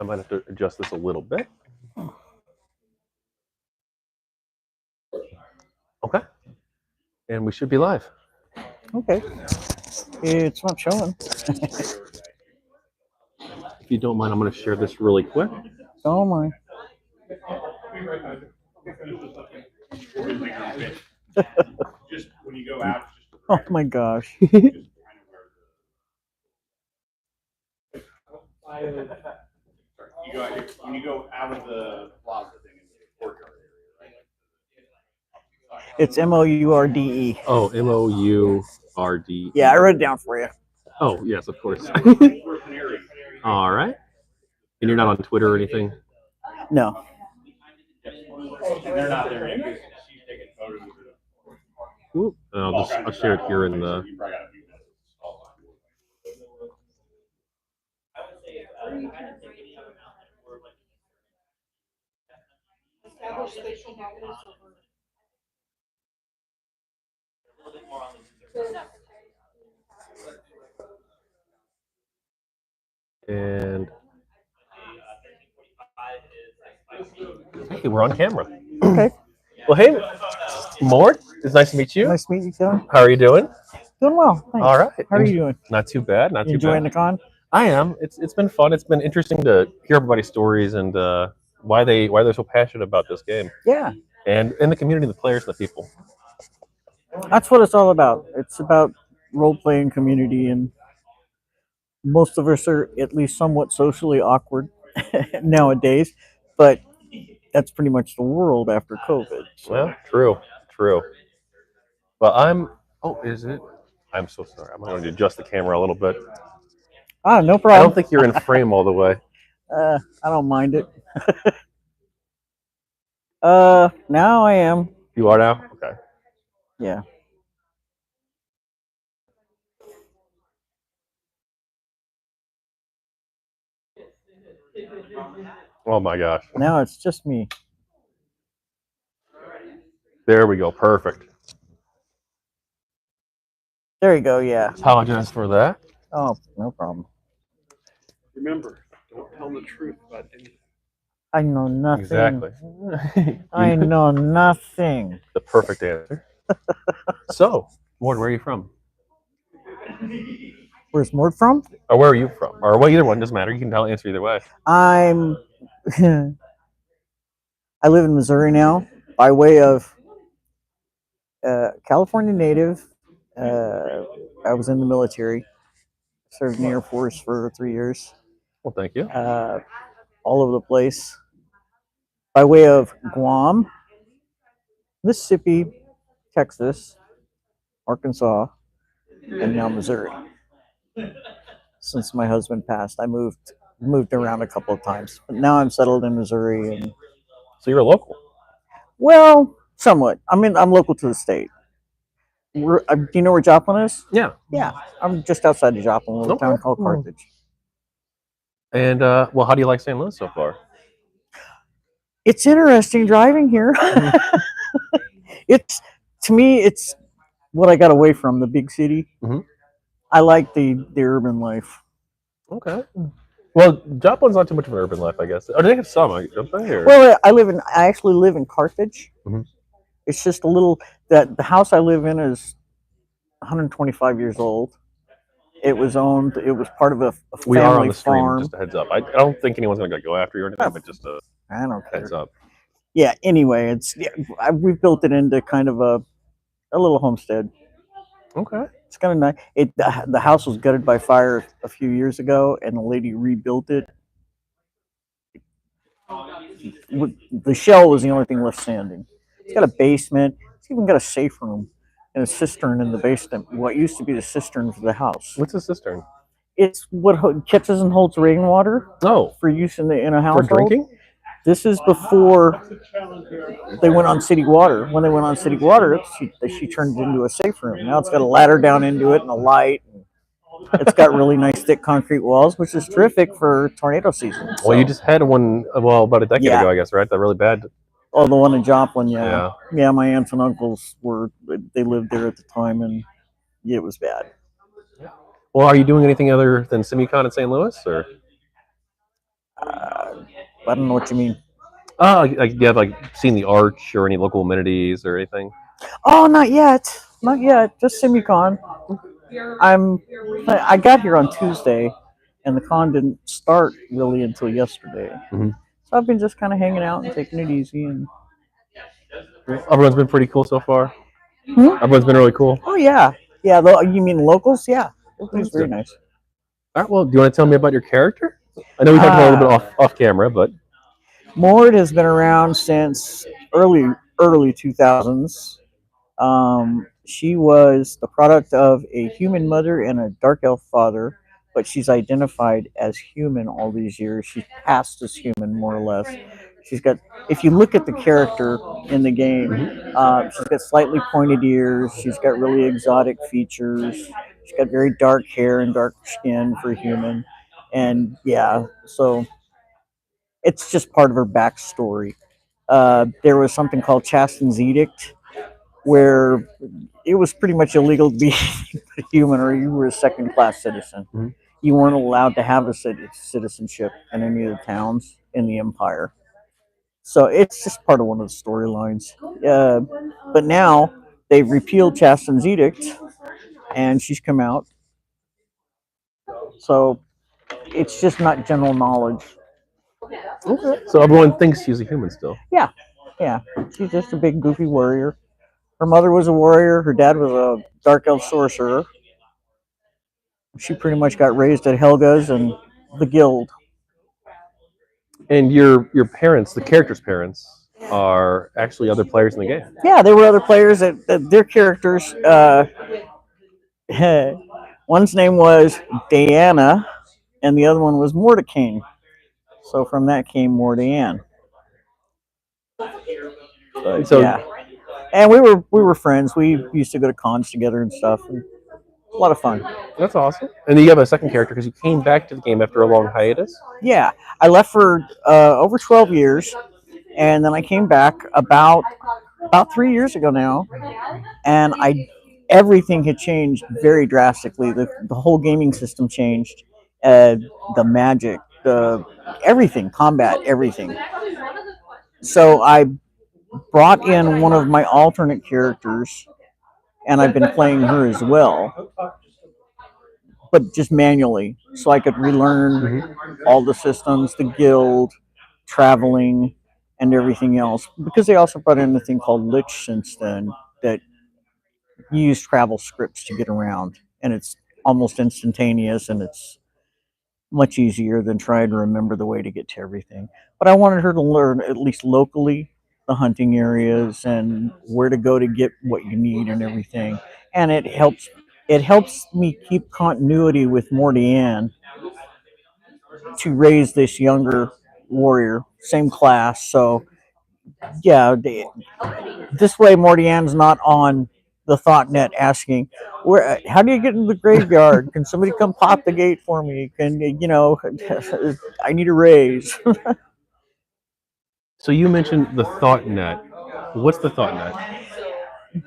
I might have to adjust this a little bit. Okay. And we should be live. Okay. It's not showing. If you don't mind, I'm going to share this really quick. Oh my. Just when you go out. Oh my gosh. You go when you go out of the plaza thing in the courtyard area, right? It's M-O-U-R-D-E. Oh, M-O-U-R-D. Yeah, I wrote it down for you. Oh, yes, of course. All right. And you're not on Twitter or anything? No. They're not there yet because she's taking photos of it. Ooh, I'll share it here in the. And hey, we're on camera. Okay. Well, hey, Mort, it's nice to meet you. Nice to meet you, Kevin. How are you doing? Doing well. Thanks. All right. How are you doing? Not too bad. Not You too enjoying bad. the con? I am. It's been fun. It's been interesting to hear everybody's stories and why they're so passionate about this game. Yeah. And in the community, the players, the people. That's what it's all about. It's about role-playing community, and most of us are at least somewhat socially awkward nowadays, but that's pretty much the world after COVID. So. Well, true. Well, is it? I'm so sorry. I'm going to adjust the camera a little bit. No I problem. don't think you're in frame all the way. I don't mind it. Now I am. You are now? Okay. Yeah. Oh my gosh. Now it's just me. There we go. Perfect. There you go. Yeah. Apologize for that. Oh, no problem. Remember, don't tell the truth about anything. I know nothing. Exactly. I know nothing. The perfect answer. So, Ward, where are you from? Where's Mort from? Or where are you from? Or well, either one doesn't matter. You can answer either way. I live in Missouri now, by way of California native. I was in the military, served in the Air Force for 3 years. Well, thank you. All over the place. By way of Guam, Mississippi, Texas, Arkansas, and now Missouri. Since my husband passed, I moved around a couple of times, but now I'm settled in Missouri. And So you're a local? well, somewhat. I'm local to the state. Do you know where Joplin is? Yeah. Yeah, I'm just outside of Joplin, a little town called Carthage. And well, how do you like St. Louis so far? It's interesting driving here. To me, it's what I got away from, the big city. Mm-hmm. I like the urban life. Okay. Well, Joplin's not too much of an urban life, I guess. Or they have some, don't they? Or... Well, I actually live in Carthage. Mm-hmm. It's just a little the house I live in is 125 years old. It was part of a family we are on the stream, farm. just a heads up. I don't think anyone's going to go after you or anything, but just a I don't care. heads up. Yeah. Anyway, we've built it into kind of a little homestead. Okay. It's kind of nice. The house was gutted by fire a few years ago, and the lady rebuilt it. The shell was the only thing left standing. It's got a basement. It's even got a safe room and a cistern in the basement. What used to be the cistern for the house. What's a cistern? It's what catches and holds rainwater. Oh, for use in a household. For drinking? This is before they went on city water. When they went on city water, she turned it into a safe room. Now it's got a ladder down into it and a light. It's got really nice thick concrete walls, which is terrific for tornado season. Well, you just had one, about a decade ago, I guess, right? That really bad. Oh, the one in Joplin, yeah. Yeah, my aunts and uncles they lived there at the time, and it was bad. Well, are you doing anything other than SimuCon in St. Louis, or? I don't know what you mean. Like you have like seen the arch or any local amenities or anything? Oh, not yet. Not yet. Just SimuCon. I got here on Tuesday, and the con didn't start really until yesterday. Mhm. So I've been just kind of hanging out and taking it easy. And Everyone's been pretty cool so far. Hmm? Everyone's been really cool. Oh yeah, yeah. You mean locals? Yeah, everybody's very nice. All right. Well, do you want to tell me about your character? I know we talked about it a little bit off camera, but Mord has been around since early 2000s. She was the product of a human mother and a dark elf father, but she's identified as human all these years. She's passed as human, more or less. She's got, if you look at the character in the game, she's got slightly pointed ears. She's got really exotic features. She's got very dark hair and dark skin for a human. And yeah, so it's just part of her backstory. There was something called Chasten's Edict, where it was pretty much illegal to be a human or you were a second class citizen. Mm-hmm. You weren't allowed to have a citizenship in any of the towns in the empire. So it's just part of one of the storylines. But now they've repealed Chasten's Edict and she's come out. So it's just not general knowledge. okay. So everyone thinks she's a human still. Yeah, yeah. She's just a big goofy warrior. Her mother was a warrior. Her dad was a dark elf sorcerer. She pretty much got raised at Helga's and the guild. And your parents, the character's parents, are actually other players in the game. Yeah, there were other players that their characters. One's name was Diana, and the other one was Mordecane. So from that came Mordiane. So Yeah, and we were friends. We used to go to cons together and stuff. And a lot of fun. that's awesome. And then you have a second character because you came back to the game after a long hiatus. Yeah, I left for over 12 years, and then I came back about 3 years ago now, and everything had changed very drastically. The whole gaming system changed, the magic, the everything, combat, everything. So I brought in one of my alternate characters, and I've been playing her as well, but just manually, so I could relearn all the systems, the guild, traveling, and everything else. Because they also brought in a thing called Lich since then that you use travel scripts to get around, and it's almost instantaneous, and it's much easier than trying to remember the way to get to everything. But I wanted her to learn at least locally the hunting areas and where to go to get what you need and everything. And it helps me keep continuity with Mordiane to raise this younger warrior, same class. So yeah, this way Mordiane's not on the ThoughtNet asking, "Where? How do you get into the graveyard? Can somebody come pop the gate for me? I need a raise." So you mentioned the ThoughtNet. What's the ThoughtNet?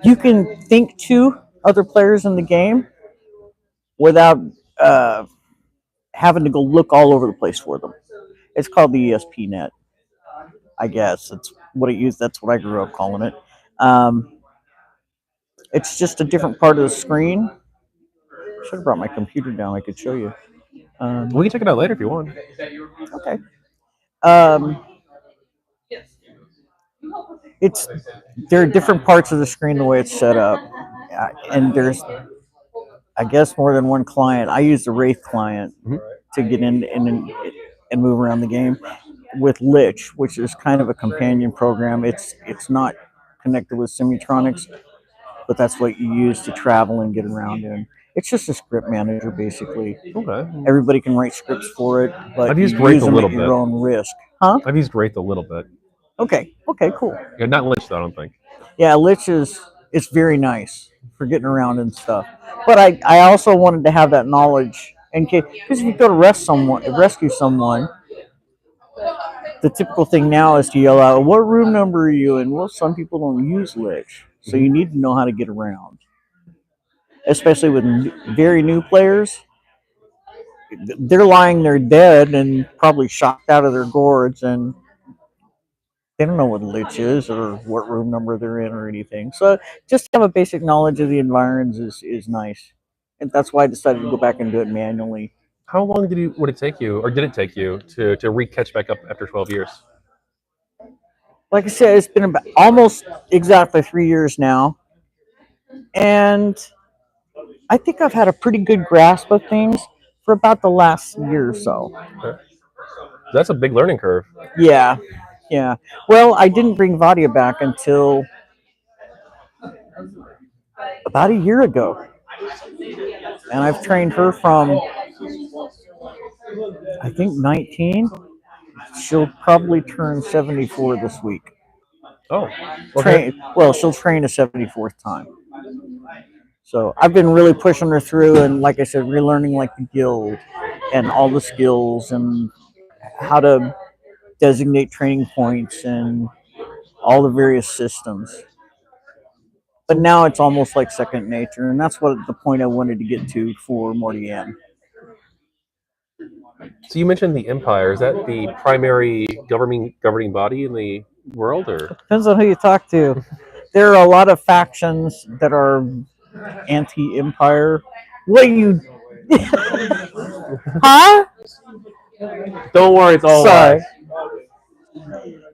You can think to other players in the game without having to go look all over the place for them. It's called the ESP net. I guess that's what it used. That's what I grew up calling it. It's just a different part of the screen. Should have brought my computer down. I could show you. We can check it out later if you want. Okay. Um, it's there are different parts of the screen the way it's set up, and there's I guess more than one client. I use the Wraith client to get in and move around the game with Lich, which is kind of a companion program. It's not connected with Simutronics, but that's what you use to travel and get around in. It's just a script manager, basically. Okay. Everybody can write scripts for it, but I've used you Wraith use a them little at your bit. own risk. Huh? I've used Wraith a little bit. Okay, cool. Yeah, not Lich though, I don't think. Yeah, Lich it's very nice for getting around and stuff. But I also wanted to have that knowledge in case, because if you go to rescue someone, the typical thing now is to yell out, "What room number are you in?" Well, some people don't use Lich, so you need to know how to get around. Especially with very new players, they're lying there dead and probably shocked out of their gourds, and they don't know what a lich is or what room number they're in or anything. So just to have a basic knowledge of the environs is nice. And that's why I decided to go back and do it manually. How long would it take you, or did it take you, to re-catch back up after 12 years? Like I said, it's been about almost exactly 3 years now. And I think I've had a pretty good grasp of things for about the last year or so. Okay. That's a big learning curve. Yeah, yeah. Well, I didn't bring Vadia back until about a year ago. And I've trained her from, I think, 19. She'll probably turn 74 this week. Oh, okay. She'll train a 74th time. So I've been really pushing her through, and like I said, relearning like the guild and all the skills and how to designate training points and all the various systems. But now it's almost like second nature, and that's what the point I wanted to get to for Mortian. So you mentioned the Empire. Is that the primary governing body in the world, or Depends on who you talk to. There are a lot of factions that are anti-empire. What you? Huh? don't worry, it's all Sorry.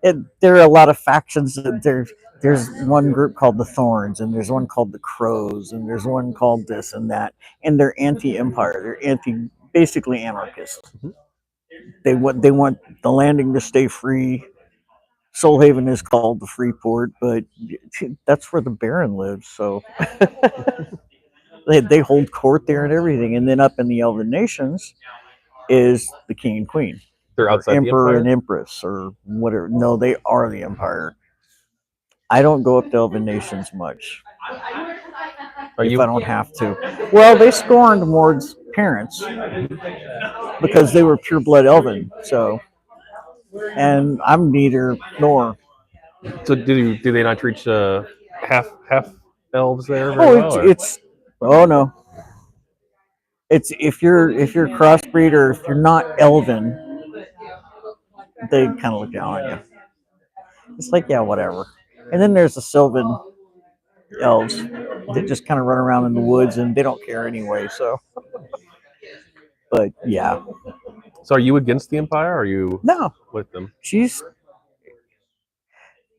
lies. There are a lot of factions. There's one group called the Thorns, and there's one called the Crows, and there's one called this and that, and they're anti-empire. They're basically anarchists. Mhm. They want the landing to stay free. Soulhaven is called the Freeport, but that's where the Baron lives. So they hold court there and everything. And then up in the Elven Nations is the King and Queen, They're outside the Emperor Empire. and Empress, or whatever. No, they are the Empire. I don't go up to Elven Nations much Are if you? I don't have to. Well, they scorned Mord's parents because they were pure blood Elven. So, and I'm neither nor. So do they not treat half elves there very Oh, well? oh no. It's if you're crossbreed or if you're not Elven, they kind of look down on you. It's like, yeah, whatever. And then there's the Sylvan elves that just kind of run around in the woods and they don't care anyway. So, but yeah, So are you against the Empire? Or are you no, with them? she's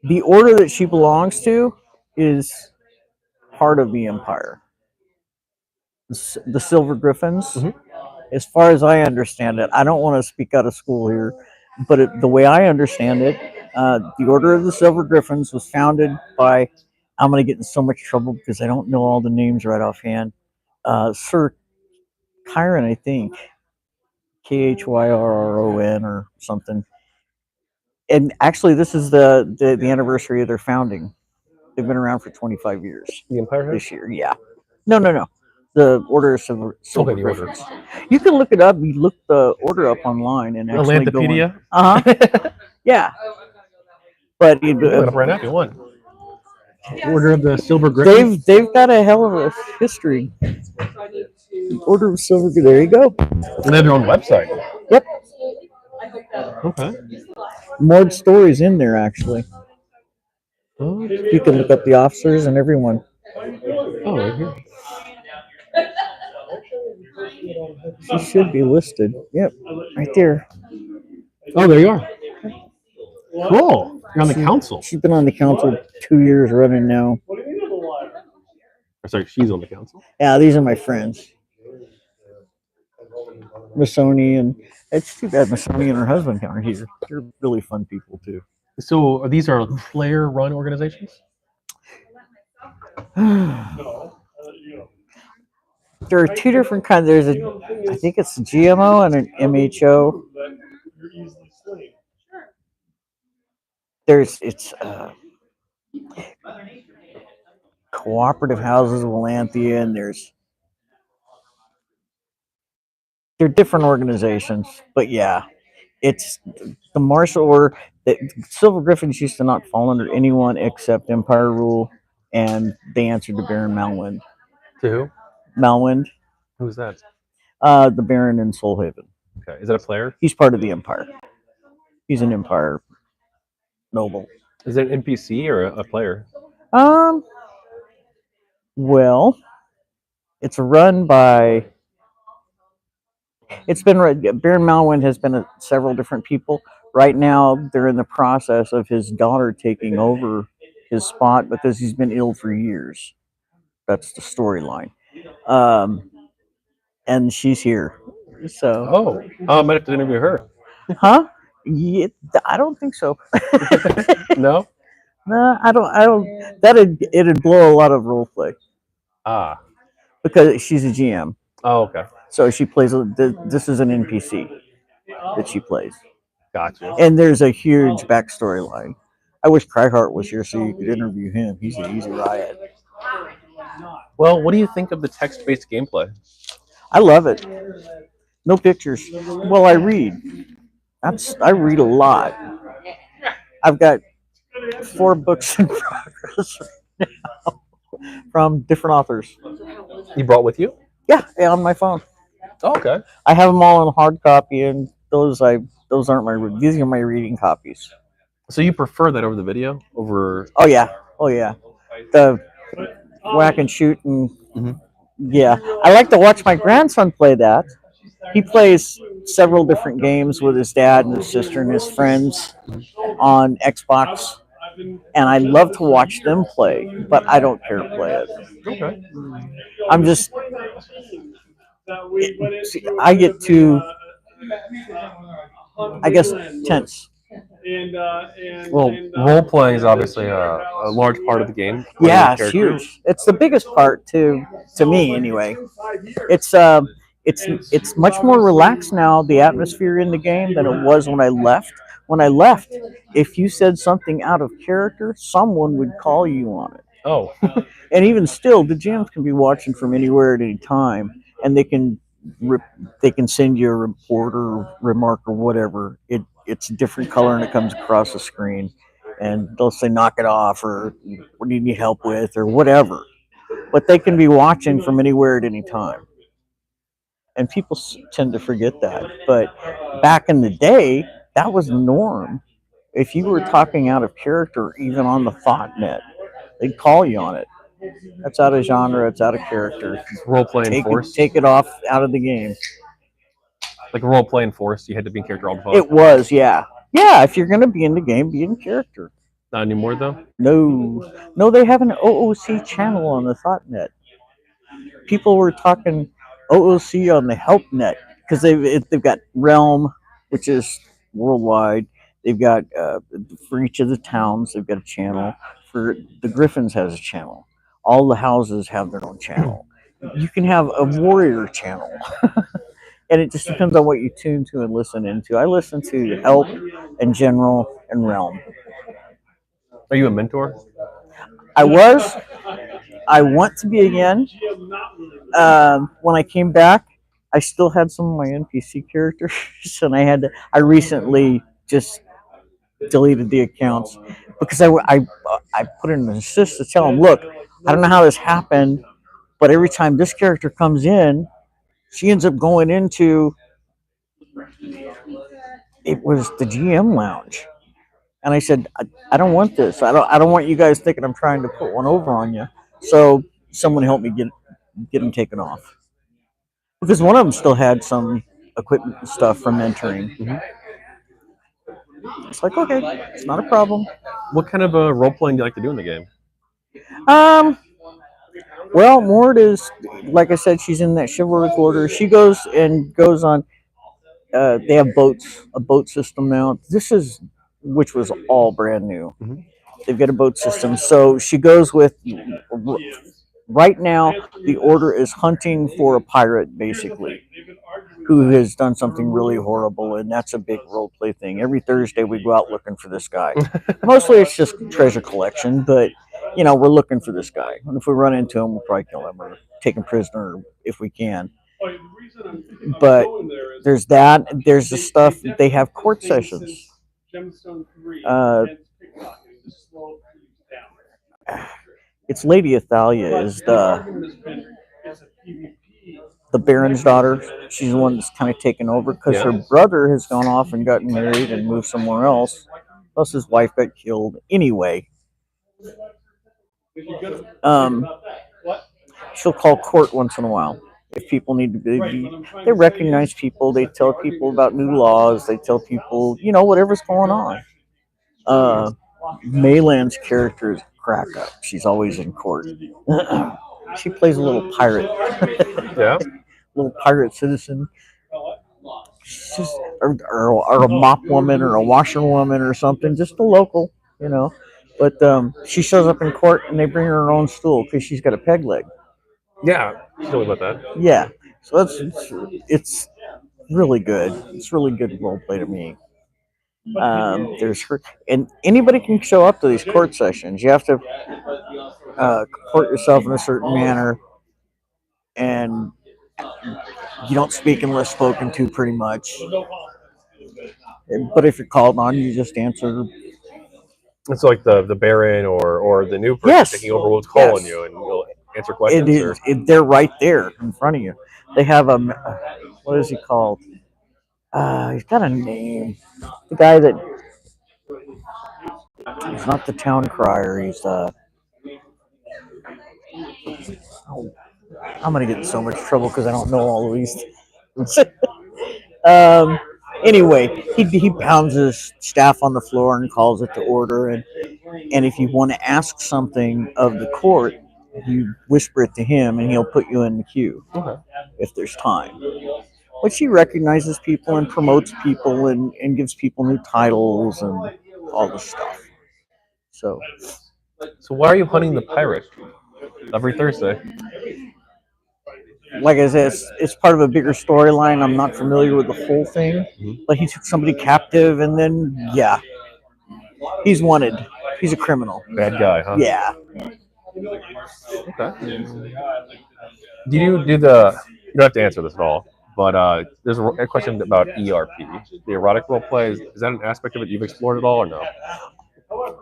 the order that she belongs to is part of the Empire. The Silver Griffins, Mhm. as far as I understand it, I don't want to speak out of school here, but the way I understand it, the Order of the Silver Griffins was founded by, I'm going to get in so much trouble because I don't know all the names right offhand, Sir Chiron, I think, Khyrron or something. And actually, this is the anniversary of their founding. They've been around for 25 years The Empire has? this year. Yeah. No. The Order of Silver Okay, the Order. Griffins. You can look it up. You look the order up online and actually go in. Atlantopedia? Yeah. But You look up right now if you want. Order of the Silver Griffin. they've got a hell of a history. Order of Silver. There you go. And they have their own website. Yep. Okay. More stories in there actually. Oh, You can look up the officers and everyone. right here. She should be listed. Yep. Right there. Oh, there you are. Cool. You're on the council. She's been on the council 2 years running now. Sorry, she's on the council. Yeah, these are my friends. Missoni, and it's too bad Missoni and her husband aren't here. They're really fun people too. So these are player-run organizations? There are two different kinds. I think it's a GMO and an MHO. It's cooperative houses of Valanthia, and they're different organizations. But yeah, it's the martial order. The Silver Griffins used to not fall under anyone except Empire rule, and they answered to Baron Malwind. To who? Malwind. Who's that? The Baron in Soulhaven. Okay. Is that a player? He's part of the Empire. He's an Empire noble. Is it an NPC or a player? Well, it's run by. It's been Baron Malwyn has been several different people. Right now, they're in the process of his daughter taking over his spot because he's been ill for years. That's the storyline, and she's here. So, I might have to interview her. huh? Yeah, I don't think so. No. No, I don't. It'd blow a lot of role play Ah. because she's a GM. Oh, okay. So she plays. This is an NPC that she plays, Gotcha. and there's a huge backstory line. I wish Cryhart was here so you could interview him. He's a riot. Well, what do you think of the text-based gameplay? I love it. No pictures. Well, I read. I read a lot. I've got 4 books in progress right now from different authors. You brought with you? Yeah, on my phone. Oh, okay. I have them all in hard copy, and those aren't these are my reading copies. So you prefer that over the video? Over? Oh yeah, the whack and shoot and yeah. I like to watch my grandson play that. He plays several different games with his dad and his sister and his friends on Xbox, and I love to watch them play, but I don't care to play it. Okay. I'm just I get too, I guess, tense. Well, role playing is obviously a large part of the game. Yeah, it's huge. It's the biggest part to me anyway. It's much more relaxed now, the atmosphere in the game, than it was when I left. When I left, if you said something out of character, someone would call you on it. Oh. And even still, the GMs can be watching from anywhere at any time, and they can send you a report or remark or whatever. It's a different color and it comes across the screen, and they'll say knock it off or what do you need help with or whatever. But they can be watching from anywhere at any time, and people tend to forget that. But back in the day, that was the norm. If you were talking out of character, even on the ThoughtNet, they'd call you on it. That's out of genre. It's out of character. Role playing force. Take it off out of the game. Like role playing force, you had to be in character all the time. It was, yeah. Yeah, if you're going to be in the game, be in character. Not anymore, though? No, they have an OOC channel on the ThoughtNet. People were talking OOC on the HelpNet because they've got Realm, which is worldwide. They've got, for each of the towns, they've got a channel. For the Griffins has a channel. All the houses have their own channel. You can have a warrior channel. And it just depends on what you tune to and listen into. I listen to Help and General and Realm. Are you a mentor? I was. I want to be again. When I came back, I still had some of my NPC characters, and I recently just deleted the accounts because I put in an assist to tell them, look, I don't know how this happened, but every time this character comes in, she ends up going into, it was the GM lounge. And I said, I don't want this. I don't want you guys thinking I'm trying to put one over on you. So someone help me get them taken off. Because one of them still had some equipment and stuff from entering. It's like, okay, it's not a problem. What kind of role playing do you like to do in the game? Well, Mord is, like I said, she's in that chivalric order. She goes on. They have boats, a boat system now. Which was all brand new. They've got a boat system. So she goes with, right now, the order is hunting for a pirate, basically, who has done something really horrible, and that's a big role play thing. Every Thursday we go out looking for this guy. Mostly it's just treasure collection, but we're looking for this guy. And if we run into him, we'll probably kill him or take him prisoner if we can. But there's that. There's the stuff. They have court sessions. GemStone IV and It's Lady Athalia is the the Baron's daughter. She's the one that's kind of taken over because Yeah. her brother has gone off and gotten married and moved somewhere else. Plus, his wife got killed. Anyway, she'll call court once in a while if people need to be. They recognize people. They tell people about new laws. They tell people, whatever's going on. Mayland's character is crack up. She's always in court. She plays a little pirate. Yeah. Little pirate citizen. She's just, or a mop woman or a washerwoman or something. Just a local, But she shows up in court and they bring her own stool because she's got a peg leg. Yeah. Tell me about that. Yeah. So it's really good. It's really good role play to me. There's her, and anybody can show up to these court sessions. You have to comport yourself in a certain manner, and you don't speak unless spoken to, pretty much. But if you're called on, you just answer. It's like the Baron or the new person Yes. taking over who's calling Yes. you, and you'll answer questions. They're right there in front of you. They have a what is he called? He's got a name. The guy that he's not the town crier. He's I'm gonna get in so much trouble because I don't know all of these. Anyway, he pounds his staff on the floor and calls it to order. And if you want to ask something of the court, you whisper it to him, and he'll put you in the queue if there's time. But she recognizes people and promotes people and gives people new titles and all this stuff. So why are you hunting the pirate every Thursday? Like I said, it's part of a bigger storyline. I'm not familiar with the whole thing, but he took somebody captive, and then he's wanted. He's a criminal. Bad guy, huh? Yeah. Okay. Do you do the? You don't have to answer this at all, but there's a question about ERP, the erotic role play. Is that an aspect of it you've explored at all, or no?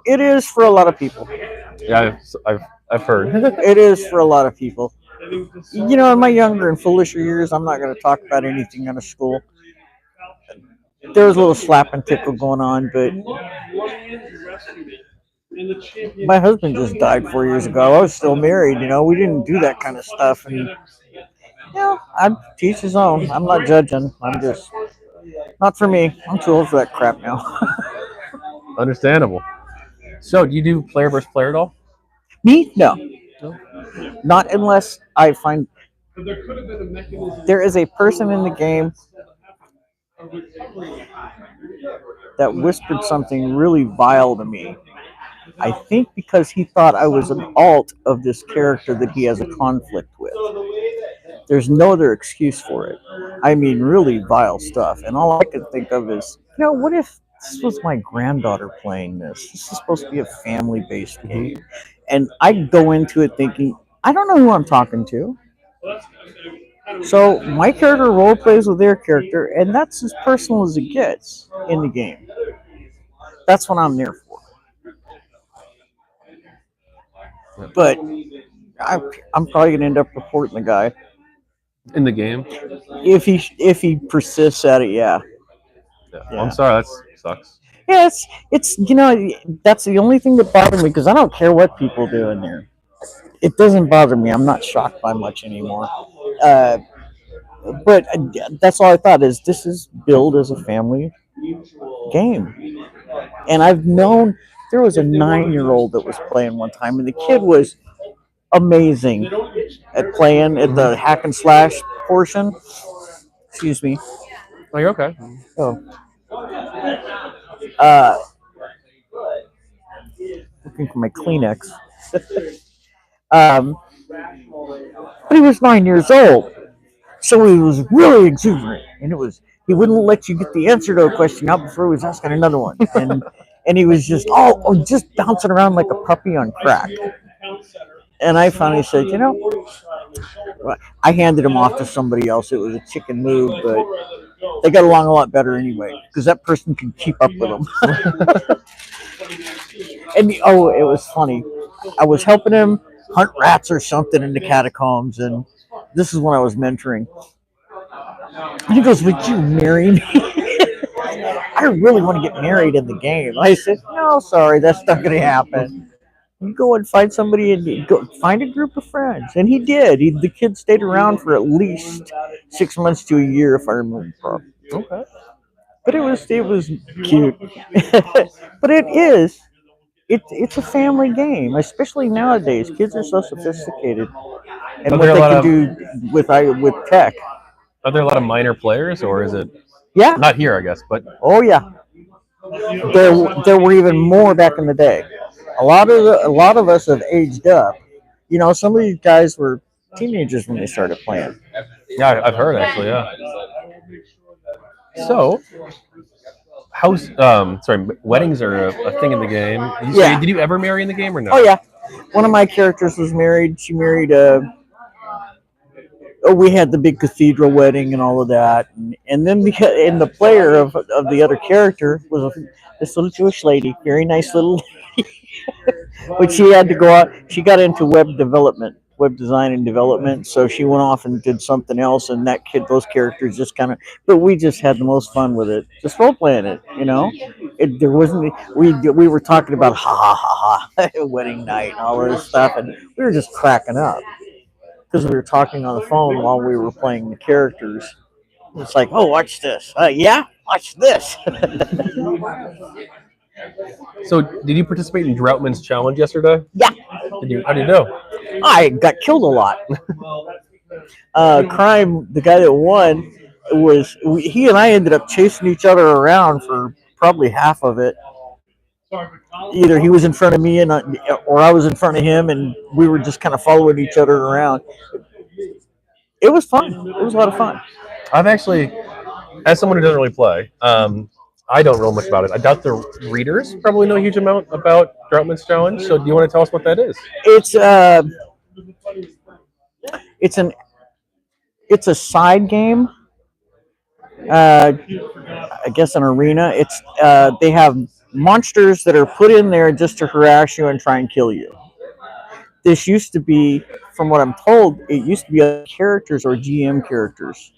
It is for a lot of people. Yeah, I've heard. It is for a lot of people. In my younger and foolisher years, I'm not going to talk about anything out of school. There was a little slap and tickle going on, but my husband just died 4 years ago. I was still married, we didn't do that kind of stuff. And, I teach his own. I'm not judging. I'm just, not for me. I'm too old for that crap now. Understandable. So, do you do player versus player at all? Me? No. Not unless I find there is a person in the game that whispered something really vile to me. I think because he thought I was an alt of this character that he has a conflict with. There's no other excuse for it. I mean, really vile stuff. And all I could think of is, what if this was my granddaughter playing this? This is supposed to be a family-based game. And I go into it thinking, I don't know who I'm talking to. So my character role plays with their character, and that's as personal as it gets in the game. That's what I'm there for. But I'm probably gonna end up reporting the guy in the game if he persists at it. Yeah. Well, I'm sorry, that sucks. Yeah, it's that's the only thing that bothers me because I don't care what people do in there. It doesn't bother me. I'm not shocked by much anymore. But that's all I thought is this is billed as a family game. And I've known there was a 9-year-old that was playing one time, and the kid was amazing at playing at the hack and slash portion. Excuse me. Oh, you're okay. Oh. Looking for my Kleenex. But he was 9 years old, so he was really exuberant, and he wouldn't let you get the answer to a question out before he was asking another one, and he was just just bouncing around like a puppy on crack. And I finally said, I handed him off to somebody else. It was a chicken move, but they got along a lot better anyway because that person could keep up with him. And it was funny. I was helping him hunt rats or something in the catacombs, and This is when I was mentoring. And he goes, "Would you marry me?" I really want to get married in the game. I said, "No, sorry, that's not going to happen. You go and find somebody and go find a group of friends." And he did. The kid stayed around for at least 6 months to a year, if I remember properly. Okay. But it was cute. But it's a family game, especially nowadays. Kids are so sophisticated, and Are what there a they lot can of do with tech. are there a lot of minor players, or is it Yeah. not here? I guess, but Oh yeah. There were even more back in the day. A lot of us have aged up. You know, some of these guys were teenagers when they started playing. yeah, I've heard actually. Yeah. So, weddings are a thing in the game. Yeah. Did you ever marry in the game or no? Oh yeah. One of my characters was married. She married we had the big cathedral wedding and all of that, and then because and the player of the other character was this little Jewish lady, very nice little, but she had to go out. She got into web development, web design and development, so she went off and did something else, and those characters just kind of. But we just had the most fun with it, just role playing it, you know. There wasn't we were talking about ha ha ha ha wedding night and all this stuff, and we were just cracking up because we were talking on the phone while we were playing the characters. It's like, oh, watch this. Yeah, watch this. So, did you participate in Droutman's challenge yesterday? Yeah, How did you know? I got killed a lot. Crime, the guy that won, he and I ended up chasing each other around for probably half of it. Either he was in front of me or I was in front of him, and we were just kind of following each other around. It was fun. It was a lot of fun. I've actually, as someone who doesn't really play, I don't know much about it. I doubt the readers probably know a huge amount about Droutman's challenge. So, do you want to tell us what that is? It's it's an it's a side game. Uh, I guess an arena. It's they have monsters that are put in there just to harass you and try and kill you. This used to be, from what I'm told, it used to be other characters or GM characters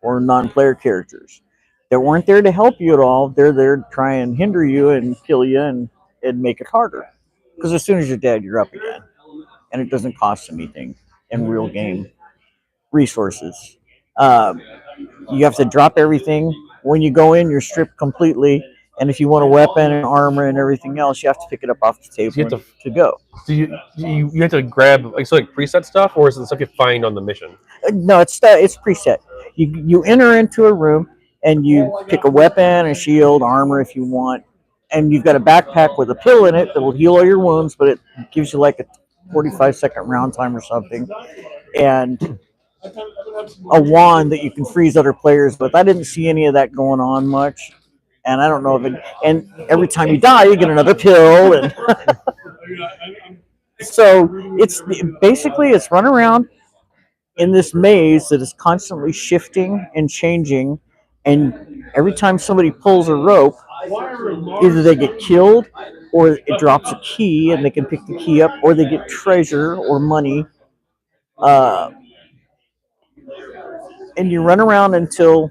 or non-player characters that weren't there to help you at all. They're there to try and hinder you and kill you and make it harder. Because as soon as you're dead, you're up again, and it doesn't cost anything in real game resources. Um, you have to drop everything. When you go in, you're stripped completely. And if you want a weapon and armor and everything else, you have to pick it up off the table You have to go. Do you have to grab like preset stuff, or is it stuff you find on the mission? No, it's preset. You enter into a room and you pick a weapon, a shield, armor if you want, and you've got a backpack with a pill in it that will heal all your wounds, but it gives you like a 45-second round time or something, and a wand that you can freeze other players with. I didn't see any of that going on much, and I don't know if it. And every time you die, you get another pill, and so it's basically it's run around in this maze that is constantly shifting and changing, and every time somebody pulls a rope, either they get killed or it drops a key and they can pick the key up, or they get treasure or money. Uh, and you run around until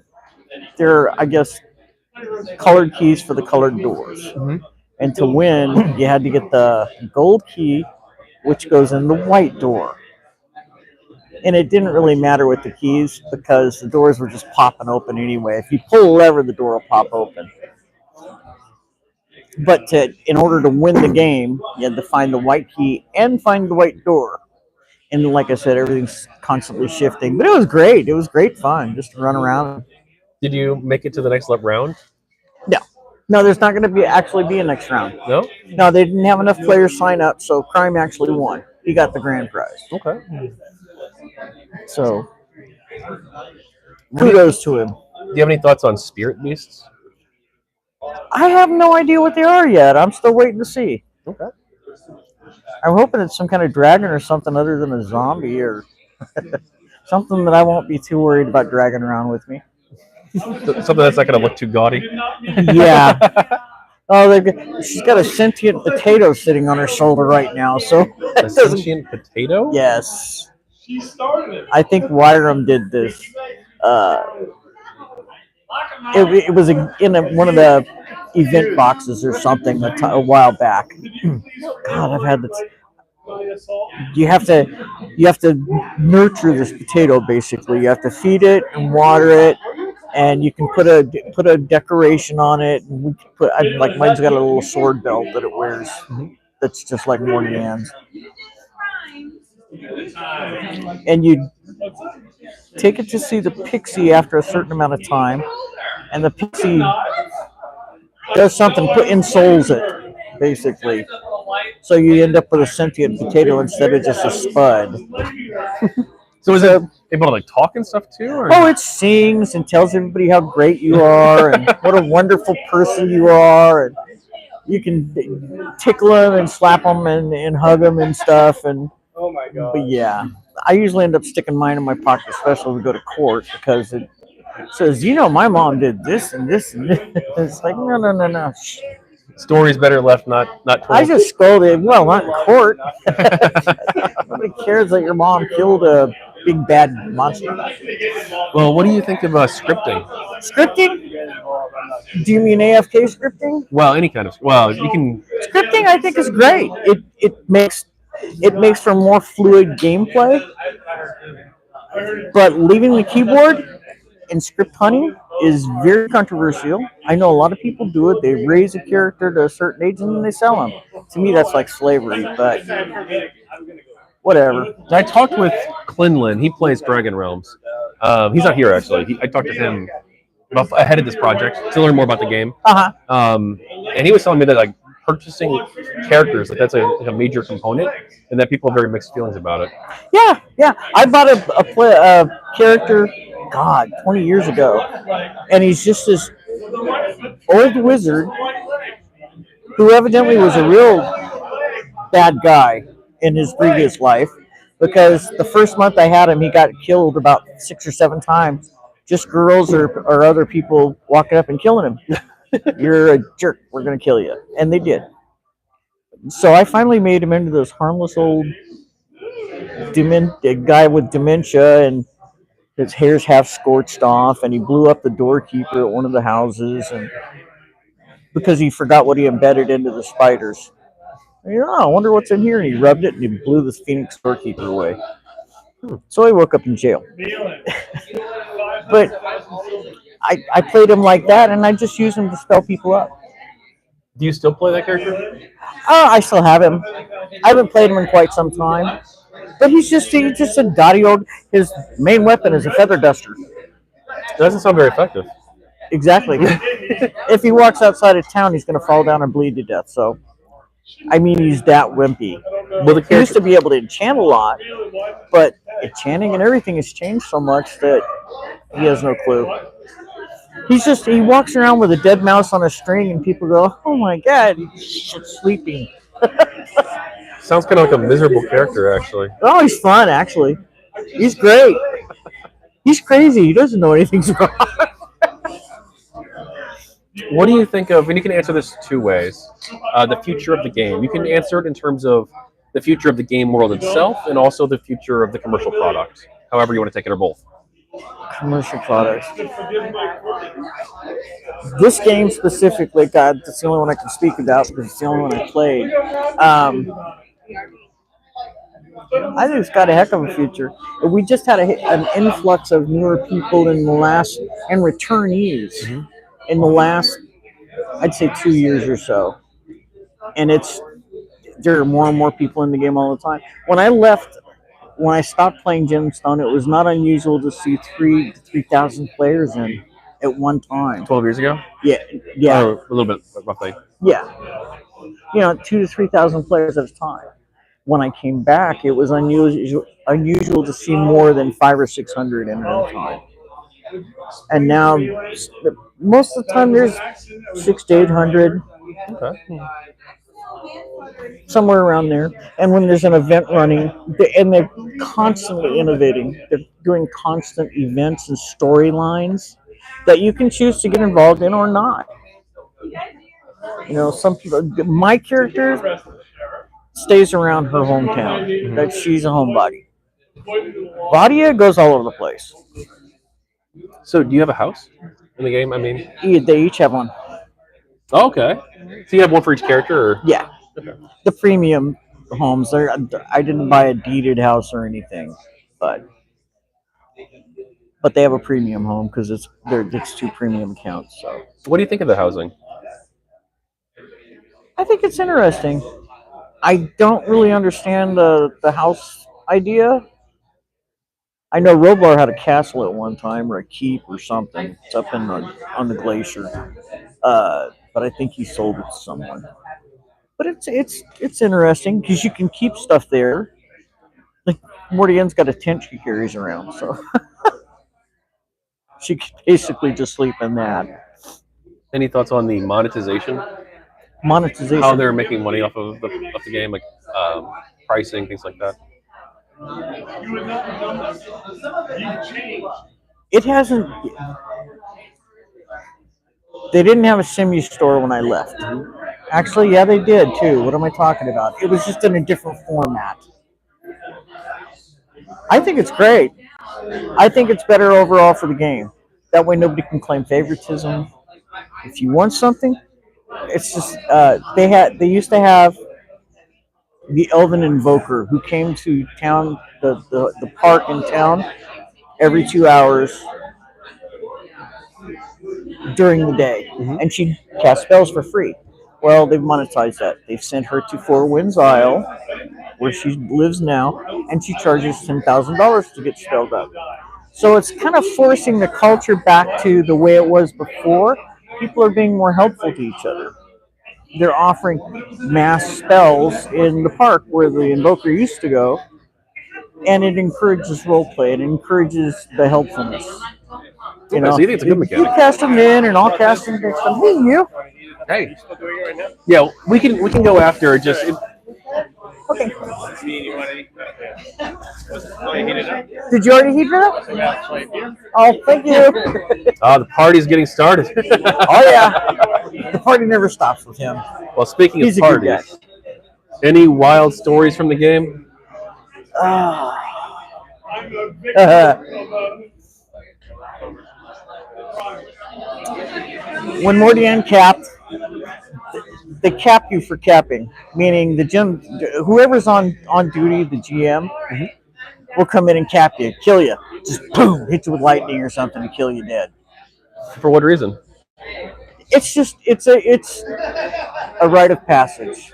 there are, I guess, colored keys for the colored doors. Mm-hmm. And to win, you had to get the gold key, which goes in the white door. And it didn't really matter with the keys because the doors were just popping open anyway. If you pull a lever, the door will pop open. But in order to win the game, you had to find the white key and find the white door. And like I said, everything's constantly shifting. But it was great. It was great fun just to run around. Did you make it to the next round? No. No, there's not going to be a next round. No? No, they didn't have enough players sign up, so Crime actually won. He got the grand prize. Okay. So, kudos to him. Do you have any thoughts on spirit beasts? I have no idea what they are yet. I'm still waiting to see. Okay. I'm hoping it's some kind of dragon or something other than a zombie or something that I won't be too worried about dragging around with me. Something that's not going to look too gaudy. Yeah. Oh, she's got a sentient potato sitting on her shoulder right now. So a sentient potato? Yes. I think Wyram did this. It was one of the event boxes or something a while back. God, I've had this. You have to nurture this potato basically. You have to feed it and water it, and you can put a decoration on it. And we can like mine's got a little sword belt that it wears. That's just like Morty Ann's. And you take it to see the pixie after a certain amount of time, and the pixie does something, insouls it, basically. So you end up with a sentient potato instead of just a spud. So is it able to like talk and stuff too? Or? Oh, it sings and tells everybody how great you are and what a wonderful person you are. And you can tickle them and slap them and hug them and stuff. And Oh my god. but yeah, I usually end up sticking mine in my pocket, especially to go to court, because it says, my mom did this and this and this. It's like, no. Stories better left not told. I just scolded. Well, not in court. Nobody cares that your mom killed a big bad monster. Well, what do you think of scripting? Scripting? Do you mean AFK scripting? Well, any kind of. Well, you can. Scripting, I think, is great. It makes for more fluid gameplay. But leaving the keyboard in script hunting is very controversial. I know a lot of people do it. They raise a character to a certain age and then they sell them. To me, that's like slavery, but whatever. I talked with Quinlan. He plays DragonRealms. He's not here actually. I talked to him ahead of this project to learn more about the game. And he was telling me that like purchasing characters, that's a major component, and that people have very mixed feelings about it. Yeah. I bought a character, 20 years ago, and he's just this old wizard who evidently was a real bad guy in his previous life, because the first month I had him, he got killed about 6 or 7 times. Just girls or other people walking up and killing him. You're a jerk. We're going to kill you. And they did. So I finally made him into this harmless old guy with dementia, and his hair's half scorched off, and he blew up the doorkeeper at one of the houses, and because he forgot what he embedded into the spiders. I wonder what's in here. And he rubbed it, and he blew the Phoenix doorkeeper away. So he woke up in jail. But I played him like that, and I just use him to spell people up. Do you still play that character? Oh, I still have him. I haven't played him in quite some time. But he's just a dotty old. His main weapon is a feather duster. That doesn't sound very effective. Exactly. If he walks outside of town, he's going to fall down and bleed to death. So, I mean, he's that wimpy. Well, he used to be able to enchant a lot, but enchanting and everything has changed so much that he has no clue. He walks around with a dead mouse on a string, and people go, "Oh my god, he's sleeping." Sounds kind of like a miserable character, actually. Oh, he's fun, actually. He's great. He's crazy. He doesn't know anything's wrong. What do you think of, and you can answer this 2 ways, the future of the game. You can answer it in terms of the future of the game world itself, and also the future of the commercial product, however you want to take it, or both. Commercial products. This game specifically, that's the only one I can speak about because it's the only one I played. I think it's got a heck of a future. We just had an influx of newer people and returnees in the last, I'd say, 2 years or so. And there are more and more people in the game all the time. When I stopped playing GemStone, it was not unusual to see 3,000 players in at one time. 12 years ago? Yeah. Or a little bit, roughly. Yeah. 2,000 to 3,000 players at a time. When I came back, it was unusual to see more than 500 or 600 in at a time. And now, most of the time, there's 600 to 800. Okay. Somewhere around there. And when there's an event running, they're constantly innovating. They're doing constant events and storylines that you can choose to get involved in or not. Some people, my character stays around her hometown. That she's a homebody. Vadia goes all over the place. So, do you have a house in the game? I mean, They each have one. oh, okay. So you have one for each character, or Yeah, the premium homes. I didn't buy a deeded house or anything, but they have a premium home because it's 2 premium accounts. So what do you think of the housing? I think it's interesting. I don't really understand the house idea. I know Roblar had a castle at one time, or a keep, or something. It's up on the glacier, but I think he sold it to someone. But it's interesting because you can keep stuff there. Like Mortian's got a tent she carries around, so she can basically just sleep in that. Any thoughts on the monetization? Monetization. How they're making money off of the game, like pricing, things like that. It hasn't. They didn't have a Simu store when I left. Actually, yeah, they did too. What am I talking about? It was just in a different format. I think it's great. I think it's better overall for the game. That way, nobody can claim favoritism. If you want something, it's just they used to have the Elven Invoker who came to town, the park in town, every 2 hours during the day, and she'd cast spells for free. Well, they've monetized that. They've sent her to Four Winds Isle, where she lives now, and she charges $10,000 to get spelled up. So it's kind of forcing the culture back to the way it was before. People are being more helpful to each other. They're offering mass spells in the park where the Invoker used to go, and it encourages roleplay. It encourages the helpfulness. You know, so you think it's a good mechanic? You cast them in, and I'll cast them next time. Hey, you. Hey, yeah, we can go after it. Just Okay. Did you already heat it up? Oh, thank you. the party's getting started. Oh yeah, the party never stops with him. Well, speaking He's of a good guy. parties, any wild stories from the game? When Mordian capped, they cap you for capping, meaning whoever's on duty, the GM, will come in and cap you, kill you, just boom, hit you with lightning or something to kill you dead. For what reason? It's a rite of passage.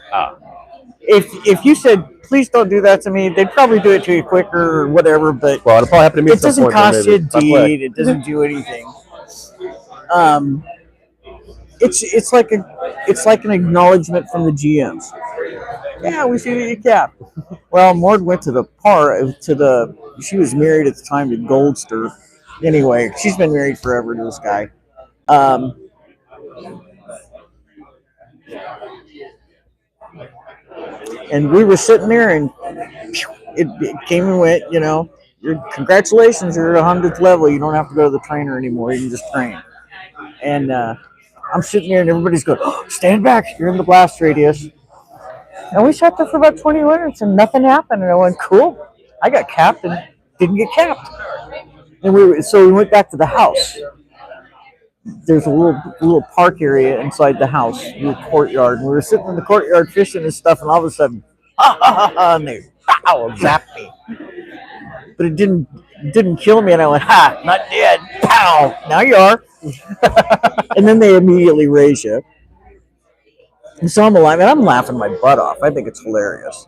If you said, please don't do that to me, they'd probably do it to you quicker or whatever, but well, it'll probably happen to me. It doesn't cost you a deed. It doesn't do anything. It's like an acknowledgement from the GMs. Yeah, we see that you cap. Well, Mord went to she was married at the time to Goldster. Anyway, she's been married forever to this guy. And we were sitting there, and it came and went. Congratulations, you're at 100th level. You don't have to go to the trainer anymore. You can just train. And I'm sitting there, and everybody's going, stand back. You're in the blast radius. And we sat there for about 20 minutes, and nothing happened. And I went, cool. I got capped and didn't get capped. And so we went back to the house. There's a little park area inside the house, a little courtyard. And we were sitting in the courtyard fishing and stuff, and all of a sudden, and they zapped me. But it didn't kill me, and I went, not dead. Pow! Now you are. And then they immediately raise you. And so I'm alive, and I'm laughing my butt off. I think it's hilarious.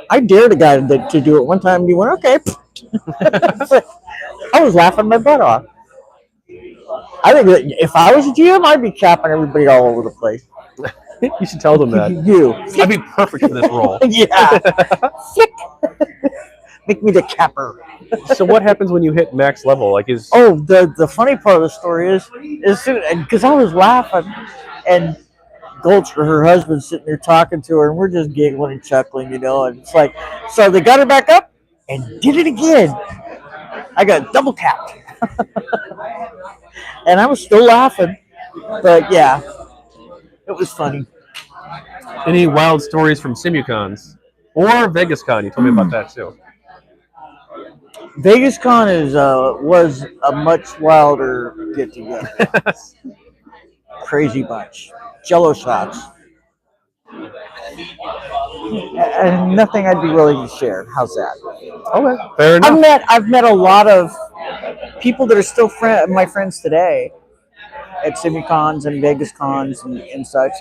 I dared a guy to do it one time, and he went, okay. I was laughing my butt off. I think that if I was a GM, I'd be capping everybody all over the place. You should tell them that. I'd be perfect for this role. Yeah. Make me the capper. So what happens when you hit max level? The funny part of the story is because I was laughing, and Goldster, her husband's sitting there talking to her, and we're just giggling and chuckling, and it's like, so they got her back up and did it again. I got double capped. And I was still laughing, but yeah, it was funny. Any wild stories from SimuCons or VegasCon? You told me about that too. Vegas Con is was a much wilder get together. Crazy bunch, Jello shots, and nothing I'd be willing to share. How's that? Okay, fair enough. I've met a lot of people that are still my friends today at SimuCons and Vegas cons and such,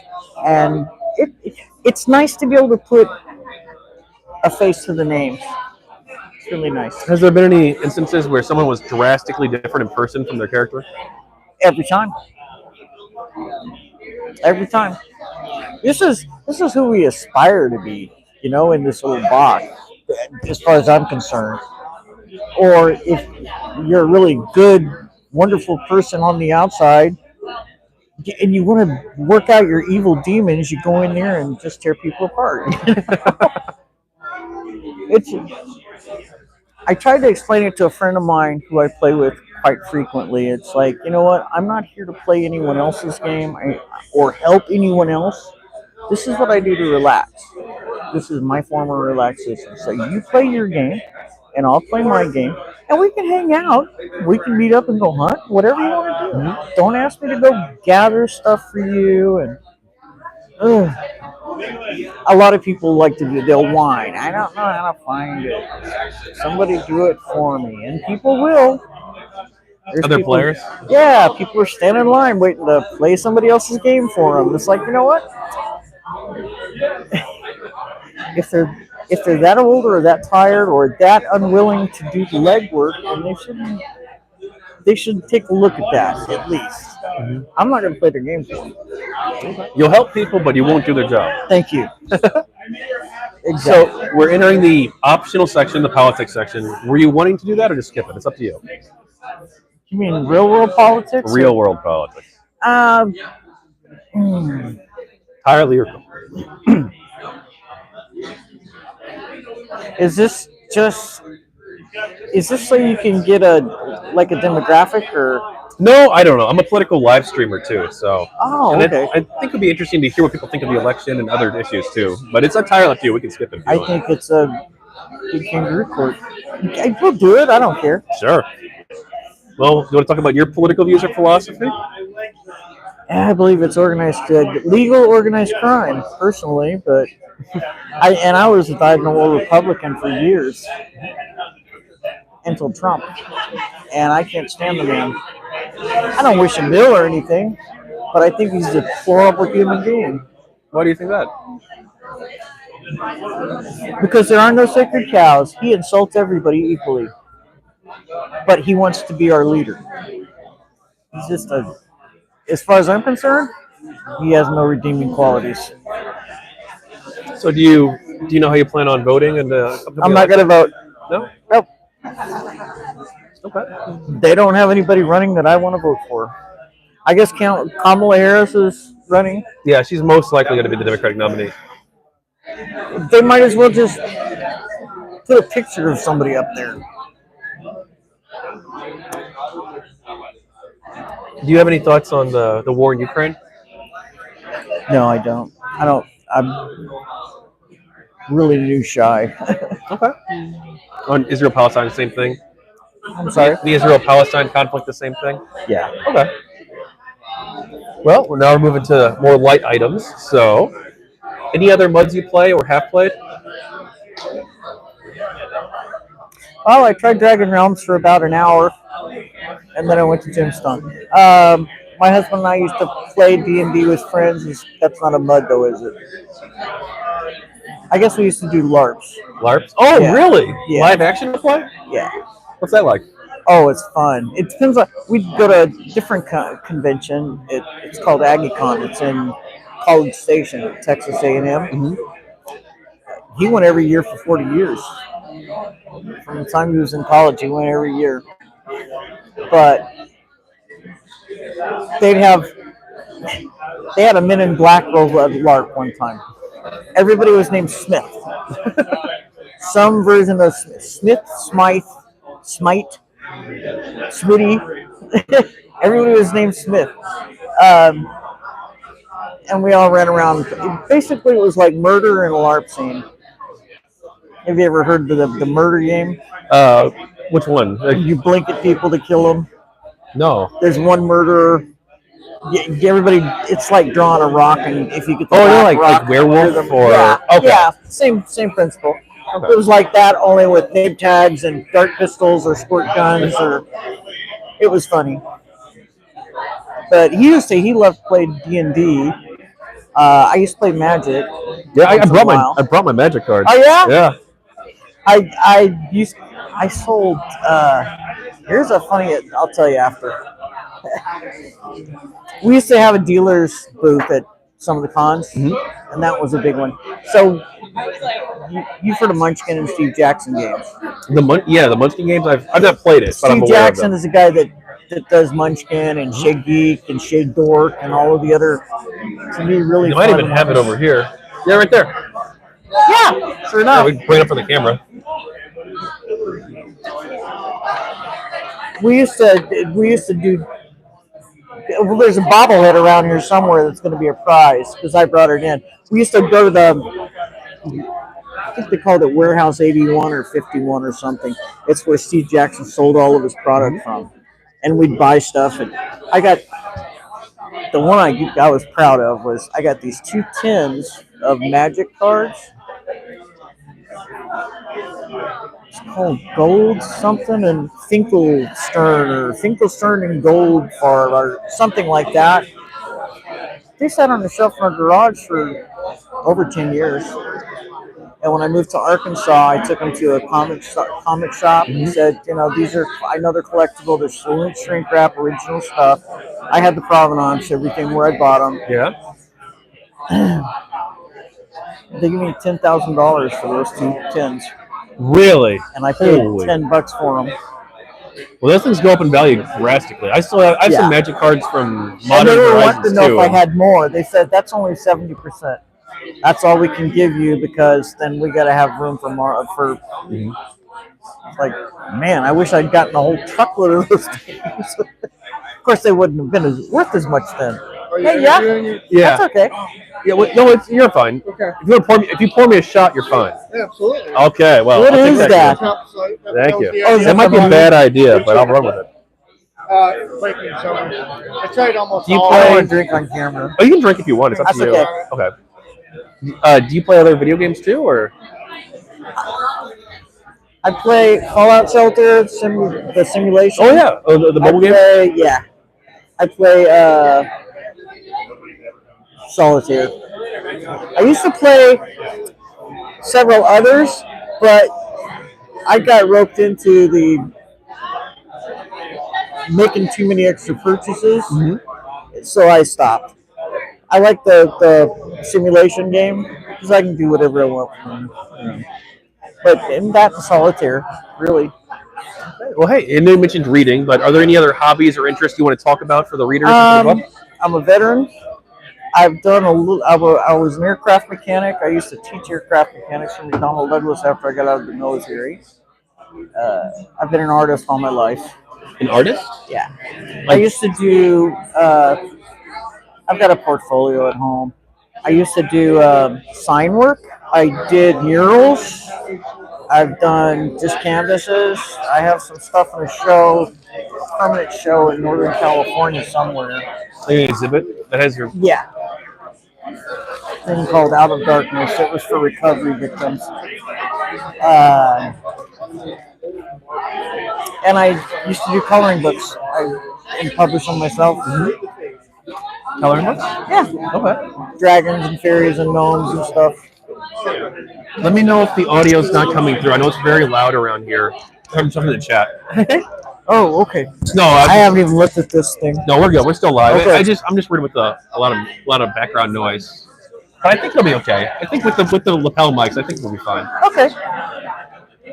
and it's nice to be able to put a face to the names. It's really nice. Has there been any instances where someone was drastically different in person from their character? Every time. Every time. This is who we aspire to be, in this little box, as far as I'm concerned. Or if you're a really good, wonderful person on the outside, and you want to work out your evil demons, you go in there and just tear people apart. I tried to explain it to a friend of mine who I play with quite frequently. It's like, you know what? I'm not here to play anyone else's game or help anyone else. This is what I do to relax. This is my form of relaxation. So you play your game, and I'll play my game, and we can hang out. We can meet up and go hunt, whatever you want to do. Mm-hmm. Don't ask me to go gather stuff for you. And a lot of people like to do, they'll whine. I don't know how to find it. Somebody do it for me. And people will. There's Other people, players? Yeah, people are standing in line waiting to play somebody else's game for them. It's like, you know what? If they're that old or that tired or that unwilling to do the legwork, then they should take a look at that at least. Mm-hmm. I'm not going to play their game for them. You'll help people, but you won't do their job. Thank you. Exactly. So we're entering the optional section, the politics section. Were you wanting to do that or just skip it? It's up to you. You mean real world politics? Real world politics. Entirely your call. Is this so you can get a demographic or? No, I don't know. I'm a political live streamer too, so. Oh, okay. I think it'd be interesting to hear what people think of the election and other issues too. But it's entirely up to you. We can skip it. I think it's a big kangaroo court. We'll do it. I don't care. Sure. Well, you want to talk about your political views or philosophy? I believe it's legal organized crime, personally, but I was a dyed-in-the-wool Republican for years until Trump, and I can't stand the man. I don't wish him ill or anything, but I think he's a deplorable human being. Why do you think that? Because there are no sacred cows. He insults everybody equally, but he wants to be our leader. He's just as far as I'm concerned, he has no redeeming qualities. So do you know how you plan on voting? And I'm not going to vote. No? Nope. Okay. They don't have anybody running that I want to vote for. I guess Kamala Harris is running. Yeah, she's most likely going to be the Democratic nominee. They might as well just put a picture of somebody up there. Do you have any thoughts on the war in Ukraine? No, I don't. I'm really news shy. Okay. On Israel-Palestine, the same thing? I'm sorry? The Israel-Palestine conflict, the same thing? Yeah. Okay. Well, now we're moving to more light items. So, any other MUDs you play or have played? Well, I tried DragonRealms for about an hour, and then I went to GemStone. My husband and I used to play D&D with friends. That's not a MUD, though, is it? I guess we used to do LARPs. LARPs? Oh, yeah. Really? Yeah. Live action play? Yeah. What's that like? Oh, it's fun. It depends on. We'd go to a different convention. It's called AggieCon. It's in College Station, Texas A&M. Mm-hmm. He went every year for 40 years. From the time he was in college, he went every year. But they had a Men in Black LARP one time. Everybody was named Smith. Some version of Smith, Smythe, Smite, Smitty. Everybody was named Smith. And we all ran around. Basically, it was like murder in a LARP scene. Have you ever heard of the murder game? Which one? You blink at people to kill them. No. There's one murderer. Everybody, it's like drawing a rock, and if you get the like rock, werewolf or yeah, okay. yeah, same principle. Okay. It was like that, only with name tags and dart pistols or squirt guns, or it was funny. But he loved to play D&D. I used to play Magic. Yeah, I once in a while. brought my Magic cards. Oh yeah, Yeah. I sold. Here's a funny. I'll tell you after. We used to have a dealer's booth at some of the cons, and that was a big one. So you've heard of Munchkin and Steve Jackson games. The Munchkin games. I've not played it, but I'm Steve aware Jackson of them. is a guy that does Munchkin and Shade Geek and Shade Dork and all of the other. To me, really. You might even have it over here. Yeah, right there. Yeah, sure enough. Yeah, we can bring it up for the camera. We used to do. Well, there's a bobblehead around here somewhere that's going to be a prize because I brought it in. We used to go to I think they called it Warehouse 81 or 51 or something. It's where Steve Jackson sold all of his product from. And we'd buy stuff. And I got, the one I was proud of was I got these 2 tins of Magic cards. It's called Gold something and Finkelstern and Gold Farm or something like that. They sat on the shelf in our garage for over 10 years. And when I moved to Arkansas, I took them to a comic shop and said, these are, I know they're collectible. They're still in shrink wrap, original stuff. I had the provenance, everything where I bought them. Yeah. They gave me $10,000 for those 2 tins. Really? And I paid Holy. $10 for them. Well, those things go up in value drastically. I have some Magic cards from Modern And they were Horizons wanting to know too. if I had more. They said that's only 70%. That's all we can give you because then we got to have room for more. Like, man, I wish I'd gotten a whole truckload of those things. Of course, they wouldn't have been worth as much then. Hey, Yeah. That's okay. Yeah. Well, no, you're fine. Okay. If you pour me a shot, you're fine. Yeah, absolutely. Okay. Well, What I'll is take that? Thank you. Oh, is That might be a bad idea, but I'll run with it. Breaking some. I tried almost Do you all. I don't play? want to drink on camera. Oh, you can drink if you want. It's up That's to you. okay. Okay. Do you play other video games too, or? I play Fallout Shelter, the simulation. Oh yeah, the mobile game. Yeah. I play Solitaire. I used to play several others, but I got roped into the making too many extra purchases, so I stopped. I like the simulation game because I can do whatever I want. But in that Solitaire, really. Well, hey, and you mentioned reading, but are there any other hobbies or interests you want to talk about for the readers? I'm a veteran. I've done a little. I was an aircraft mechanic. I used to teach aircraft mechanics from McDonnell Douglas after I got out of the military. I've been an artist all my life. An artist? Yeah. I used to do. I've got a portfolio at home. I used to do sign work. I did murals. I've done just canvases. I have some stuff in a show, permanent show in Northern California somewhere. Like an exhibit that has your. Yeah. Thing called Out of Darkness. It was for recovery victims. And I used to do coloring books and publish them myself. Coloring books? Yeah. Okay. Dragons and fairies and gnomes and stuff. Let me know if the audio's not coming through. I know it's very loud around here. I'm talking in the chat. Oh, okay. No, I haven't even looked at this thing. No, we're good. We're still live. Okay. I'm just worried with a lot of background noise. But I think it'll be okay. I think with the lapel mics, I think we'll be fine. Okay.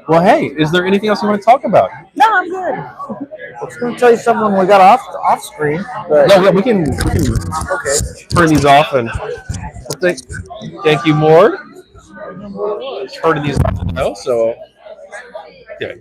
Well, hey, is there anything else you want to talk about? No, I'm good. I was going to tell you something when we got off screen. But No, we can turn these off and thank you, Mord. Turning these off now, so yeah.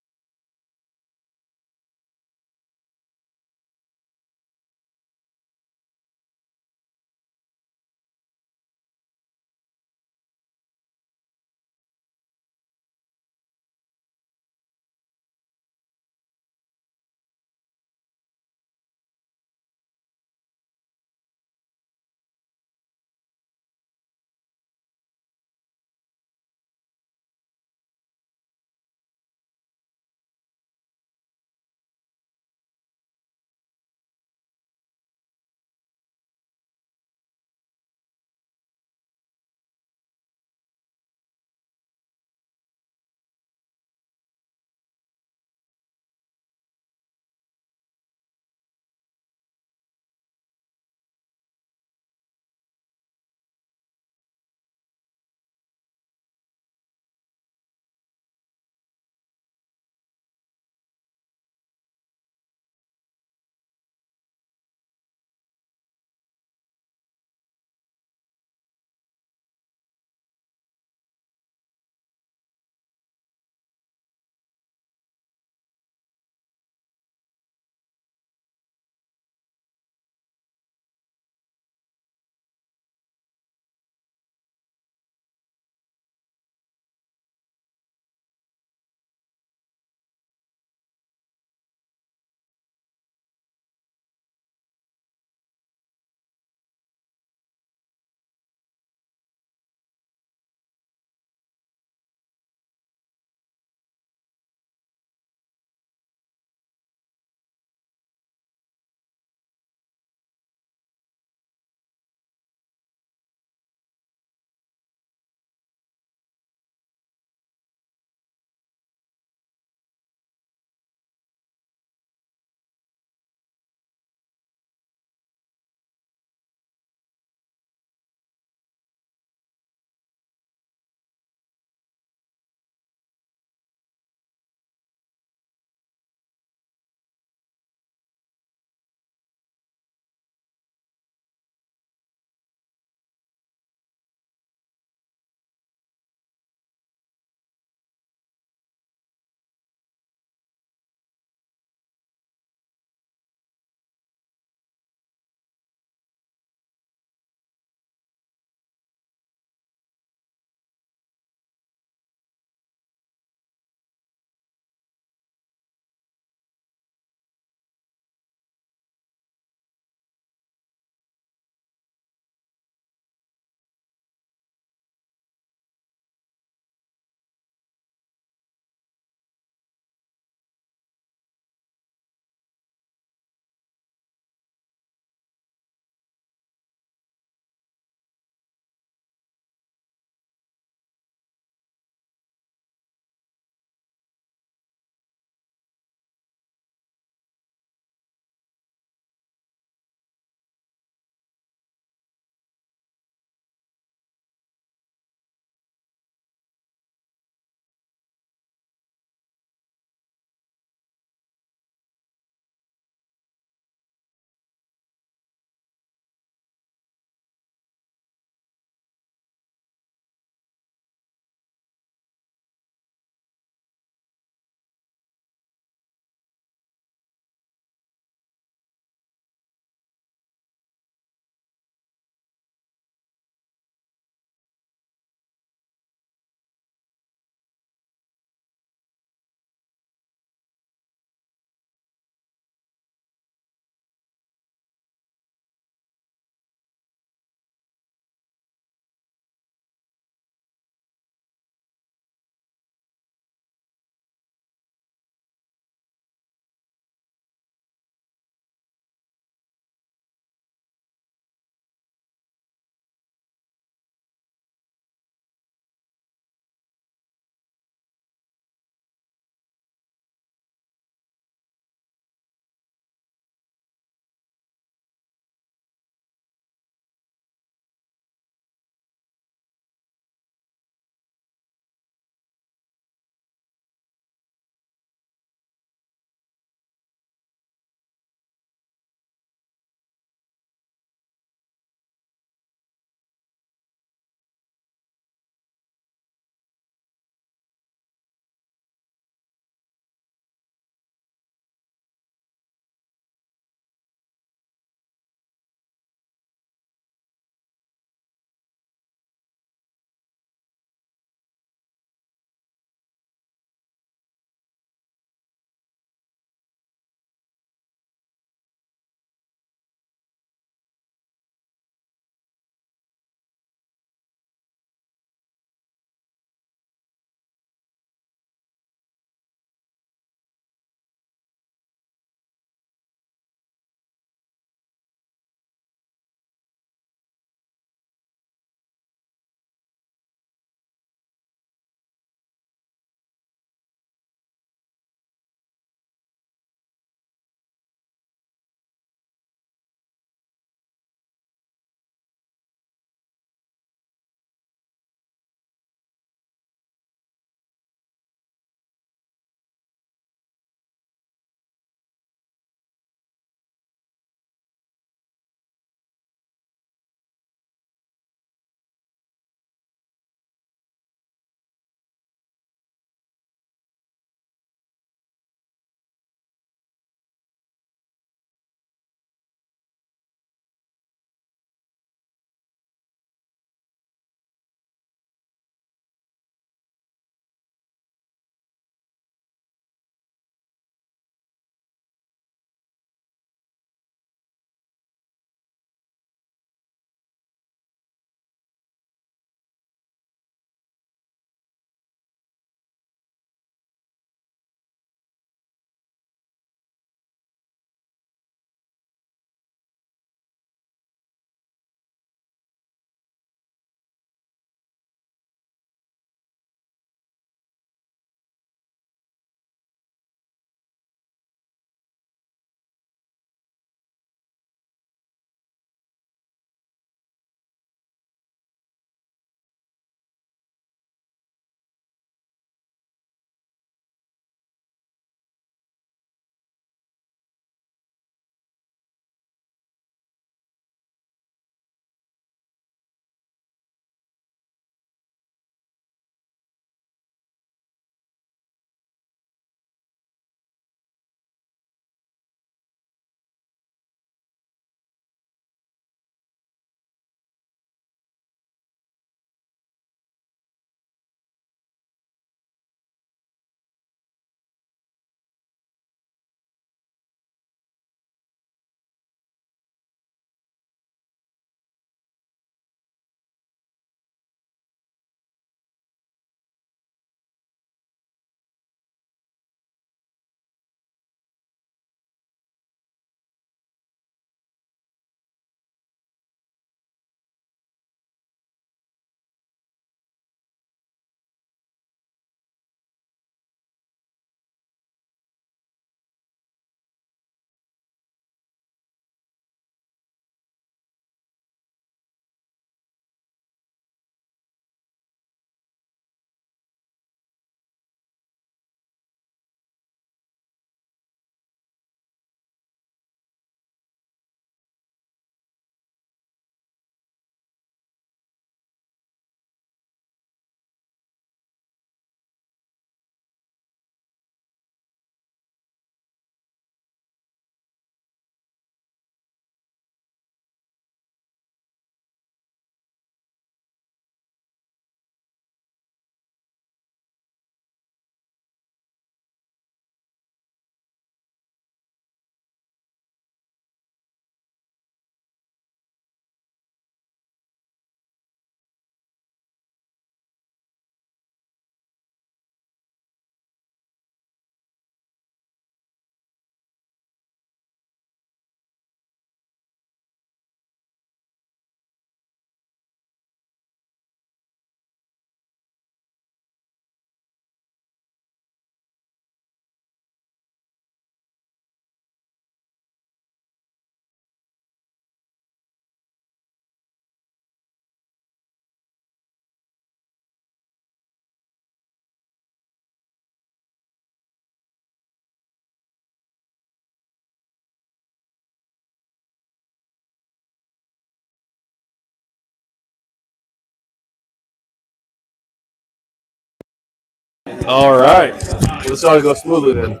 All right. Well, this ought to go smoothly then.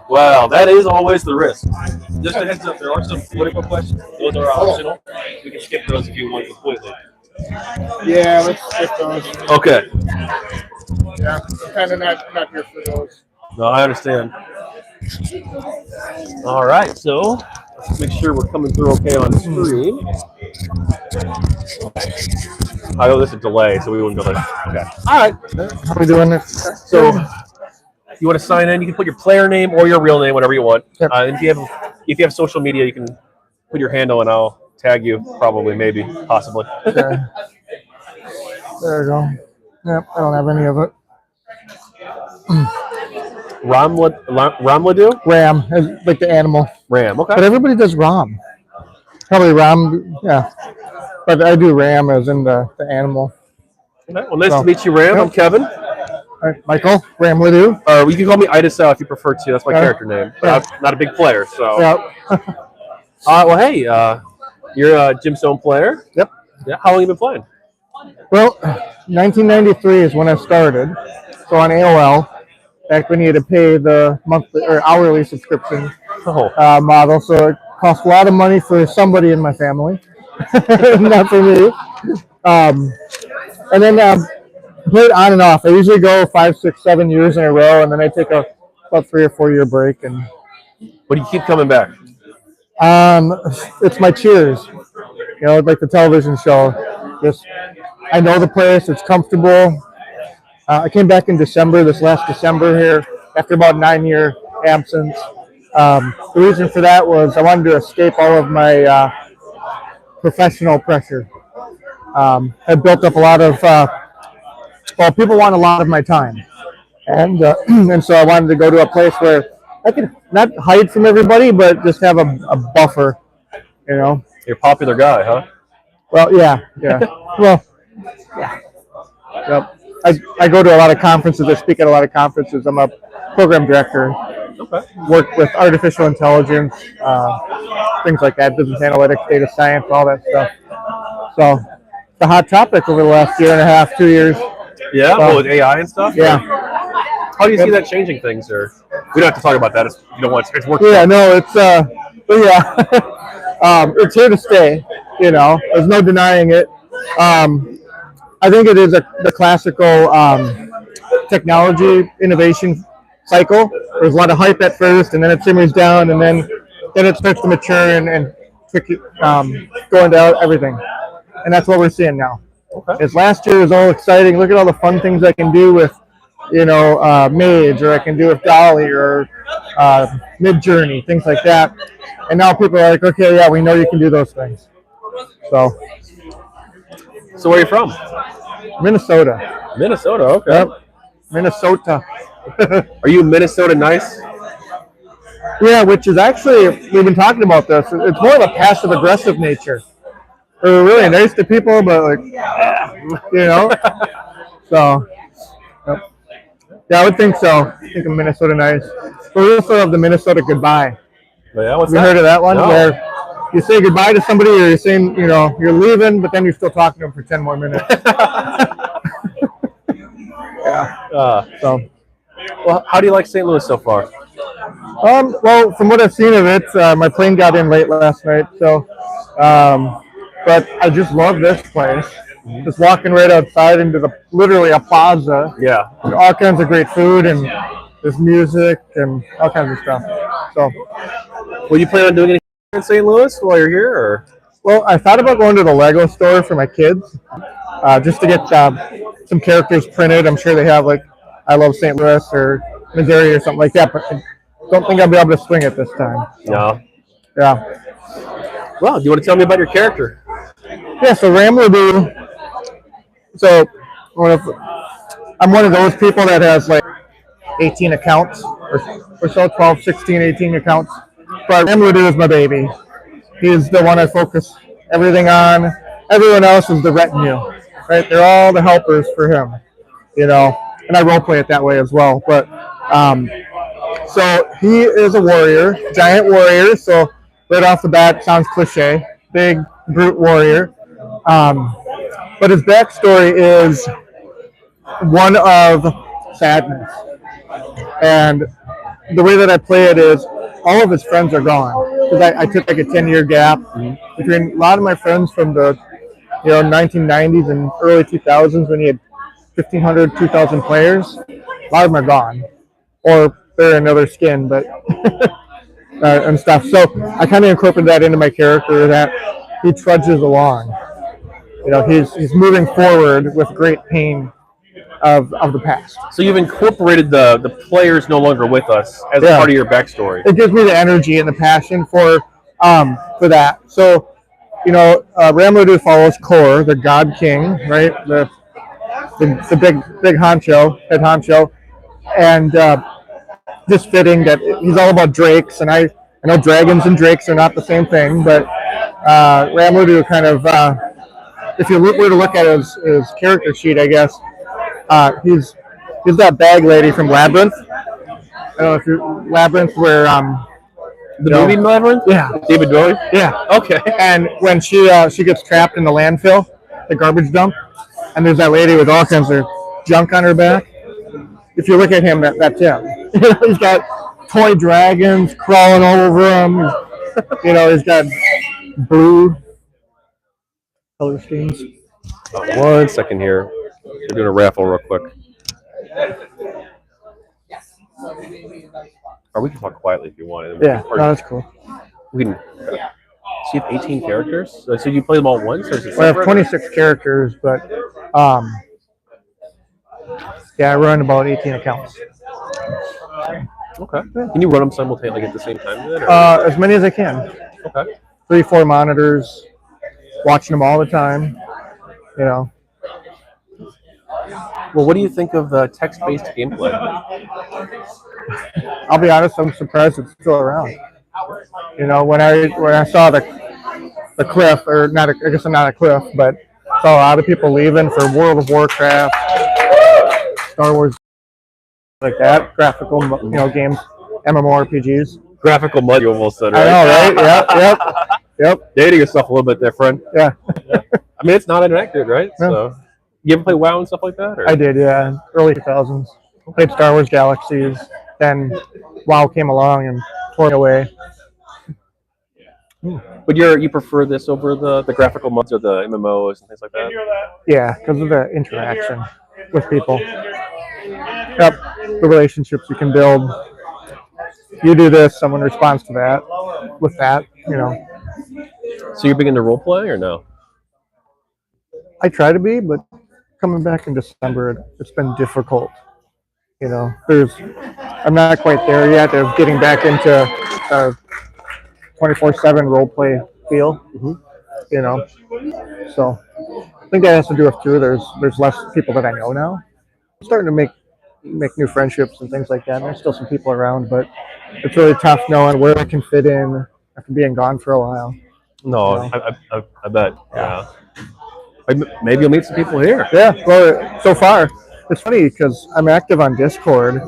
Well, that is always the risk. Just a heads up, there are some political questions. Those are optional. We can skip those if you want completely. Yeah, let's skip those. Okay. Yeah, I'm kind of not here for those. No, I understand. All right, so let's make sure we're coming through okay on screen. I know there's a delay, so we wouldn't go like. Okay. All right. How are we doing this? So you want to sign in? You can put your player name or your real name, whatever you want. Yep. If you have social media, you can put your handle, and I'll tag you. Probably, maybe, possibly. Okay. There we go. Yep, I don't have any of it. Ramladu? Ram, like the animal. Ram. Okay. But everybody does Ram. Probably Ram, yeah. But I do Ram as in the animal. Okay. Well, nice to meet you, Ram. I'm Kevin. All right, Michael, Ram with you. Or you can call me Idasel if you prefer to. That's my character name. But I'm not a big player, so. Yep. Well, hey, you're a GemStone player. Yep. Yeah. How long have you been playing? Well, 1993 is when I started. So on AOL, back when you had to pay the monthly or hourly subscription model. So it cost a lot of money for somebody in my family, not for me. And then played on and off. I usually go 5, 6, 7 years in a row, and then I take about 3 or 4 year break. And But you keep coming back. It's my Cheers, like the television show. Just I know the place. It's comfortable. I came back in December, this last December here, after about 9-year absence. The reason for that was I wanted to escape all of my professional pressure. I built up a lot of, people want a lot of my time. And and so I wanted to go to a place where I could not hide from everybody, but just have a buffer, You're a popular guy, huh? Well, yeah. Well, yeah. Yep. I go to a lot of conferences. I speak at a lot of conferences. I'm a program director. Okay. Work with artificial intelligence, things like that, business analytics, data science, all that stuff. So it's a hot topic over the last 1.5, 2 years. Yeah, with AI and stuff? Yeah. How do you see that changing things, or we don't have to talk about that. You don't want it's working. Yeah, no, it's but yeah, it's here to stay. There's no denying it. I think it is the classical technology innovation cycle. There's a lot of hype at first, and then it simmers down, and then it starts to mature and go into everything. And that's what we're seeing now. Okay. Last year was all exciting. Look at all the fun things I can do with, Mage, or I can do with Dolly, or Mid-Journey, things like that. And now people are like, okay, yeah, we know you can do those things. So where are you from? Minnesota. Minnesota, okay. Yep. Minnesota. Are you Minnesota nice? Yeah, which is actually, we've been talking about this. It's more of a passive-aggressive nature. We're really nice to people, but So, yep. Yeah, I would think so. I think of Minnesota nice. But we also have the Minnesota goodbye. Yeah, what's you heard of that one? No. Where you say goodbye to somebody, or you're saying, you're leaving, but then you're still talking to them for 10 more minutes. Yeah. Well, how do you like St. Louis so far? Well, from what I've seen of it, my plane got in late last night, so. But I just love this place. Just walking right outside into literally a plaza. Yeah. All kinds of great food, and there's music and all kinds of stuff. So. Will you plan on doing anything in St. Louis while you're here, or? Well, I thought about going to the Lego store for my kids, just to get some characters printed. I'm sure they have I Love St. Louis or Missouri or something like that, but I don't think I'll be able to swing it this time. So, no. Yeah. Well, do you want to tell me about your character? Yeah, so Ramladu. So I'm one of those people that has 18 accounts or so, 12, 16, 18 accounts. But Ramladu is my baby. He's the one I focus everything on. Everyone else is the retinue, right? They're all the helpers for him, and I roleplay it that way as well. But so he is a warrior, giant warrior. So right off the bat, sounds cliche, big brute warrior. But his backstory is one of sadness. And the way that I play it is all of his friends are gone. Because I took like a 10-year gap between a lot of my friends from the 1990s and early 2000s when he had 1,500, 2,000 players. A lot of them are gone. Or they're another skin, but and stuff. So I kind of incorporated that into my character that he trudges along. He's moving forward with great pain of the past. So you've incorporated the players no longer with us as part of your backstory. It gives me the energy and the passion for that. So, Ramlodu follows Kor, the God King, right? The big honcho, head honcho, and just fitting that he's all about drakes. And I know dragons and drakes are not the same thing, but Ramlodu kind of, if you were to look at his character sheet, I guess. He's that bag lady from Labyrinth. I don't know if you're Labyrinth, where the movie Labyrinth. Yeah, David Bowie. Yeah. Okay. And when she gets trapped in the landfill, the garbage dump, and there's that lady with all kinds of junk on her back. If you look at him, that's him. He's got toy dragons crawling all over him. He's got blue color schemes. 1 second here. We're doing a raffle real quick. Or we can talk quietly if you want. Yeah, no, that's cool. We can. So you have 18 characters? So you play them all once? Or is it I have 26 characters, but I run about 18 accounts. Okay. Can you run them simultaneously at the same time? Then, as many as I can. Okay. 3-4 monitors, watching them all the time. Well, what do you think of the text-based gameplay? I'll be honest, I'm surprised it's still around. When I saw the cliff, or not, I guess I'm not a cliff, but saw a lot of people leaving for World of Warcraft, Star Wars, like that, graphical, games, MMORPGs. Graphical mud, you almost said, right? I know, right? Yep. Dating yourself a little bit different. Yeah. I mean, it's not inaccurate, right? Yeah. So, you ever play WoW and stuff like that? Or? I did, yeah. Early 2000s. Played Star Wars Galaxies. Then WoW came along and tore it away. But you prefer this over the graphical mods or the MMOs and things like that? Yeah, because of the interaction with people. Yep, the relationships you can build. You do this, someone responds to that. With that, So you're big into role play or no? I try to be, but coming back in December, it's been difficult. I'm not quite there yet of getting back into a 24/7 role play feel. So I think that has to do with too. There's less people that I know now. I'm starting to make new friendships and things like that. And there's still some people around, but it's really tough knowing where I can fit in after being gone for a while. No, I bet. Yeah. Maybe you'll meet some people here. Yeah, well, so far, it's funny because I'm active on Discord,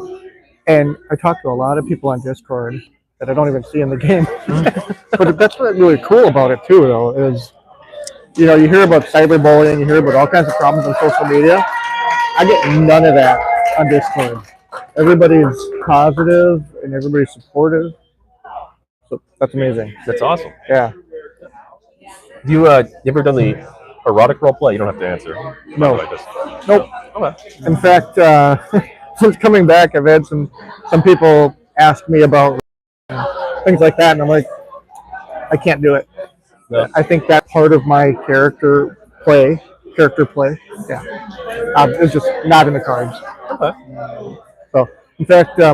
and I talk to a lot of people on Discord that I don't even see in the game. But that's what's really cool about it, too, though, is, you hear about cyberbullying, you hear about all kinds of problems on social media. I get none of that on Discord. Everybody's positive, and everybody's supportive. So that's amazing. That's awesome. Yeah. You ever done the erotic role play? You don't have to answer. No. Nope. Okay. In fact, since coming back, I've had some people ask me about things like that, and I'm like, I can't do it. No. I think that part of my character play, yeah, is just not in the cards. Okay. So, in fact, I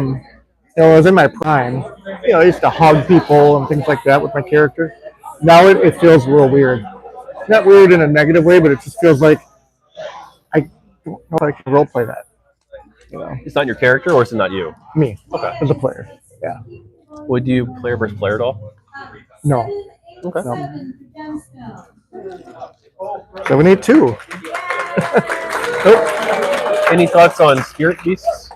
was in my prime. I used to hug people and things like that with my character. Now it feels a little weird. Not weird in a negative way, but it just feels like I don't know if I can role play that. It's not your character, or is it not you? Me, Okay. as a player. Yeah. Would you player versus player at all? No. Okay. No. So we need two. Nope. Any thoughts on spirit beasts?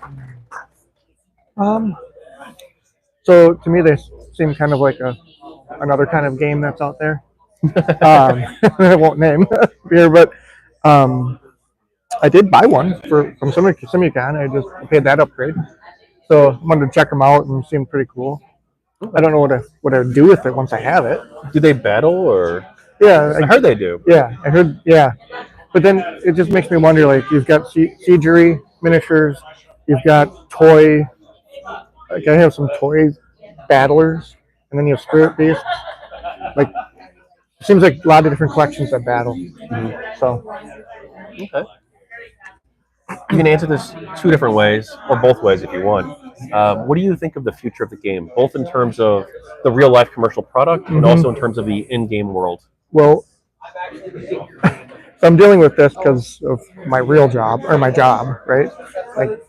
So to me, they seem kind of like another kind of game that's out there. I won't name here, but I did buy one from SimuCon. I just paid that upgrade. So I wanted to check them out and seemed pretty cool. I don't know what I would do with it once I have it. Do they battle or? Yeah, I heard they do. Yeah, I heard. Yeah, but then it just makes me wonder. Like you've got siegery miniatures, you've got toy. Like I have some toy battlers, and then you have spirit beasts. Like it seems like a lot of different collections that battle. Mm-hmm. So okay. You can answer this two different ways, or both ways if you want. What do you think of the future of the game, both in terms of the real life commercial product and also in terms of the in-game world? Well, so I'm dealing with this because of my real job or my job, right? Like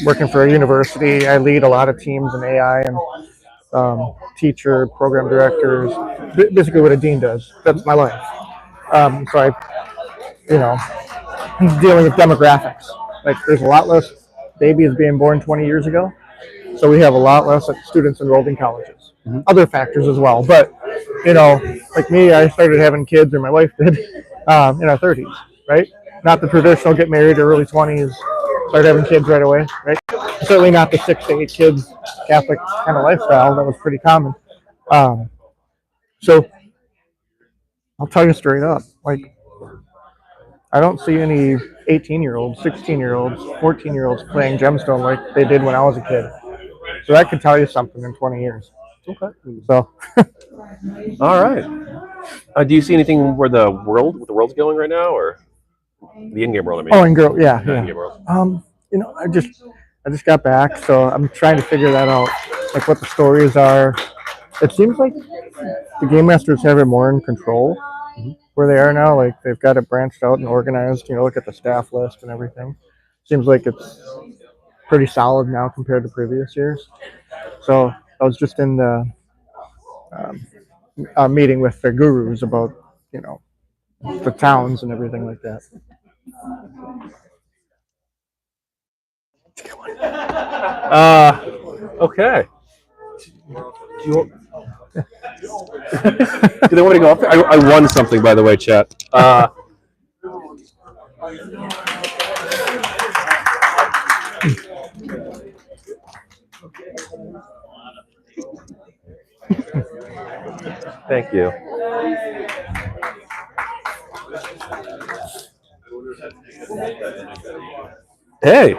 working for a university, I lead a lot of teams in AI and teacher, program directors, basically what a dean does. That's my life. So I'm dealing with demographics. Like there's a lot less babies being born 20 years ago. So we have a lot less students enrolled in colleges. Mm-hmm. Other factors as well. But, like me, I started having kids, or my wife did, in our 30s, right? Not the traditional get married or early 20s, start having kids right away, right? Certainly not the 6 to 8 kids Catholic kind of lifestyle that was pretty common. So I'll tell you straight up, like, I don't see any 18-year-olds, 16-year-olds, 14-year-olds playing Gemstone like they did when I was a kid. So that could tell you something in 20 years. Okay. So. All right. Do you see anything where the world's going right now, or the in-game world? I mean. Oh, yeah. In-game world. I just got back, so I'm trying to figure that out, like what the stories are. It seems like the game masters have it more in control where they are now. Like they've got it branched out and organized. Look at the staff list and everything. Seems like it's pretty solid now compared to previous years. So I was just in the meeting with the gurus about, the towns and everything like that. Okay. Do they want me to go up there? I won something, by the way, chat. Thank you. Hey.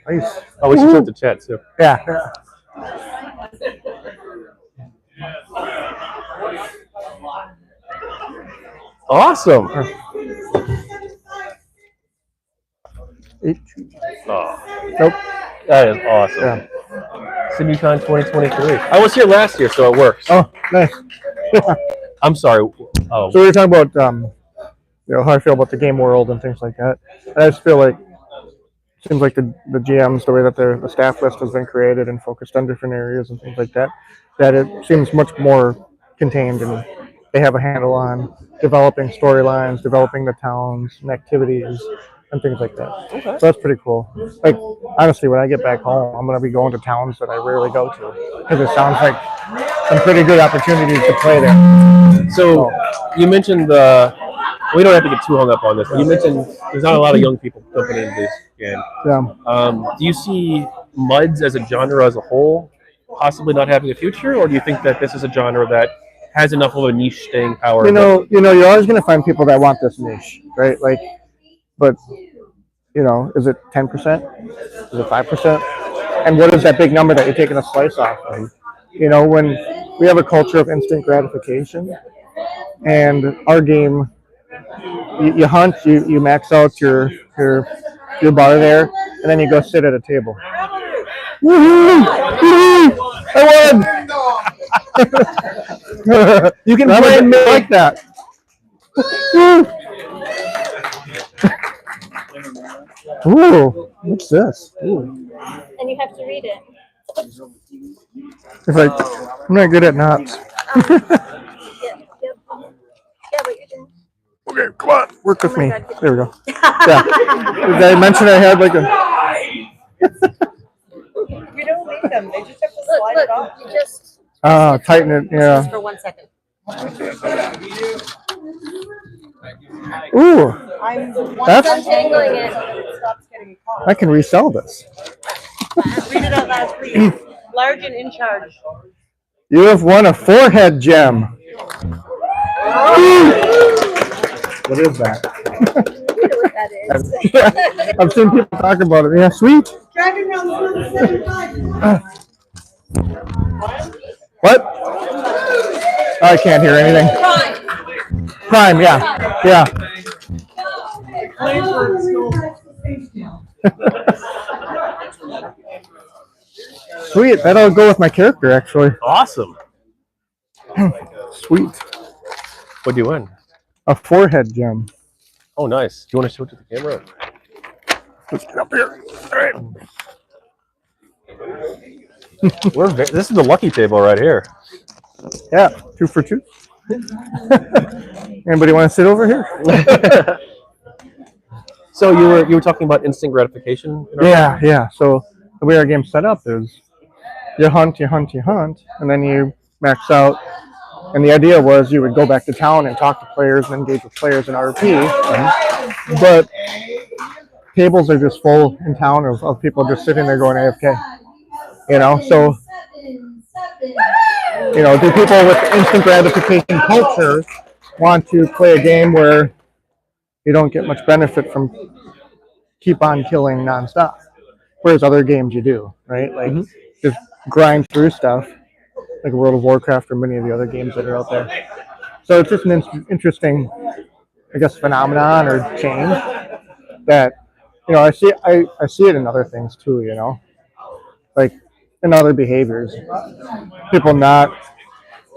Nice. Oh, we should start the chat too. Yeah. Awesome. Oh. Nope. That is awesome. Yeah. SimuCon 2023. I was here last year, so it works. Oh, nice. I'm sorry. Oh. So we were talking about how I feel about the game world and things like that. And I just feel like it seems like the GMs, the way that the staff list has been created and focused on different areas and things like that, that it seems much more contained and they have a handle on developing storylines, developing the towns and activities and things like that. Okay. So that's pretty cool. Like, honestly, when I get back home, I'm going to be going to towns that I rarely go to because it sounds like some pretty good opportunities to play there. So you mentioned we don't have to get too hung up on this, but you mentioned there's not a lot of young people jumping into this game. Yeah. Do you see MUDs as a genre as a whole possibly not having a future, or do you think that this is a genre that has enough of a niche staying power? You're always going to find people that want this niche, right? Like, but is it 10%? Is it 5%? And what is that big number that you're taking a slice off of? When we have a culture of instant gratification, and our game, you hunt, you max out your bar there, and then you go sit at a table. Woohoo! I won! You can play me like that. Ooh, what's this? Ooh. And you have to read it. It's like, I'm not good at knots. Yeah, but you're doing. Okay, come on, work with me. God. There we go. Yeah. Did I mention I had like a... You don't need them. They just have to slide it off. You just tighten it, yeah. for 1 second. Ooh, that's Untangling it. I can resell this. Read it out loud, please. Large and in charge. You have won a forehead gem. What is that? You know what that is. I've seen people talk about it. Yeah, sweet. What? I can't hear anything. Prime, yeah. Yeah. Sweet. That'll go with my character, actually. Awesome. Sweet. What do you win? A forehead gem. Oh, nice. Do you want to show it to the camera? Let's get up here. All right. This is the lucky table right here. Yeah, 2 for 2. Anybody want to sit over here? So you were talking about instant gratification? Yeah. So the way our game's set up is you hunt, and then you max out. And the idea was you would go back to town and talk to players and engage with players in RP. But tables are just full in town of people just sitting there going AFK. So do people with instant gratification culture want to play a game where you don't get much benefit from keep on killing nonstop, whereas other games you do, right? Like just grind through stuff, like World of Warcraft or many of the other games that are out there. So it's just an interesting, I guess, phenomenon or change that I see it in other things too. Like in other behaviors, people not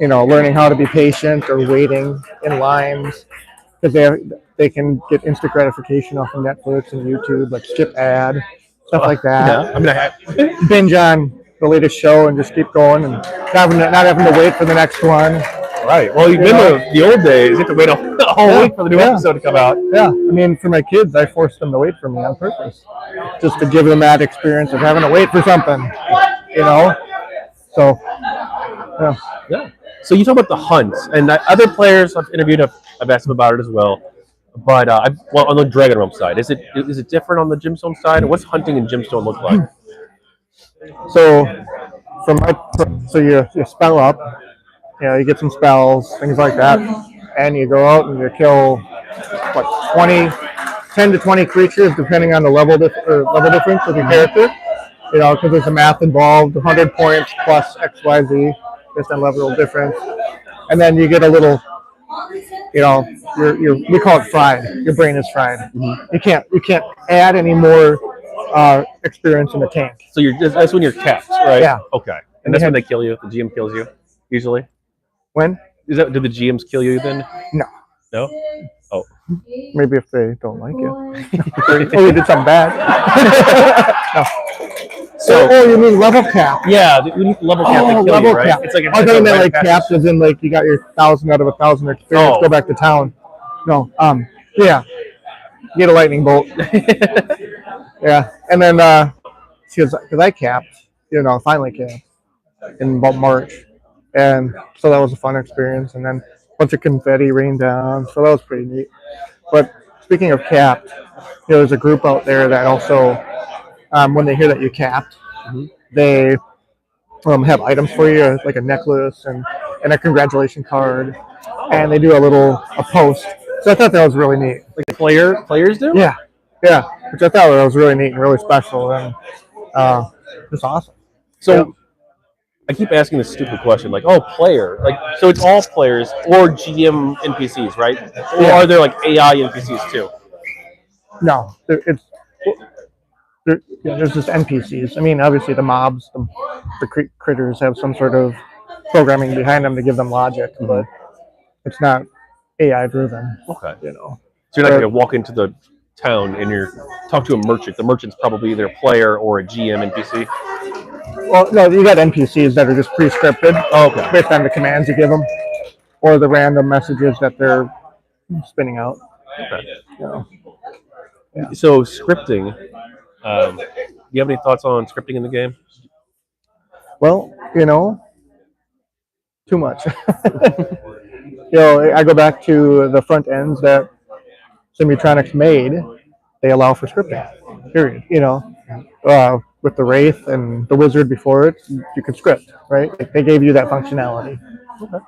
learning how to be patient or waiting in lines because they can get instant gratification off of Netflix and YouTube, like skip ad, stuff like that. Yeah, I mean, Binge on the latest show and just keep going and not having to wait for the next one. right. Well, you've been to the old days. You have to wait a whole week for the new episode to come out. Yeah, I mean, for my kids, I forced them to wait for me on purpose, just to give them that experience of having to wait for something. So Yeah. So you talk about the hunt, and other players I've interviewed, I've asked them about it as well. But on the DragonRealms side, is it different on the GemStone side? What's hunting in GemStone look like? So you spell up, you get some spells, things like that, and you go out and you kill 10 to 20 creatures depending on the level difference of your character. Because there's a math involved, 100 points plus XYZ based on level difference, and then you get a little, we call it fried. Your brain is fried. Mm-hmm. You can't add any more experience in the tank. So that's when you're capped, right? Yeah. Okay. And that's when they kill you. The GM kills you usually. When? Do the GMs kill you then? No. No. Oh. Maybe if they don't like it. Or you did something bad. No. So, you mean level cap? Yeah, you need level cap to kill level you, right? cap. It's like I thought that capped as in you got your 1,000 out of 1,000 experience. Go back to town. No. Yeah. You get a lightning bolt. Yeah, and then because I capped, finally capped in about March, and so that was a fun experience. And then a bunch of confetti rained down, so that was pretty neat. But speaking of capped, there's a group out there that also, when they hear that you capped, they have items for you, like a necklace and a congratulation card, and they do a post. So I thought that was really neat. Like players do? Yeah, which I thought was really neat and really special, and just awesome. So I keep asking this stupid question, like, player, so it's all players or GM NPCs, right? Or are there AI NPCs too? No, there's just NPCs. I mean, obviously the mobs, the critters have some sort of programming behind them to give them logic, but it's not AI driven. Okay. So you're not going to walk into the town and talk to a merchant. The merchant's probably either a player or a GM NPC. Well, no, you got NPCs that are just pre-scripted, based on the commands you give them, or the random messages that they're spinning out. Okay. Yeah. So scripting. Do you have any thoughts on scripting in the game? Well, too much. I go back to the front ends that Simutronics made. They allow for scripting. Period. With the Wraith and the Wizard before it, you could script, right? Like they gave you that functionality.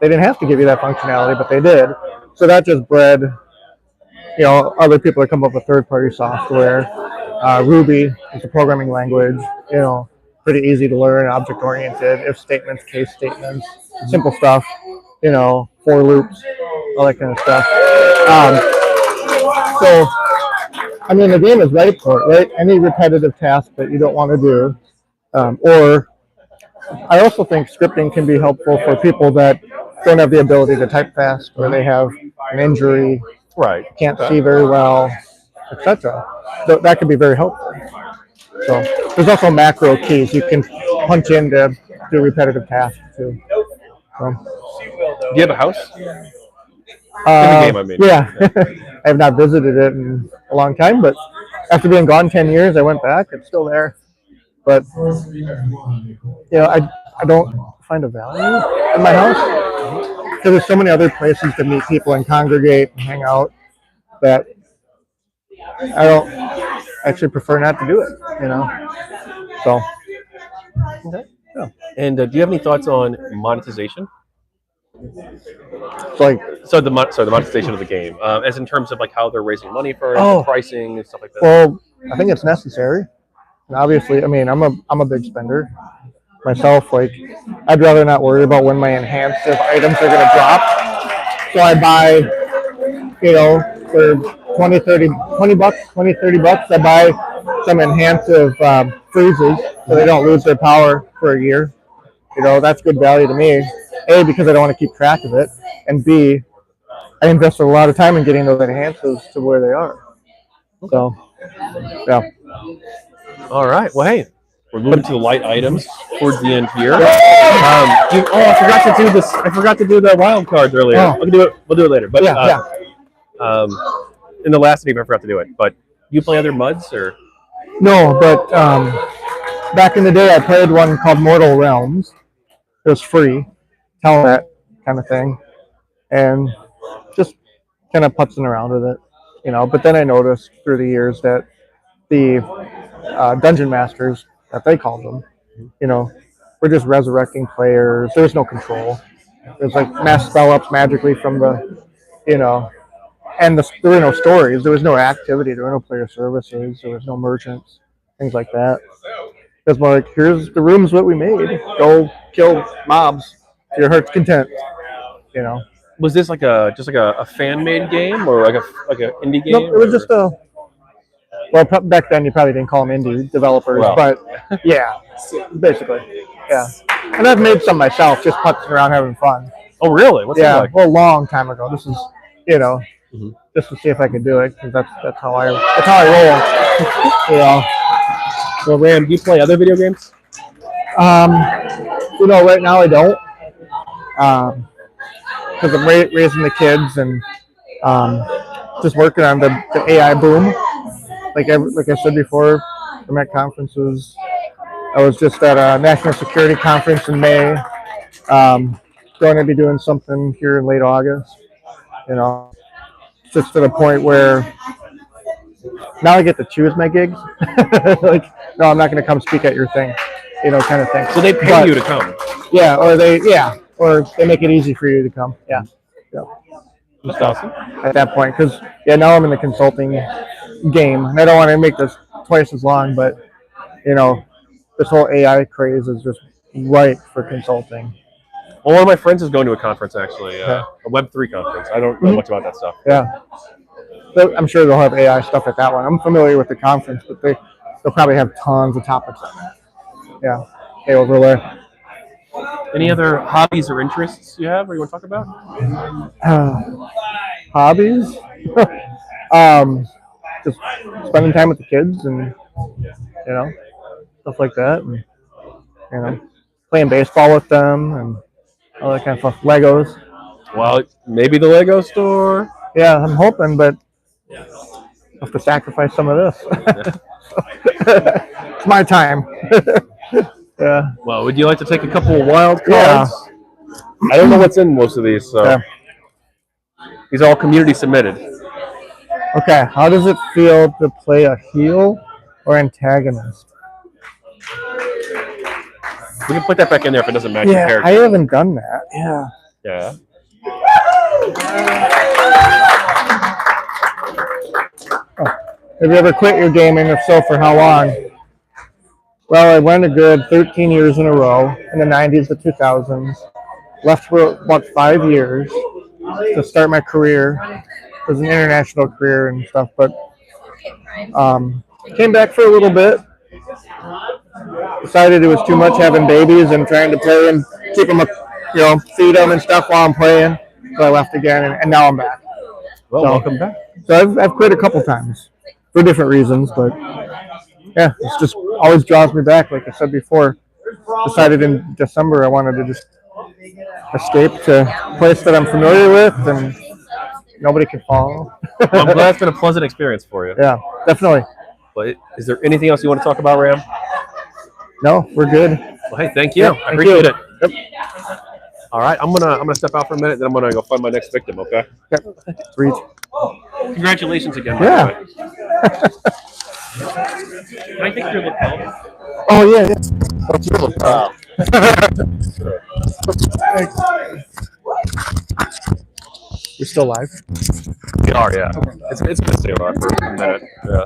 They didn't have to give you that functionality, but they did. So that just bred, other people that come up with third-party software. Ruby is a programming language, pretty easy to learn, object-oriented, if statements, case statements, simple stuff, for loops, all that kind of stuff. So, I mean, the game is right for it, right? Any repetitive task that you don't want to do, or I also think scripting can be helpful for people that don't have the ability to type fast, or they have an injury, Right. can't see very well, etc. So that can be very helpful. So there's also macro keys you can punch in to do repetitive tasks too. So, Do you have a house? uh, game, I mean. Yeah, I have not visited it in a long time, but after being gone 10 years, I went back. It's still there, but I don't find a value in my house because there's so many other places to meet people and congregate and hang out that I don't actually prefer not to do it. So. Okay. Yeah. And do you have any thoughts on monetization? It's like, the monetization of the game, as in terms of like how they're raising money for it, Oh. the pricing and stuff like that. well, I think it's necessary. And obviously, I mean, I'm a big spender myself. Like, I'd rather not worry about when my enhanced items are going to drop. So I buy, for 20, 30, 20 bucks, 20, 30 bucks, I buy some enhansive freezes so they don't lose their power for a year. That's good value to me. A, because I don't want to keep track of it, and B, I invested a lot of time in getting those enhances to where they are. So, yeah. All right. Well, hey, we're moving to the light items towards the end here. I forgot to do this. I forgot to do the wild cards earlier. Oh. We'll do it later. But Yeah. in the last game, I forgot to do it. But do you play other MUDs or? No, but back in the day, I played one called Mortal Realms. It was free, Telnet kind of thing, and just kind of putzing around with it, But then I noticed through the years that the dungeon masters, that they called them, were just resurrecting players. There was no control. It was like mass spell ups magically from the, and there were no stories. There was no activity. There were no player services. There was no merchants, things like that. It was more like, here's the rooms that we made. Go kill mobs to your heart's content. Was this like a fan made game or like an indie game? Nope, it was just a. Well, back then you probably didn't call them indie developers, but yeah, basically, yeah. And I've made some myself, just putzing around having fun. Oh, really? What's that like? Well, a long time ago. This is, just to see if I could do it, because that's how I roll. Well, Ram, do you play other video games? Right now I don't, because I'm raising the kids and just working on the AI boom. Like I said before, I'm at conferences. I was just at a national security conference in May. Going to be doing something here in late August. Just to the point where now I get to choose my gigs. Like, no, I'm not going to come speak at your thing, kind of thing. So they pay you to come. Yeah, or they make it easy for you to come. Yeah. That's awesome. At that point, because now I'm in the consulting game, and I don't want to make this twice as long, but this whole AI craze is just right for consulting. Well, one of my friends is going to a conference actually, a Web3 conference. I don't know much about that stuff. Yeah, so I'm sure they'll have AI stuff at that one. I'm familiar with the conference, but they'll probably have tons of topics on that. Yeah, over there. Any other hobbies or interests you have or you want to talk about? Hobbies? Just spending time with the kids and, stuff like that. And, playing baseball with them and all that kind of stuff. Legos. Well, maybe the Lego store. Yeah, I'm hoping, but I have to sacrifice some of this. It's my time. Yeah. Well, would you like to take a couple of wild cards? Yeah. I don't know what's in most of these, so. Yeah. These are all community submitted. Okay, how does it feel to play a heel or antagonist? We can put that back in there if it doesn't match your Yeah, character. I haven't done that. Yeah. Yeah. Have you ever quit your gaming? If so, for how long? Well, I went a good 13 years in a row in the 90s to 2000s. Left for about 5 years to start my career. It was an international career and stuff, but came back for a little bit. Decided it was too much having babies and trying to play and keep them, feed them and stuff while I'm playing. So I left again, and now I'm back. Well, So- welcome back. So I've quit a couple times for different reasons, but yeah, it's just always draws me back. Like I said before, decided in December I wanted to just escape to a place that I'm familiar with and nobody can follow. Well, I'm glad it's been a pleasant experience for you. Yeah, definitely. But is there anything else you want to talk about, Ram? No, we're good. Well, hey, thank you. Yep, I thank appreciate you. it. Yep. All right, I'm gonna step out for a minute, then I'm gonna go find my next victim. Okay. Yep. Reach. Congratulations again. By Yeah. the way. Can I take your lapel? Oh yeah. That's your lapel. You're still live? We are, yeah. It's gonna stay alive for a minute. Yeah.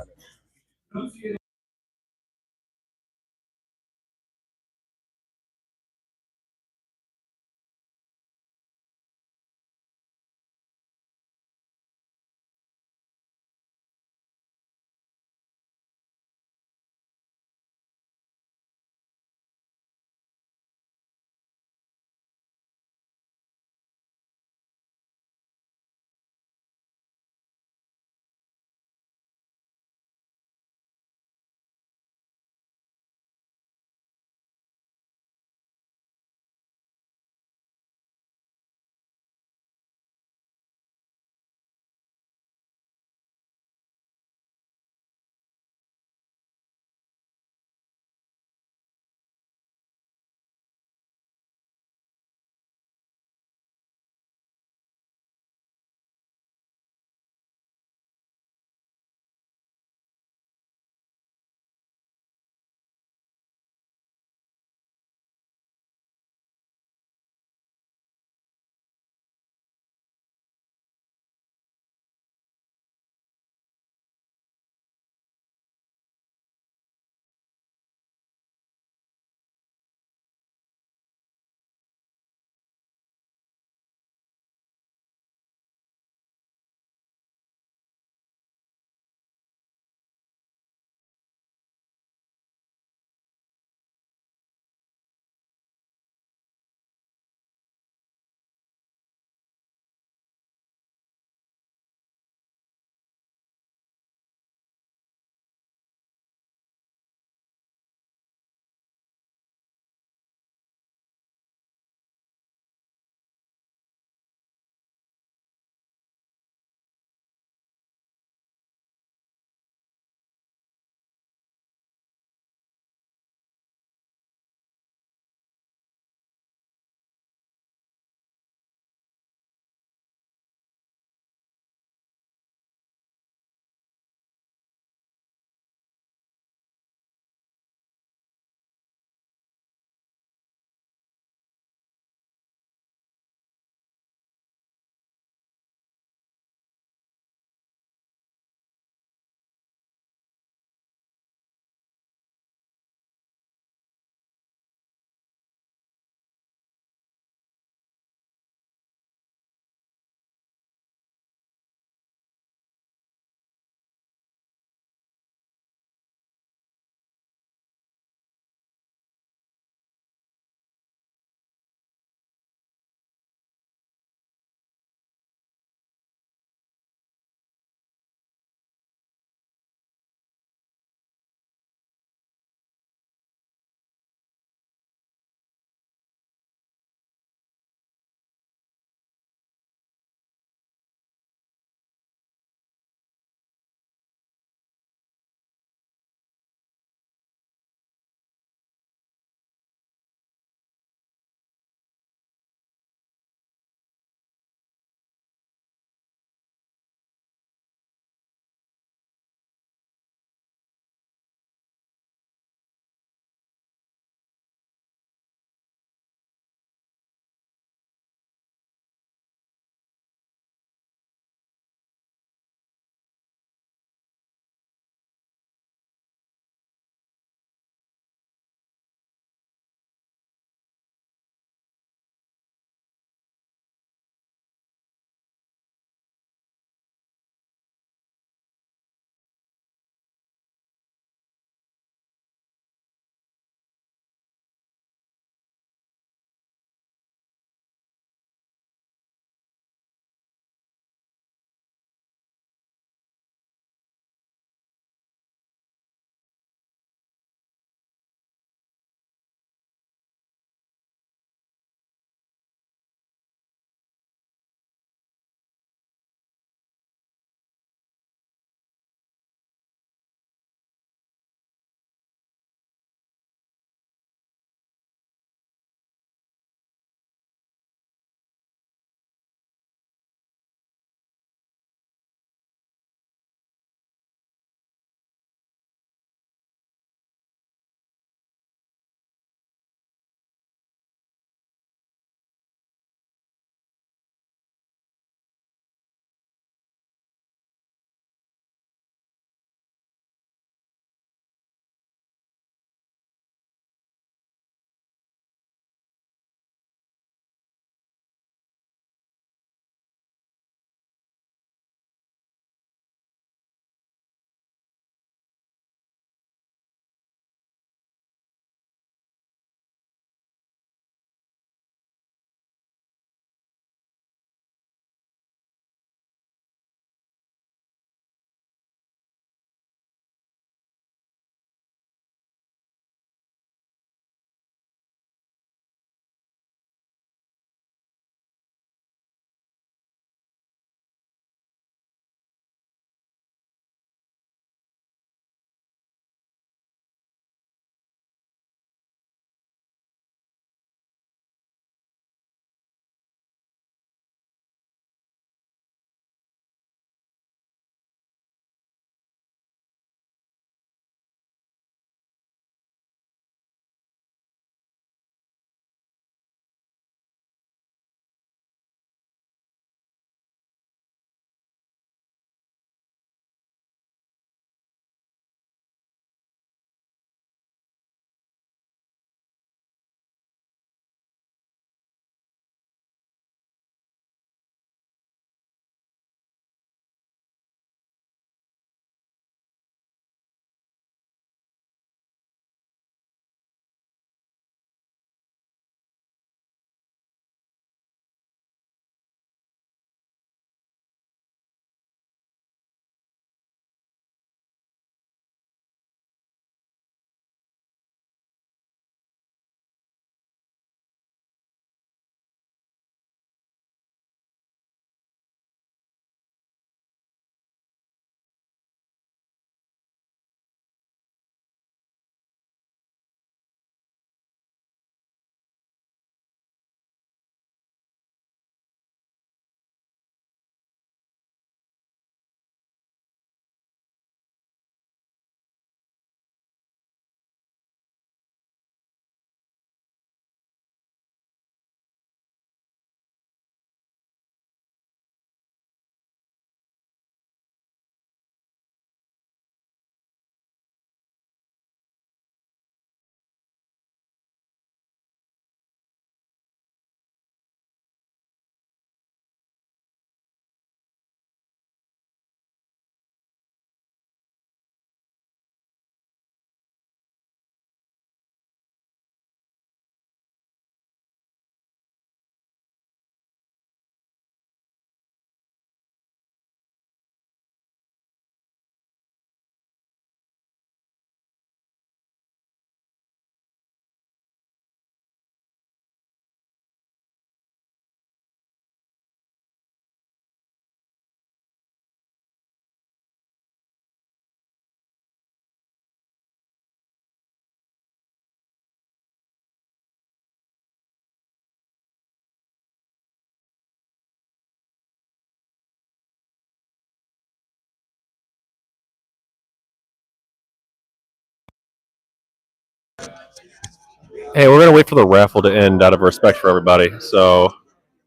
Hey, we're gonna wait for the raffle to end out of respect for everybody. So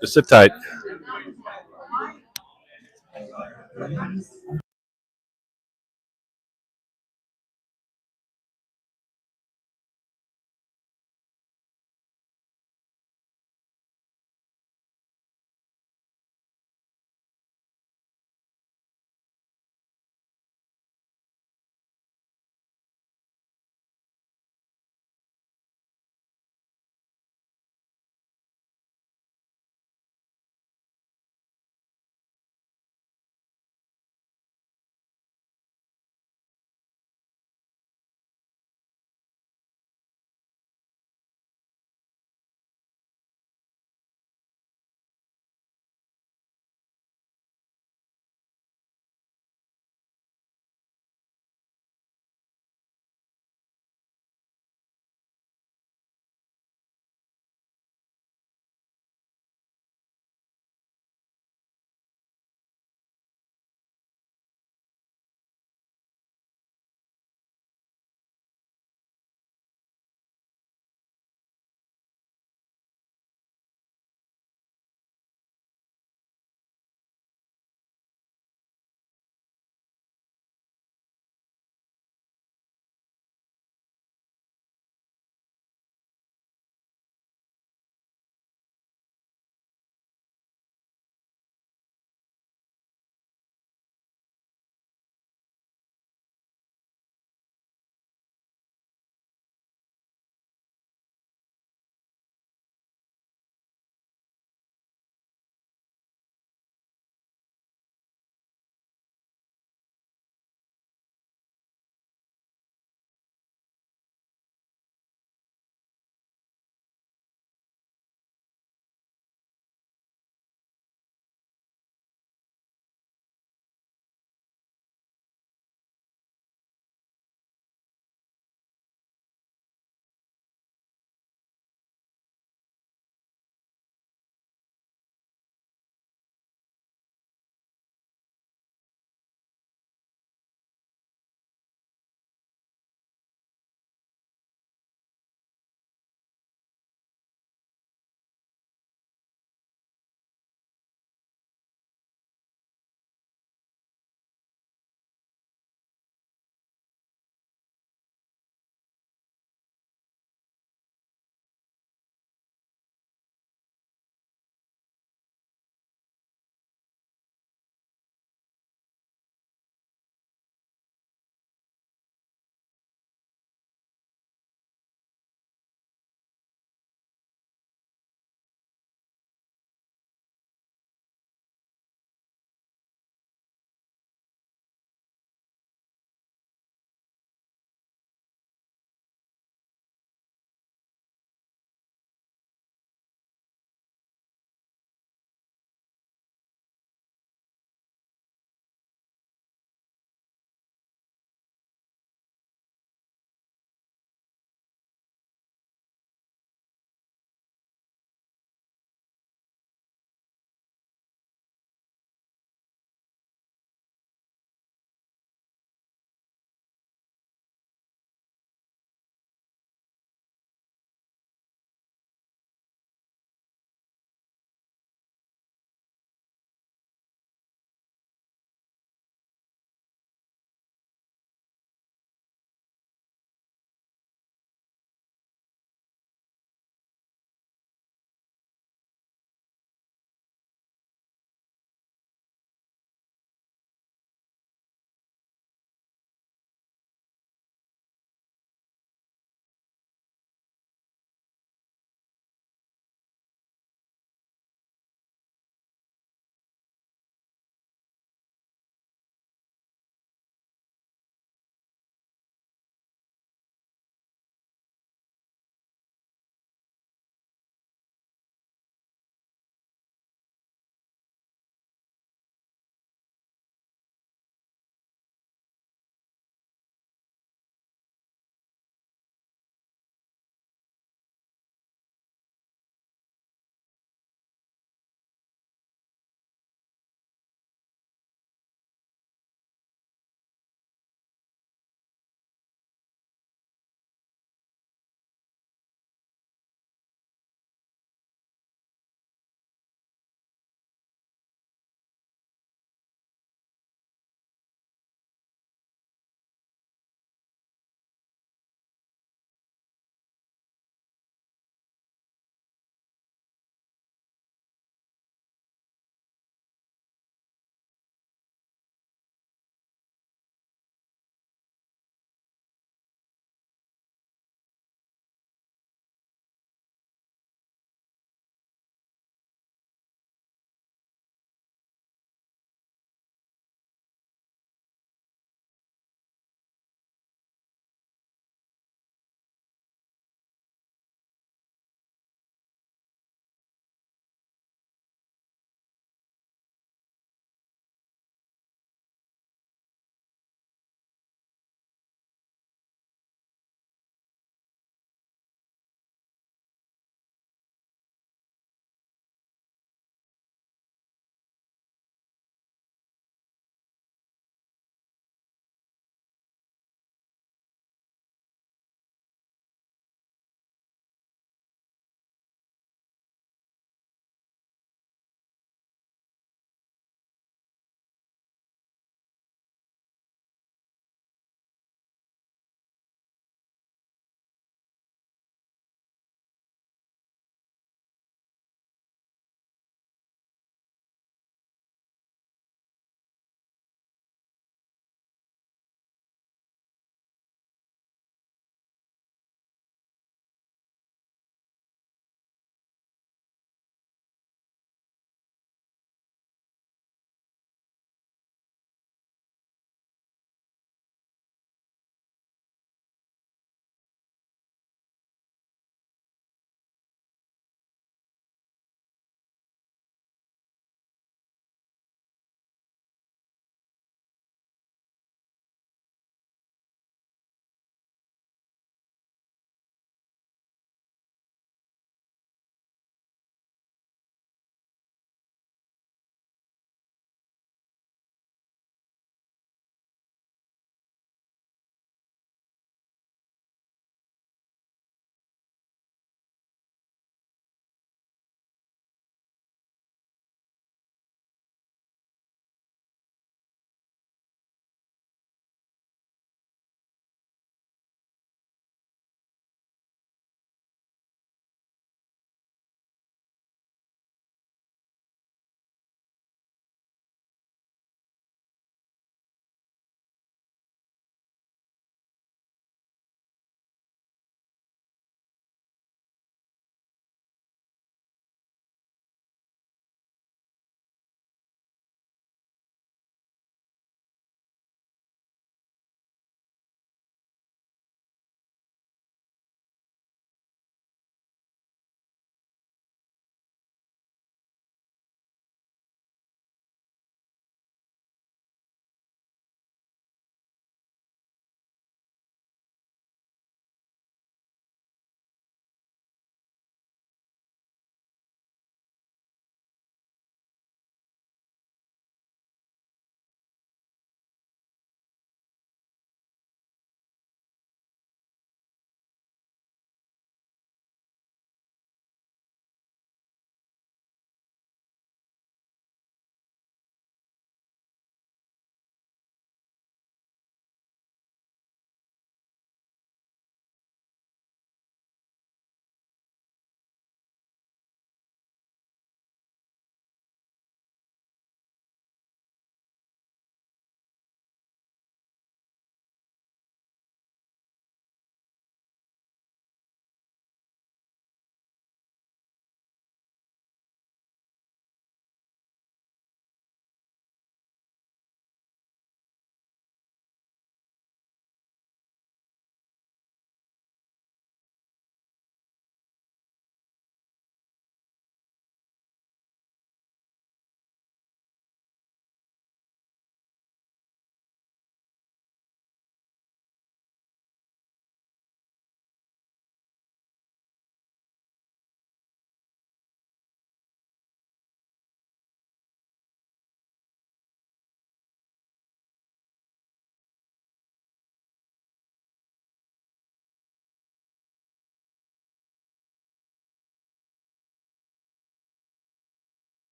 just sit tight.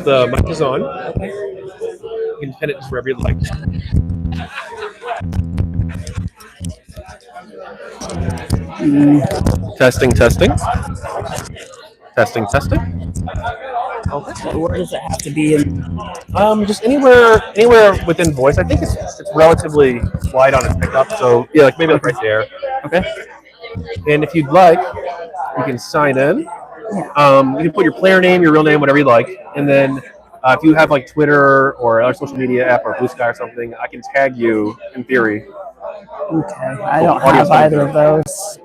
the mic is on. You can pin it just wherever you'd like. Testing, testing. Testing, testing. Where does it have to be in? Just anywhere within voice. I think it's relatively wide on its pickup, so yeah, like maybe like right there. Okay. And if you'd like, you can sign in. You can put your player name, your real name, whatever you like, and then if you have like Twitter or other social media app or Blue Sky or something, I can tag you in theory. Okay, I don't have either of those.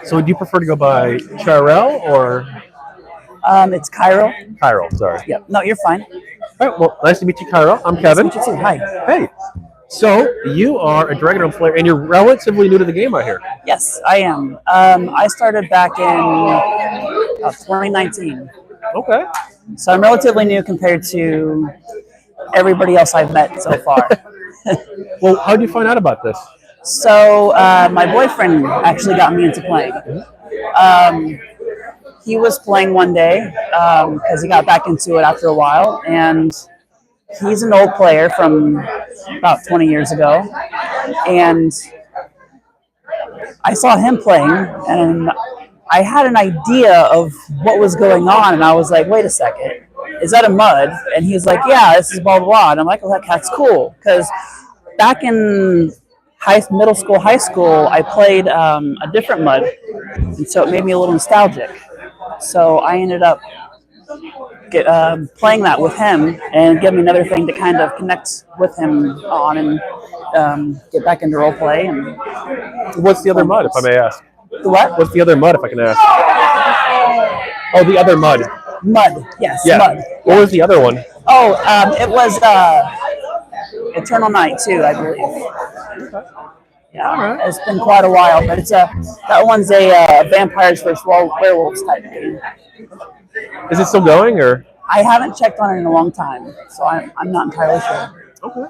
So would you prefer to go by Chirel or It's Cairo. Cairo? Sorry. Yep. No, you're fine. All right. Well, nice to meet you, Cairo. I'm Kevin. Nice to meet you too. Hi. Hey. So you are a DragonRealms player, and you're relatively new to the game, I hear. Yes, I am. I started back in 2019. Okay. So I'm relatively new compared to everybody else I've met so far. Well, how did you find out about this? So my boyfriend actually got me into playing. He was playing one day because he got back into it after a while, and he's an old player from about 20 years ago, and I saw him playing, and I had an idea of what was going on, and I was like, wait a second, is that a mud? And he's like, yeah, this is blah, blah, blah. And I'm like, oh, that's cool, because back in middle school, high school, I played a different mud, and so it made me a little nostalgic. So I ended up playing that with him and give me another thing to kind of connect with him on and get back into role play. And what's the other mud, if I may ask? The what? What's the other mud, if I can ask? Oh, the other mud. Mud, yes, yeah. Mud. What was the other one? Oh, it was Eternal Night too, I believe. Yeah, it's been quite a while, but that one's a vampires versus werewolves type game. Is it still going, or? I haven't checked on it in a long time, so I'm not entirely sure. Okay.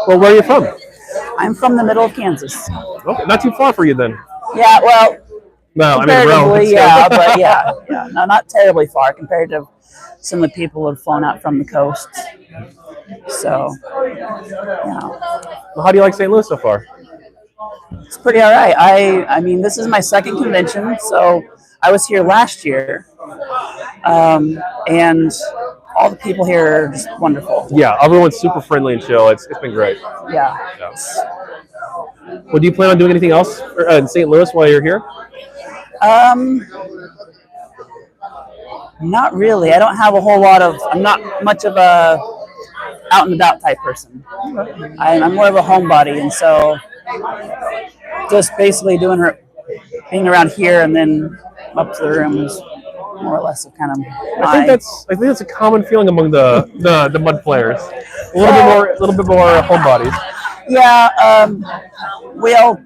Well, where are you from? I'm from the middle of Kansas. Okay, not too far for you then. Yeah, well, no, comparatively, yeah, but yeah, no, not terribly far compared to some of the people who have flown out from the coast. So, Well, how do you like St. Louis so far? It's pretty all right. I mean, this is my second convention, so I was here last year, and all the people here are just wonderful. Yeah, everyone's super friendly and chill. It's been great. Yeah. Well, do you plan on doing anything else in St. Louis while you're here? Not really. I don't have a whole lot of. I'm not much of a out and about type person. I'm more of a homebody, and so just basically being around here and then up to the room is more or less of kind of. I think that's a common feeling among the mud players. A little bit more homebodies. Yeah, we all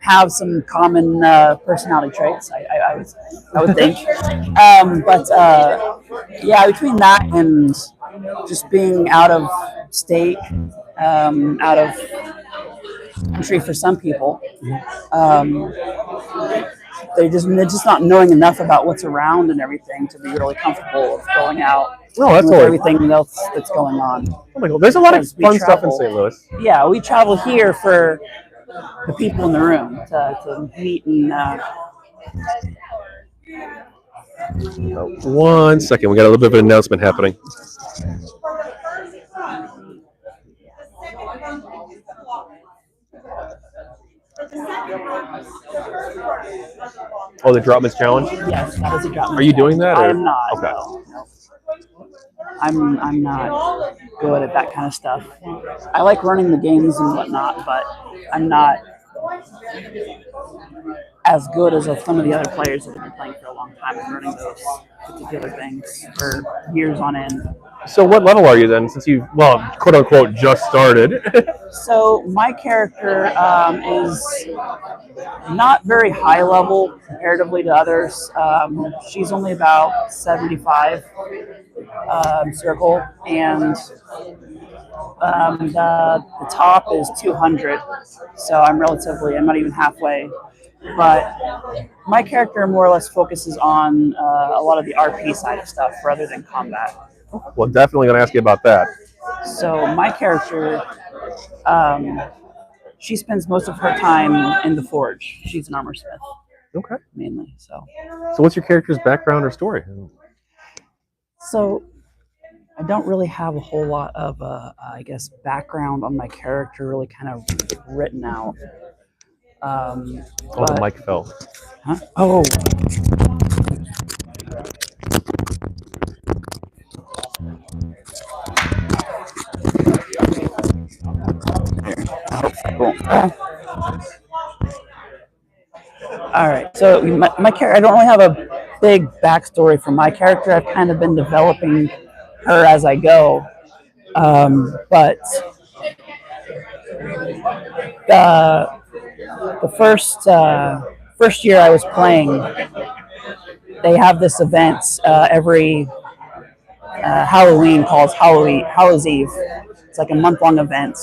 have some common personality traits. I would think, but yeah, between that and just being out of state, out of country for some people, they're just not knowing enough about what's around and everything to be really comfortable with going out. Oh, that's with all everything else that's going on. Oh my God, there's a lot of fun stuff in St. Louis. Yeah, we travel here for the people in the room to meet and. 1 second, we got a little bit of an announcement happening. Oh, the Dropman's Challenge? Yes, that is a Dropman's Are you doing that? I or? am not. Okay. No. I'm not good at that kind of stuff. I like running the games and whatnot, but I'm not as good as some of the other players that have been playing for a long time and learning those particular things for years on end. So what level are you then, since you, well, quote unquote, just started? So my character is not very high level comparatively to others. She's only about 75 circle, and the top is 200. So I'm not even halfway. But my character more or less focuses on a lot of the RP side of stuff rather than combat. Well, definitely going to ask you about that. So my character, she spends most of her time in the forge. She's an armor smith. Okay. Mainly. So what's your character's background or story? So I don't really have a whole lot of, I guess, background on my character really kind of written out. The mic fell. Huh? Oh. Cool. All right. So my character, I don't really have a big backstory for my character. I've kind of been developing her as I go. But the first year I was playing, they have this event every Halloween called Hallows Eve. It's like a month-long event,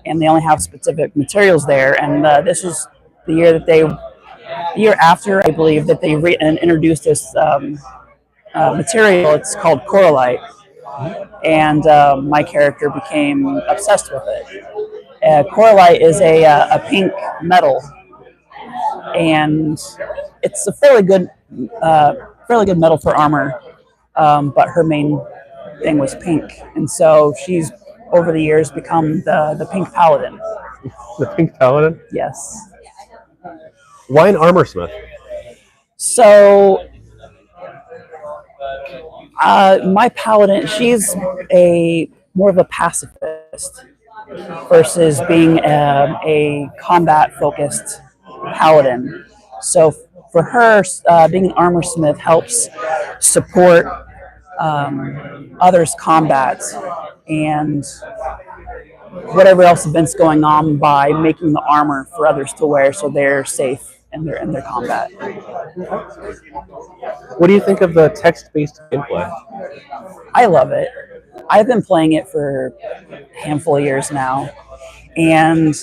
and they only have specific materials there. And this was the year after, I believe, that they introduced this material. It's called coralite, and my character became obsessed with it. Coralite is a pink metal, and it's a fairly good metal for armor. But her main thing was pink, and so she's over the years become the pink paladin. The pink paladin? Yes. Why an armor smith? So my paladin, she's more of a pacifist versus being a combat-focused paladin. So for her, being an armor smith helps support others' combat and whatever else events going on by making the armor for others to wear so they're safe in their combat. What do you think of the text-based gameplay? I love it. I've been playing it for a handful of years now, and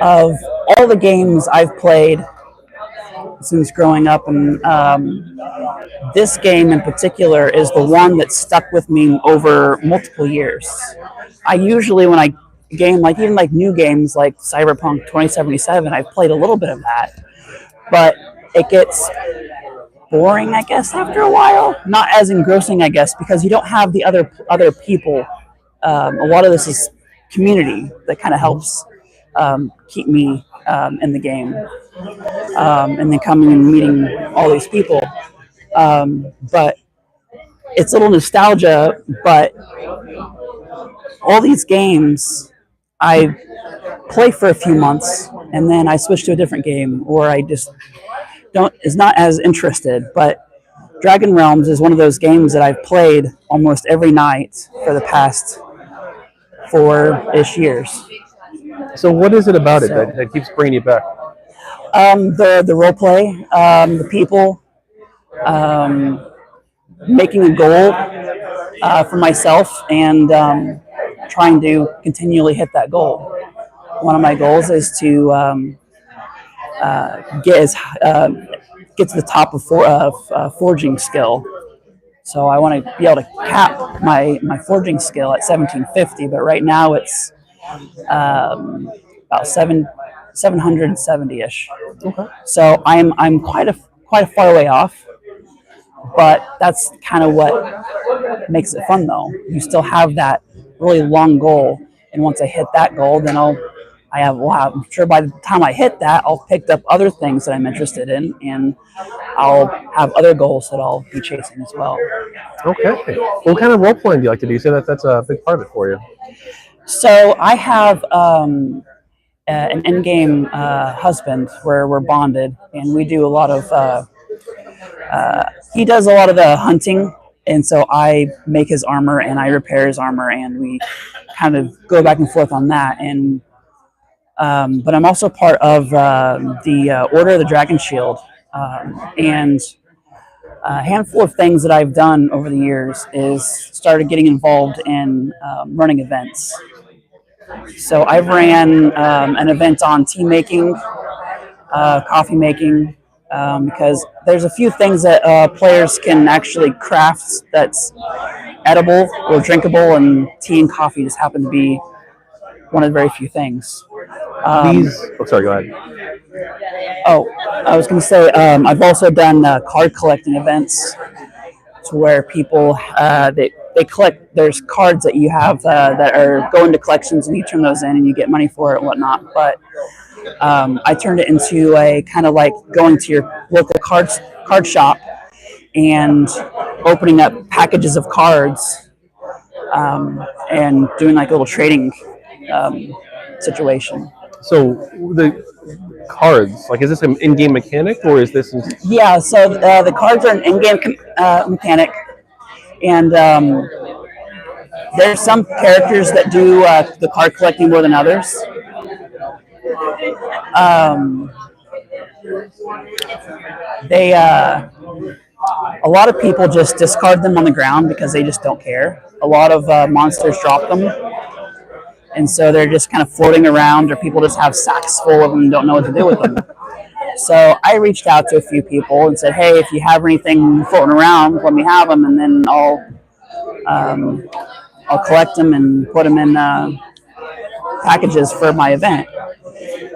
of all the games I've played since growing up, and this game in particular is the one that stuck with me over multiple years. I usually, when I game, like even like new games like Cyberpunk 2077, I've played a little bit of that, but it gets boring, I guess, after a while. Not as engrossing, I guess, because you don't have the other people. A lot of this is community that kind of helps keep me in the game, and then coming and meeting all these people. But it's a little nostalgia, but all these games I play for a few months and then I switch to a different game, or I just is not as interested. But DragonRealms is one of those games that I've played almost every night for the past 4-ish years. So what is it about it that keeps bringing you back? The role play, the people, making a goal for myself, and trying to continually hit that goal. One of my goals is to get to the top of forging skill. So I want to be able to cap my forging skill at 1750, but right now it's about 770-ish. Okay. So I'm quite a far way off, but that's kind of what makes it fun, though. You still have that really long goal, and once I hit that goal, then I'm sure by the time I hit that, I'll pick up other things that I'm interested in, and I'll have other goals that I'll be chasing as well. Okay. What kind of role playing do you like to do? You say that's a big part of it for you. So I have an in-game husband where we're bonded, and we do a lot of. He does a lot of the hunting, and so I make his armor and I repair his armor, and we kind of go back and forth on that. And but I'm also part of the Order of the Dragon Shield, and a handful of things that I've done over the years is started getting involved in running events. So I ran an event on tea making, coffee making, because there's a few things that players can actually craft that's edible or drinkable, and tea and coffee just happen to be one of the very few things. Sorry, go ahead. Oh, I was going to say I've also done card collecting events to where people they collect. There's cards that you have that are go into collections, and you turn those in, and you get money for it and whatnot. But I turned it into a kind of like going to your local card shop and opening up packages of cards and doing like a little trading situation. So the cards, like, is this an in-game mechanic or is this? Yeah, so the cards are an in-game mechanic, and there's some characters that do the card collecting more than others. A lot of people just discard them on the ground because they just don't care. A lot of monsters drop them, and so they're just kind of floating around, or people just have sacks full of them and don't know what to do with them. So I reached out to a few people and said, hey, if you have anything floating around, let me have them, and then I'll collect them and put them in packages for my event.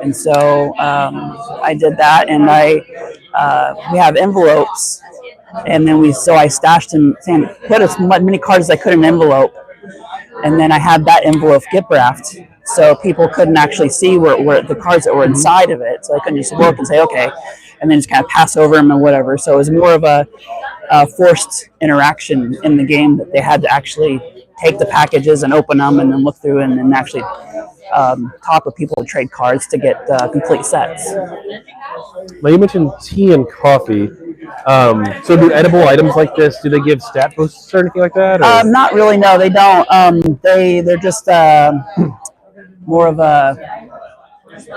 And so I did that, and we have envelopes, and then I stashed them, put as many cards as I could in an envelope, and then I had that envelope gift wrapped, so people couldn't actually see where the cards that were inside of it, so they couldn't just look and say okay, and then just kind of pass over them and whatever. So it was more of a forced interaction in the game, that they had to actually take the packages and open them and then look through and then actually talk with people to trade cards to get complete sets. Now you mentioned tea and coffee. So do edible items like this, do they give stat boosts or anything like that? Not really, no, they don't. They're just more of a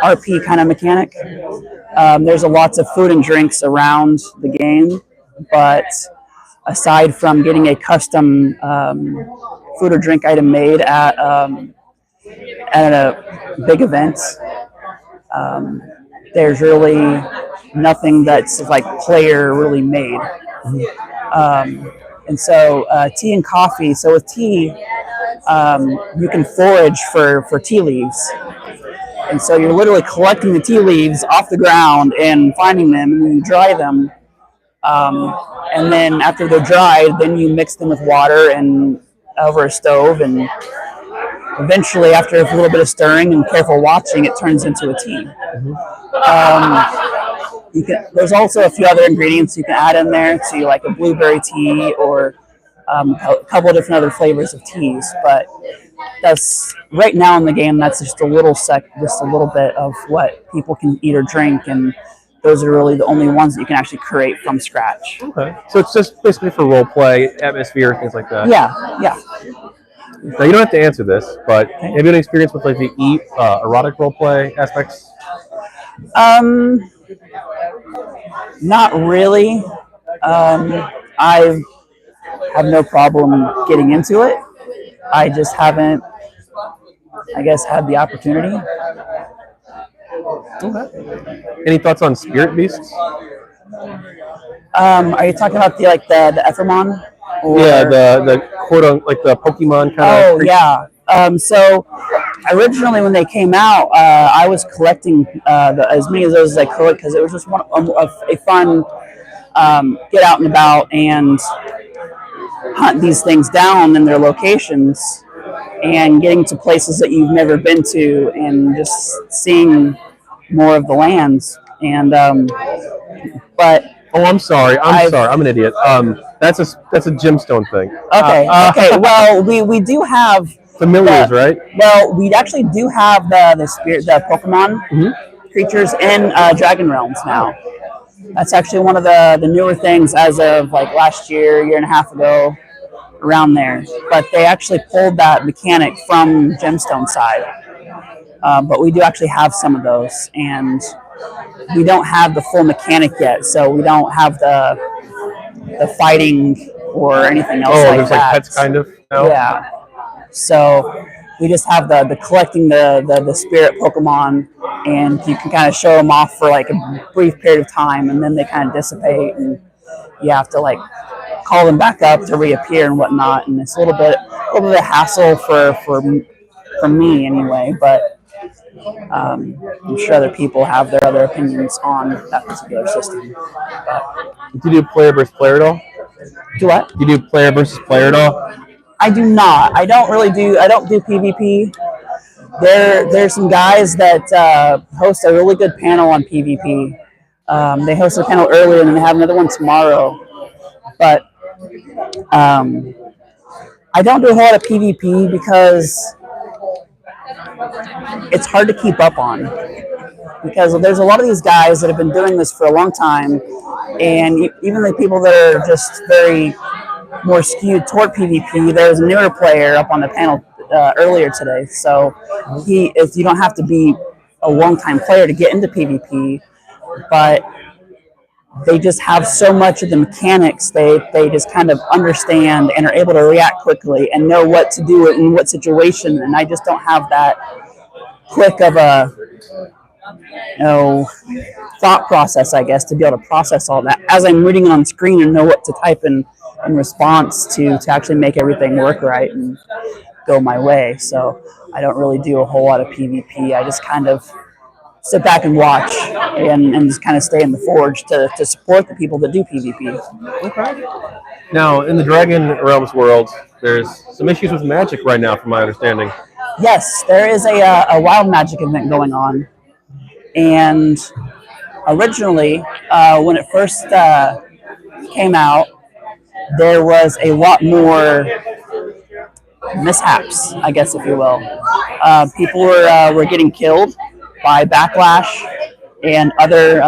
RP kind of mechanic. There's lots of food and drinks around the game, but aside from getting a custom food or drink item made at a big event, there's really nothing that's like player really made. And so tea and coffee. So with tea, you can forage for tea leaves. And so you're literally collecting the tea leaves off the ground and finding them, and then you dry them. And then after they're dried, then you mix them with water and over a stove, and eventually, after a little bit of stirring and careful watching, it turns into a tea. There's also a few other ingredients you can add in there, so you like a blueberry tea or a couple of different other flavors of teas. But that's right now in the game. That's just a little bit of what people can eat or drink, and those are really the only ones that you can actually create from scratch. Okay, so it's just basically for role play, atmosphere, things like that. Yeah. Now you don't have to answer this, but have you had any experience with like the erotic role play aspects? Not really. I have no problem getting into it. I just haven't, I guess, had the opportunity. Okay. Any thoughts on spirit beasts? Are you talking about the Ephemon? Yeah, the quote like the Pokemon kind of. Oh yeah. So originally when they came out, I was collecting as many of those as I could, because it was just a fun get out and about and hunt these things down in their locations and getting to places that you've never been to and just seeing more of the lands. And but oh, I'm sorry. I'm an idiot. That's a GemStone thing. Okay. Well, we do have Familiars, right? Well, we actually do have the Pokemon creatures in DragonRealms now. That's actually one of the newer things as of like last year and a half ago, around there. But they actually pulled that mechanic from Gemstone side. But we do actually have some of those, and we don't have the full mechanic yet, so we don't have the fighting or anything else like there's that. like pets kind of. No? Yeah. So we just have the collecting the spirit Pokemon, and you can kind of show them off for like a brief period of time, and then they kind of dissipate, and you have to like call them back up to reappear and whatnot. And it's a little bit of hassle for me anyway, but I'm sure other people have their other opinions on that particular system. Do you do player versus player at all? Do what? You do player versus player at all? I do not. I don't do PvP. There's some guys that host a really good panel on PvP. They host a panel earlier and then they have another one tomorrow. But I don't do a whole lot of PvP because it's hard to keep up on. Because there's a lot of these guys that have been doing this for a long time, and even the people that are just very more skewed toward PvP. There was a newer player up on the panel earlier today, so if you don't have to be a long-time player to get into PvP, but they just have so much of the mechanics. They just kind of understand and are able to react quickly and know what to do in what situation. And I just don't have that quick of a thought process, I guess, to be able to process all that as I'm reading on screen and know what to type in response to actually make everything work right and go my way. So I don't really do a whole lot of PvP. I just kind of sit back and watch and just kind of stay in the forge to support the people that do PvP. Okay. Now, in the Dragon Realms world, there's some issues with magic right now, from my understanding. Yes, there is a wild magic event going on. And originally, when it first came out, there was a lot more mishaps, I guess, if you will. People were getting killed by backlash and other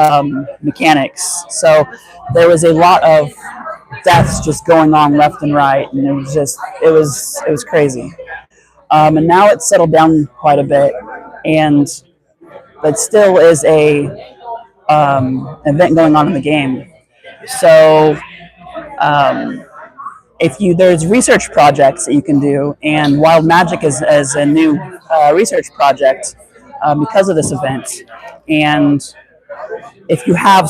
mechanics. So there was a lot of deaths just going on left and right, and it was crazy. And now it's settled down quite a bit, but still is a event going on in the game. So there's research projects that you can do, and Wild Magic is a new research project because of this event. And if you have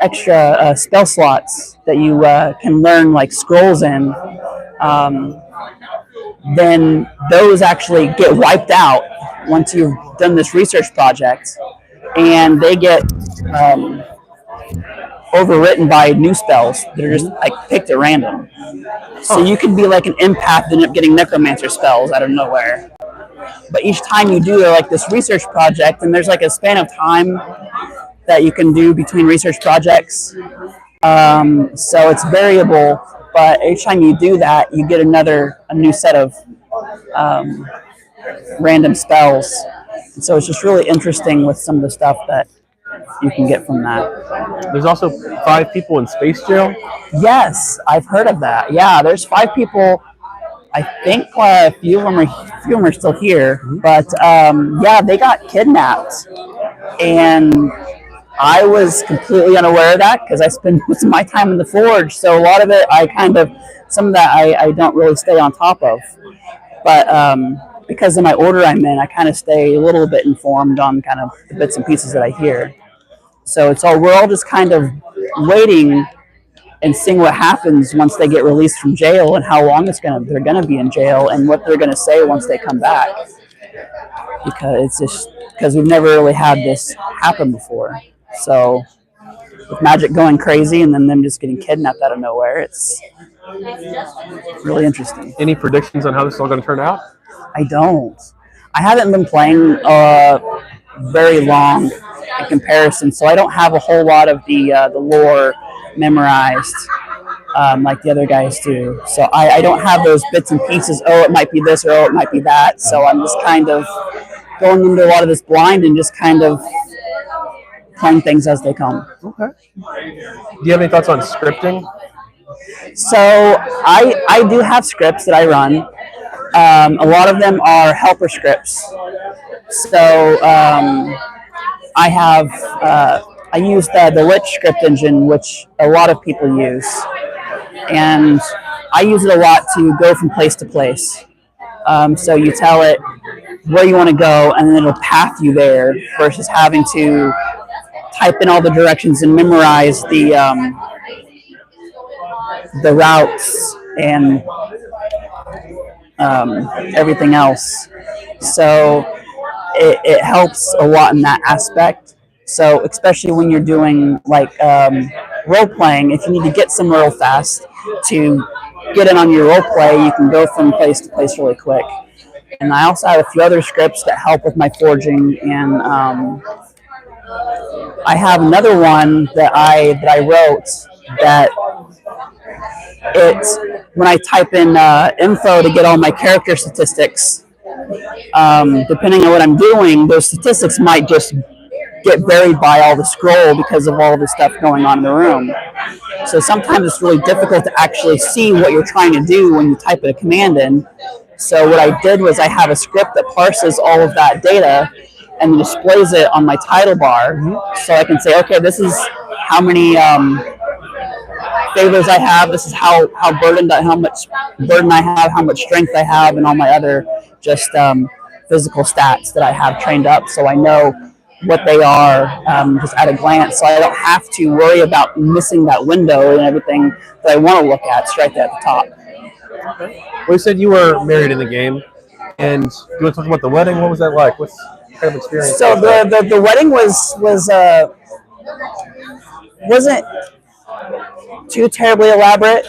extra spell slots that you can learn like scrolls in, then those actually get wiped out once you've done this research project, and they get overwritten by new spells that are just like picked at random. So you could be like an empath and end up getting necromancer spells out of nowhere. But each time you do like this research project, and there's like a span of time that you can do between research projects. So it's variable, but each time you do that, you get a new set of random spells. And so it's just really interesting with some of the stuff that you can get from that. There's also 5 people in space jail. Yes, I've heard of that. Yeah, there's 5 people. I think a few of them are still here, but yeah, they got kidnapped, and I was completely unaware of that because I spend most of my time in the forge. So a lot of it, some of that I don't really stay on top of, but because of my order I'm in, I kind of stay a little bit informed on kind of the bits and pieces that I hear. So we're all just kind of waiting and seeing what happens once they get released from jail and how long they're gonna be in jail and what they're gonna say once they come back. Because we've never really had this happen before. So with magic going crazy and then them just getting kidnapped out of nowhere, it's really interesting. Any predictions on how this is all going to turn out? I don't. I haven't been playing very long in comparison, so I don't have a whole lot of the lore memorized. like the other guys do. So I don't have those bits and pieces. Oh, it might be this, or oh, it might be that. So I'm just kind of going into a lot of this blind and just kind of playing things as they come. Okay. Do you have any thoughts on scripting? So I do have scripts that I run. A lot of them are helper scripts. So I have I use the Lich script engine, which a lot of people use, and I use it a lot to go from place to place. So you tell it where you want to go, and then it'll path you there, versus having to type in all the directions and memorize the routes and everything else. So it helps a lot in that aspect. So especially when you're doing like role playing, if you need to get somewhere real fast to get in on your role play, you can go from place to place really quick. And I also have a few other scripts that help with my forging, and I have another one that I wrote that it's when I type in info to get all my character statistics, depending on what I'm doing, those statistics might just get buried by all the scroll because of all the stuff going on in the room. So sometimes it's really difficult to actually see what you're trying to do when you type a command in. So what I did was I have a script that parses all of that data and displays it on my title bar. So I can say, okay, this is how many favors I have, this is how much burden I have, how much strength I have, and all my other just physical stats that I have trained up, so I know what they are just at a glance, so I don't have to worry about missing that window and everything that I want to look at. It's right there at the top. Well, you said you were married in the game, and do you want to talk about the wedding? What was that like? What kind of experience? So the wedding wasn't too terribly elaborate.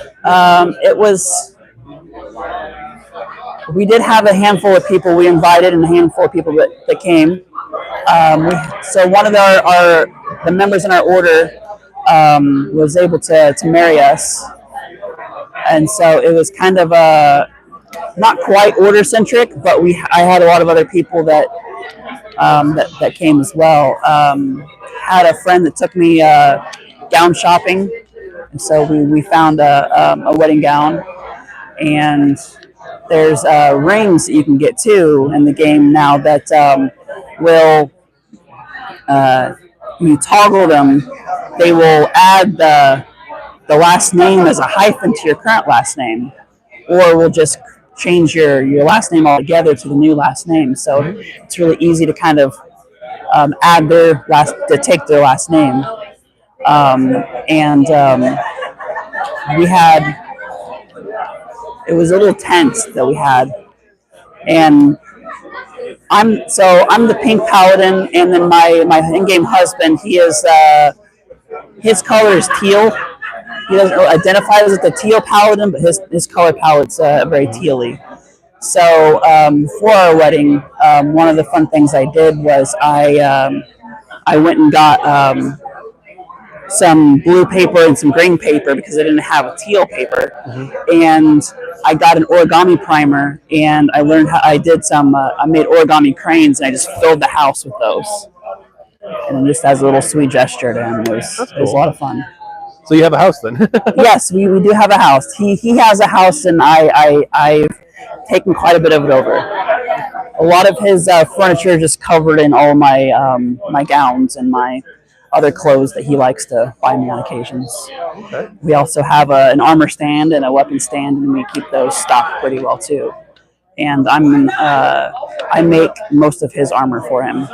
We did have a handful of people we invited, and a handful of people that came. So one of the members in our order was able to marry us, and so it was kind of not quite order centric, but I had a lot of other people that came as well. Had a friend that took me gown shopping, and so we found a wedding gown, and there's rings that you can get too in the game now that will you toggle them, they will add the last name as a hyphen to your current last name, or will just change your last name altogether to the new last name. So it's really easy to kind of add take their last name. We had, it was a little tent that we had, and I'm the pink paladin, and then my in-game husband, he is his color is teal. He doesn't really identify as the teal paladin, but his color palette's very tealy. So for our wedding, one of the fun things I did was I went and got some blue paper and some green paper because I didn't have a teal paper, and I got an origami primer, and I learned how I made origami cranes, and I just filled the house with those, and just as a little sweet gesture to him. It was a lot of fun. So you have a house then? Yes, we do have a house. He has a house, and I've taken quite a bit of it over. A lot of his furniture just covered in all my my gowns and my other clothes that he likes to buy me on occasions. Okay. We also have an armor stand and a weapon stand, and we keep those stocked pretty well too. And I make most of his armor for him.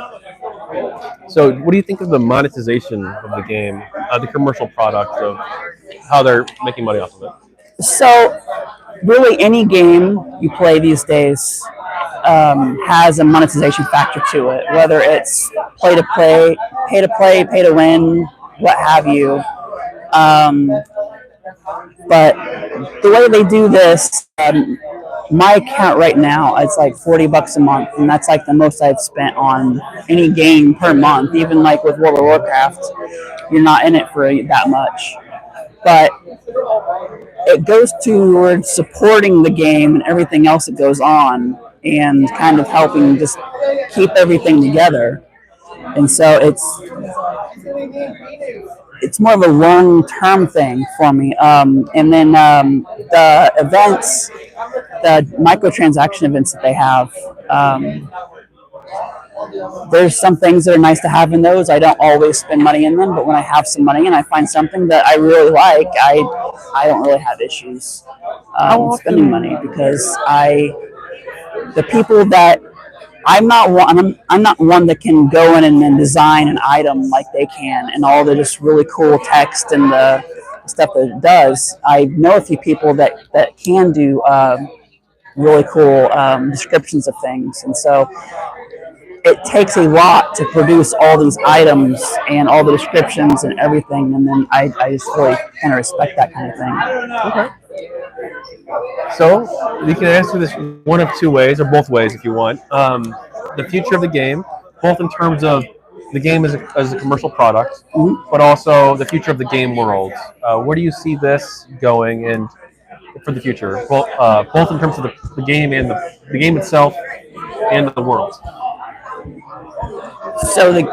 So what do you think of the monetization of the game, the commercial product, of how they're making money off of it? So really any game you play these days has a monetization factor to it, whether it's pay to play, pay to win, what have you. But the way they do this, my account right now, it's like $40 a month, and that's like the most I've spent on any game per month. Even like with World of Warcraft, you're not in it for that much. but it goes towards supporting the game and everything else that goes on, and kind of helping just keep everything together. And so it's more of a long-term thing for me. And then the events, the microtransaction events that they have, there's some things that are nice to have in those. I don't always spend money in them, but when I have some money and I find something that I really like, I don't really have issues spending money, because the people that I'm not one that can go in and design an item like they can, and all the just really cool text and the stuff that it does. I know a few people that can do really cool descriptions of things, and so it takes a lot to produce all these items and all the descriptions and everything, and then I just really kind of respect that kind of thing. Okay. So you can answer this one of two ways, or both ways if you want. The future of the game, both in terms of the game as a commercial product, but also the future of the game world. Where do you see this going, and for the future, both in terms of the game and the game itself and the world? So like,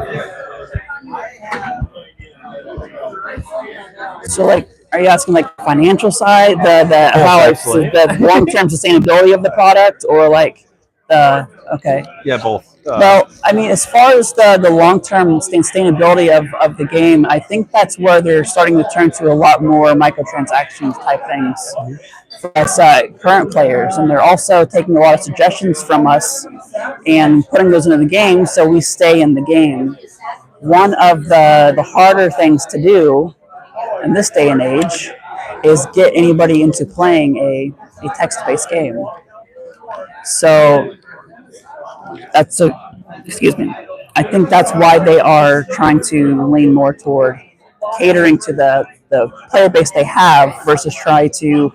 are you asking like financial side, the how it's the long-term sustainability of the product, or like okay? Yeah, both. Well, I mean, as far as the long-term sustainability of the game, I think that's where they're starting to turn to a lot more microtransactions type things for us current players, and they're also taking a lot of suggestions from us and putting those into the game, so we stay in the game. One of the harder things to do in this day and age is get anybody into playing a text-based game. So excuse me. I think that's why they are trying to lean more toward catering to the player base they have, versus try to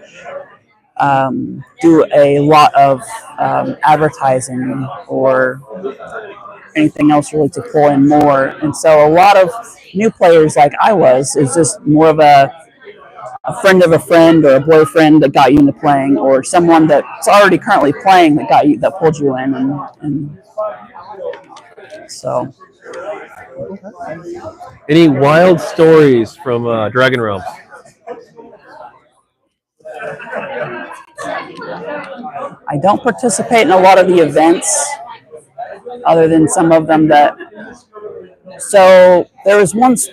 do a lot of advertising or anything else really to pull in more. And so a lot of new players, like I was, is just more of a friend of a friend or a boyfriend that got you into playing, or someone that's already currently playing that pulled you in, and so. Any wild stories from Dragon Realms? I don't participate in a lot of the events, other than some of them that. So there was once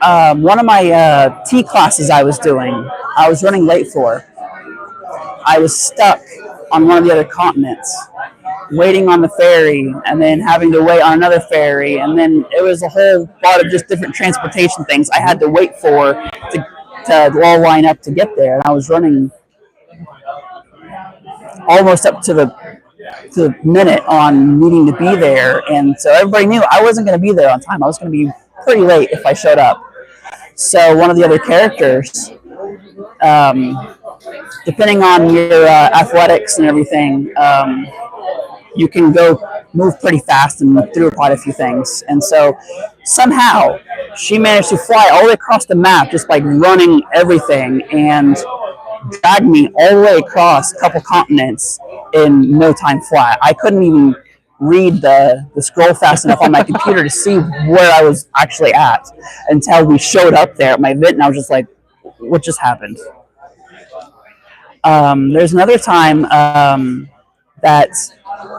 one of my T classes I was doing. I was running late for. I was stuck on one of the other continents, waiting on the ferry, and then having to wait on another ferry, and then it was a whole lot of just different transportation things I had to wait for to all line up to get there. And I was running almost up to the minute on needing to be there, and so everybody knew I wasn't going to be there on time. I was going to be pretty late if I showed up. So one of the other characters, depending on your athletics and everything, you can move pretty fast and move through quite a few things. And so somehow she managed to fly all the way across the map, just like running everything, and drag me all the way across a couple continents in no time flat. I couldn't even read the scroll fast enough on my computer to see where I was actually at until we showed up there at my event, and I was just like, what just happened? There's another time that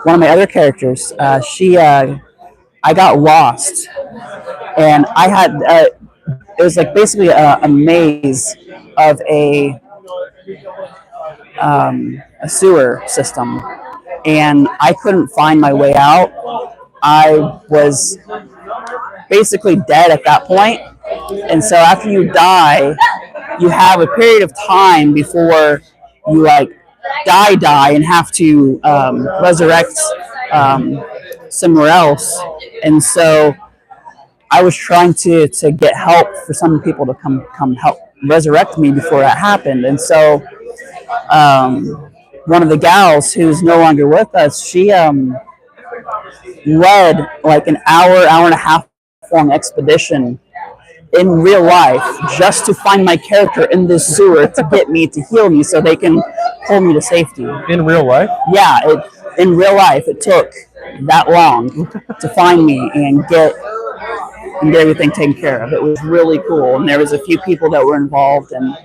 one of my other characters, I got lost, and I had it was like basically a maze of a sewer system, and I couldn't find my way out. I was basically dead at that point, and so after you die, you have a period of time before you like die and have to resurrect somewhere else. And so I was trying to get help for some people to come help resurrect me before that happened. And so one of the gals who's no longer with us, she led like an hour and a half long expedition in real life just to find my character in this sewer to get me to heal me so they can pull me to safety. In real life? Yeah, in real life it took that long to find me and get everything taken care of. It was really cool, and there was a few people that were involved, and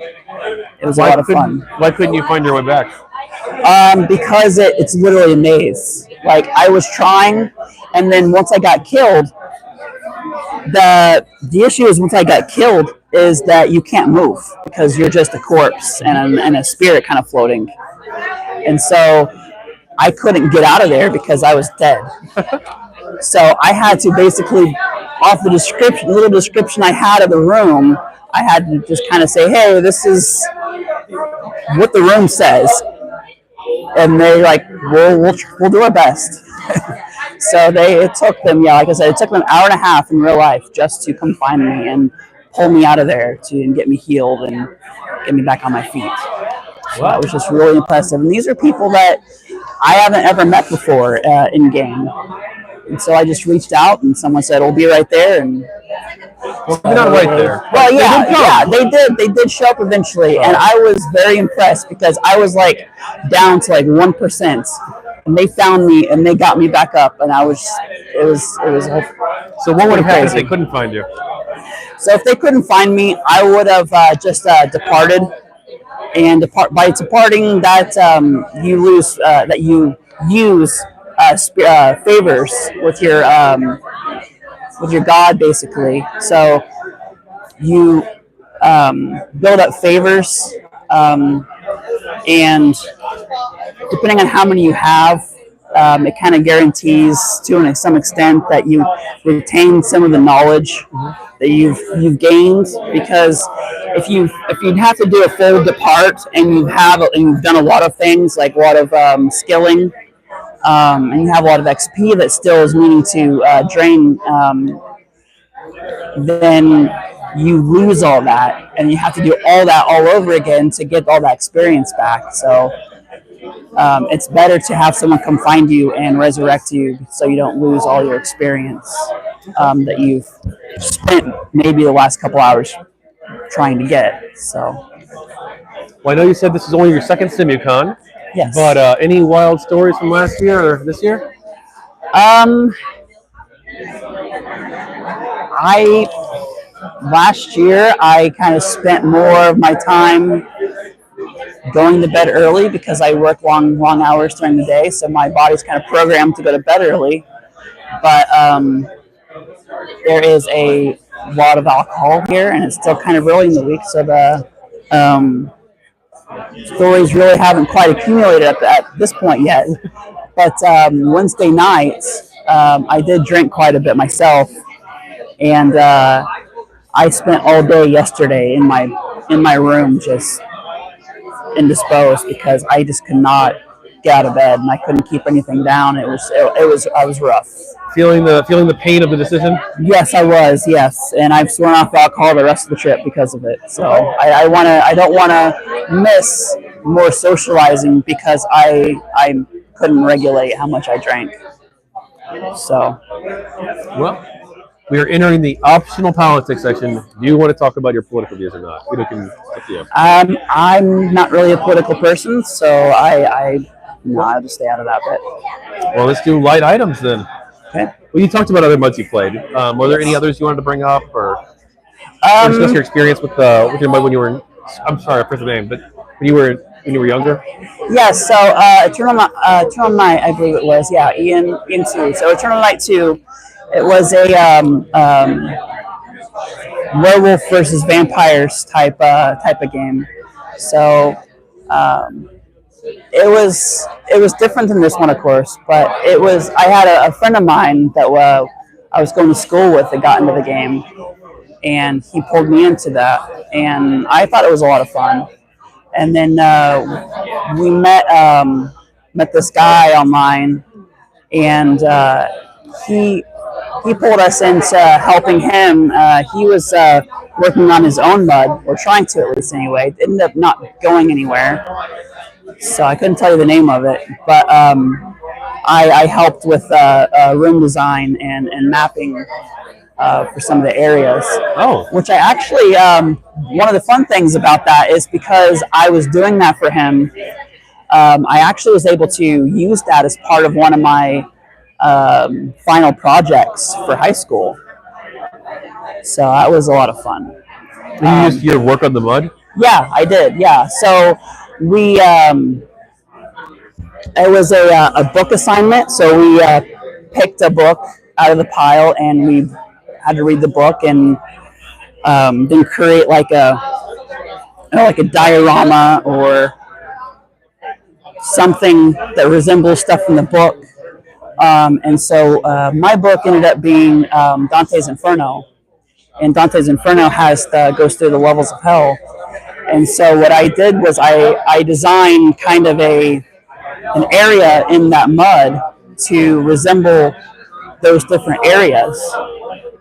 it was a lot of fun. Why couldn't you find your way back? Because it's literally a maze. Like, I was trying, and then once I got killed, the issue is once I got killed is that you can't move because you're just a corpse and a spirit kind of floating. And so I couldn't get out of there because I was dead. So I had to basically, off the little description I had of the room, I had to just kind of say, hey, this is what the room says. And they like, we'll do our best. So it took them, like I said, it took them an hour and a half in real life just to come find me and pull me out of there and get me healed and get me back on my feet. So that was just really impressive. And these are people that I haven't ever met before in game. And so I just reached out, and someone said, "We'll be right there." And well, you're not right there. Well, yeah, they did. They did show up eventually, and I was very impressed because I was like down to like 1%, and they found me and they got me back up, and it was. So what would have happened if they couldn't find you? So if they couldn't find me, I would have just departed. And by departing, that you lose that you use favors with your god, basically. So you build up favors, and depending on how many you have, it kind of guarantees to some extent that you retain some of the knowledge that you've gained, because if you have to do a full depart and you've done a lot of things, like a lot of skilling, and you have a lot of XP that still is needing to drain, then you lose all that, and you have to do all that all over again to get all that experience back. So it's better to have someone come find you and resurrect you so you don't lose all your experience that you've spent maybe the last couple hours trying to get. So, well, I know you said this is only your second SimuCon. Yes. But any wild stories from last year or this year? Last year I kind of spent more of my time going to bed early because I work long hours during the day, so my body's kind of programmed to go to bed early. But there is a lot of alcohol here, and it's still kind of early in the week, so the stories really haven't quite accumulated at this point yet. But Wednesday night, I did drink quite a bit myself, and I spent all day yesterday in my room just indisposed because I just could not get out of bed, and I couldn't keep anything down. I was rough. Feeling the pain of the decision? Yes, I was. Yes, and I've sworn off alcohol the rest of the trip because of it. So I don't want to miss more socializing because I couldn't regulate how much I drank. So, well, we are entering the optional politics section. Do you want to talk about your political views or not? We can up to you. I'm not really a political person, so I'll just stay out of that bit. Well, let's do light items then. Okay. Well, you talked about other mods you played. Were there any others you wanted to bring up, or discuss your experience with your mod when you were? I'm sorry, I forgot the name, but when you were younger. Yes. So Eternal Night, I believe it was. Yeah, Ian 2. So Eternal Night 2, it was a werewolf versus vampires type of game. So it was different than this one, of course, but I had a friend of mine that I was going to school with that got into the game, and he pulled me into that, and I thought it was a lot of fun. And then we met this guy online, and he pulled us into helping him. He was working on his own mud, or trying to at least anyway. It ended up not going anywhere, so I couldn't tell you the name of it. But I helped with room design and mapping for some of the areas. Oh, Which I actually, one of the fun things about that is because I was doing that for him, I actually was able to use that as part of one of my final projects for high school. So that was a lot of fun. you used your work on the mud? Yeah, I did. Yeah. So we, it was a book assignment. So we picked a book out of the pile and we had to read the book and then create like a diorama or something that resembles stuff from the book. And so my book ended up being Dante's Inferno, and Dante's Inferno goes through the levels of hell. And so what I did was I designed kind of an area in that mud to resemble those different areas.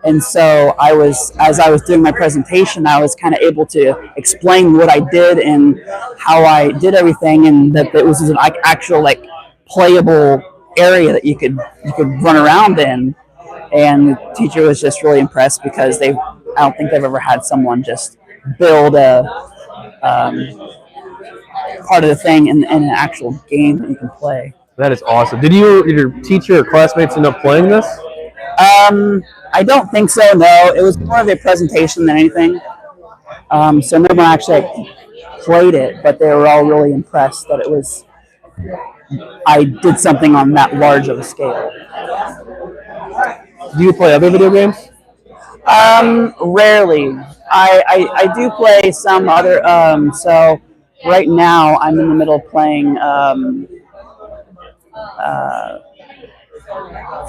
And so as I was doing my presentation, I was kind of able to explain what I did and how I did everything, and that it was an actual like playable area that you could run around in. And the teacher was just really impressed because I don't think they've ever had someone just build a part of the thing in an actual game that you can play. That is awesome. Did your teacher or classmates end up playing this? I don't think so. No, it was more of a presentation than anything. So no one actually played it, but they were all really impressed that I did something on that large of a scale. Do you play other video games? Rarely. I do play some other. So right now I'm in the middle of playing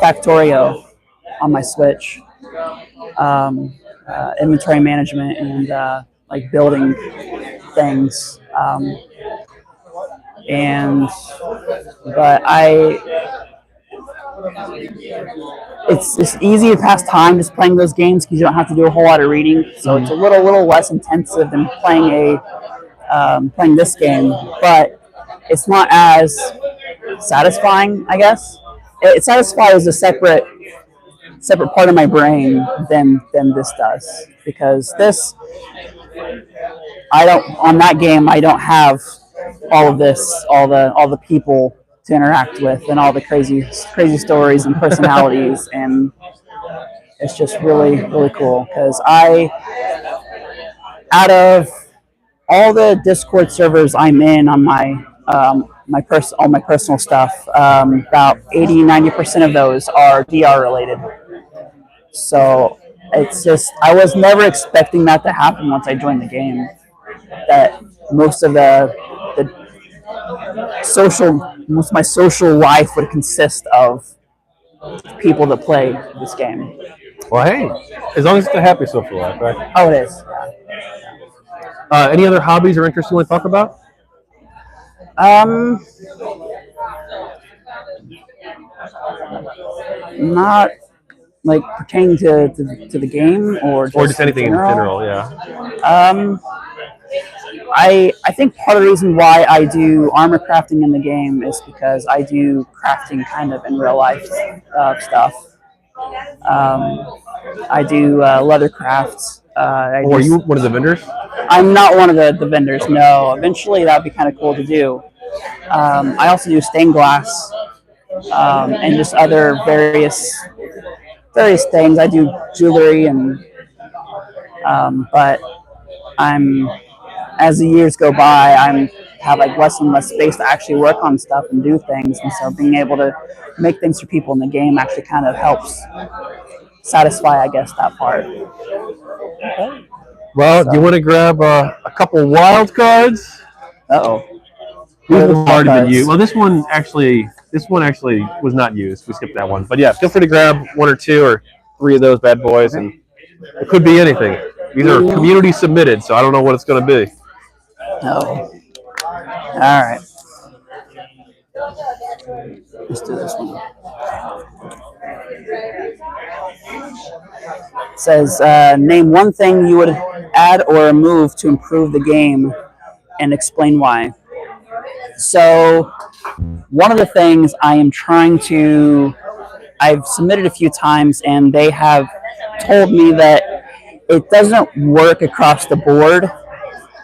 Factorio on my Switch. Inventory management and like building things. But it's easy to pass time just playing those games because you don't have to do a whole lot of reading. So it's a little less intensive than playing this game, but it's not as satisfying, I guess. It satisfies a separate part of my brain than this does, because this on that game I don't have all of this, all the people to interact with and all the crazy stories and personalities, and it's just really cool because out of all the Discord servers I'm in on all my personal stuff, about 80-90% of those are DR related. So it's just, I was never expecting that to happen once I joined the game, that most of most of my social life would consist of people that play this game. Well, hey, as long as it's a happy social life, right? Oh, it is. Any other hobbies or interests you want to talk about? Not like pertaining to the game or just anything in general, yeah. I think part of the reason why I do armor crafting in the game is because I do crafting kind of in real life stuff. I do leather crafts. Are you one of the vendors? I'm not one of the vendors, no. Eventually that'd be kind of cool to do. I also do stained glass and just other various things. I do jewelry and but as the years go by, I have like less and less space to actually work on stuff and do things, and so being able to make things for people in the game actually kind of helps satisfy, I guess, that part. Well, do you want to grab a couple wild cards? Uh-oh. These have already been used. Well, this one actually was not used. We skipped that one. But yeah, feel free to grab one or two or three of those bad boys, and it could be anything. These are community submitted, so I don't know what it's going to be. Oh. All right. Let's do this one. It says, name one thing you would add or remove to improve the game and explain why. So one of the things I am trying to I've submitted a few times, and they have told me that it doesn't work across the board.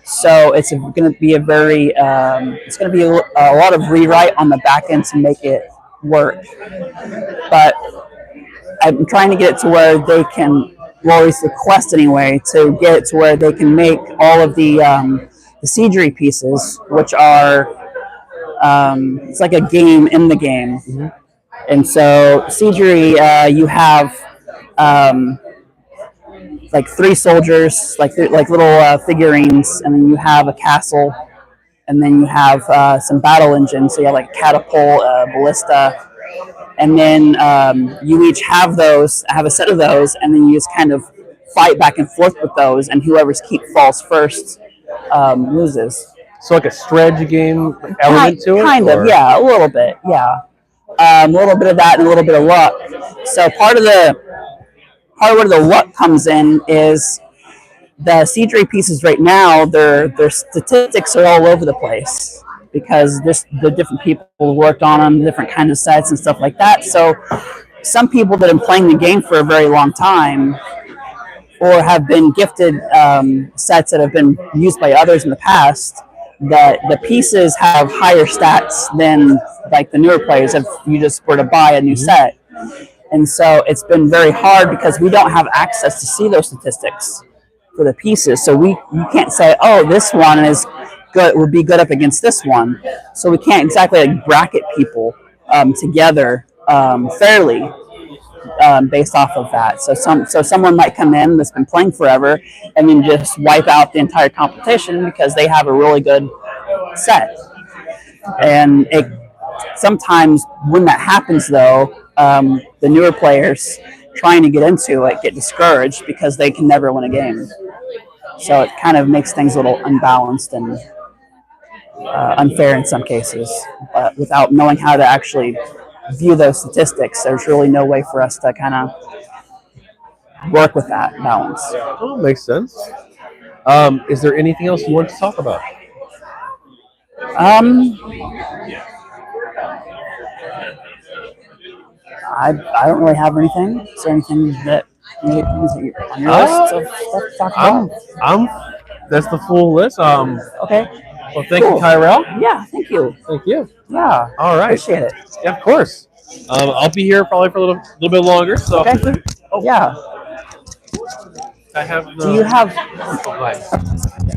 So it's going to be a very, it's going to be a lot of rewrite on the back end to make it work. But I'm trying to get it to where they can, well, at least the quest anyway, to get it to where they can make all of the siegery pieces, which are, it's like a game in the game. Mm-hmm. And so siegery, you have like 3 soldiers, like little figurines, and then you have a castle, and then you have some battle engines. So you have like catapult, ballista, and then you each have a set of those, and then you just kind of fight back and forth with those, and whoever's keep falls first loses. So like a strategy game element to it? Kind of, yeah, a little bit, yeah. A little bit of that and a little bit of luck. So part of where the luck comes in is the siegery pieces right now, their statistics are all over the place because the different people worked on them, different kinds of sets and stuff like that. So some people that have been playing the game for a very long time or have been gifted sets that have been used by others in the past, that the pieces have higher stats than like the newer players if you just were to buy a new set. And so it's been very hard because we don't have access to see those statistics for the pieces. So you can't say, oh, this one is good, would be good up against this one. So we can't exactly like bracket people together fairly based off of that. So someone might come in that's been playing forever and then just wipe out the entire competition because they have a really good set. And sometimes when that happens, though, the newer players trying to get into it get discouraged because they can never win a game. So it kind of makes things a little unbalanced and unfair in some cases. But without knowing how to actually view those statistics, there's really no way for us to kind of work with that balance. Oh, makes sense. Is there anything else you want to talk about? I don't really have anything. Is there anything that on your list of stuff to talk about? That's the full list. Okay. Well, thank you, Tyrell. Yeah, thank you. Thank you. Yeah. All right. Appreciate it. Yeah, of course. I'll be here probably for a little bit longer. So. Okay. Oh yeah. I have. Do you have? Right.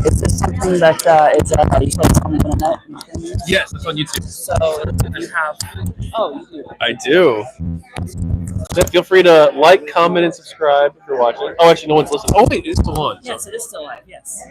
Is this something that you post on the internet? Yes, it's on YouTube. So you have. Oh, you do. I do. So feel free to like, comment, and subscribe if you're watching. Oh, actually, no one's listening. Oh wait, it's still on. Yes, it is still live. Yes.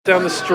down the stream.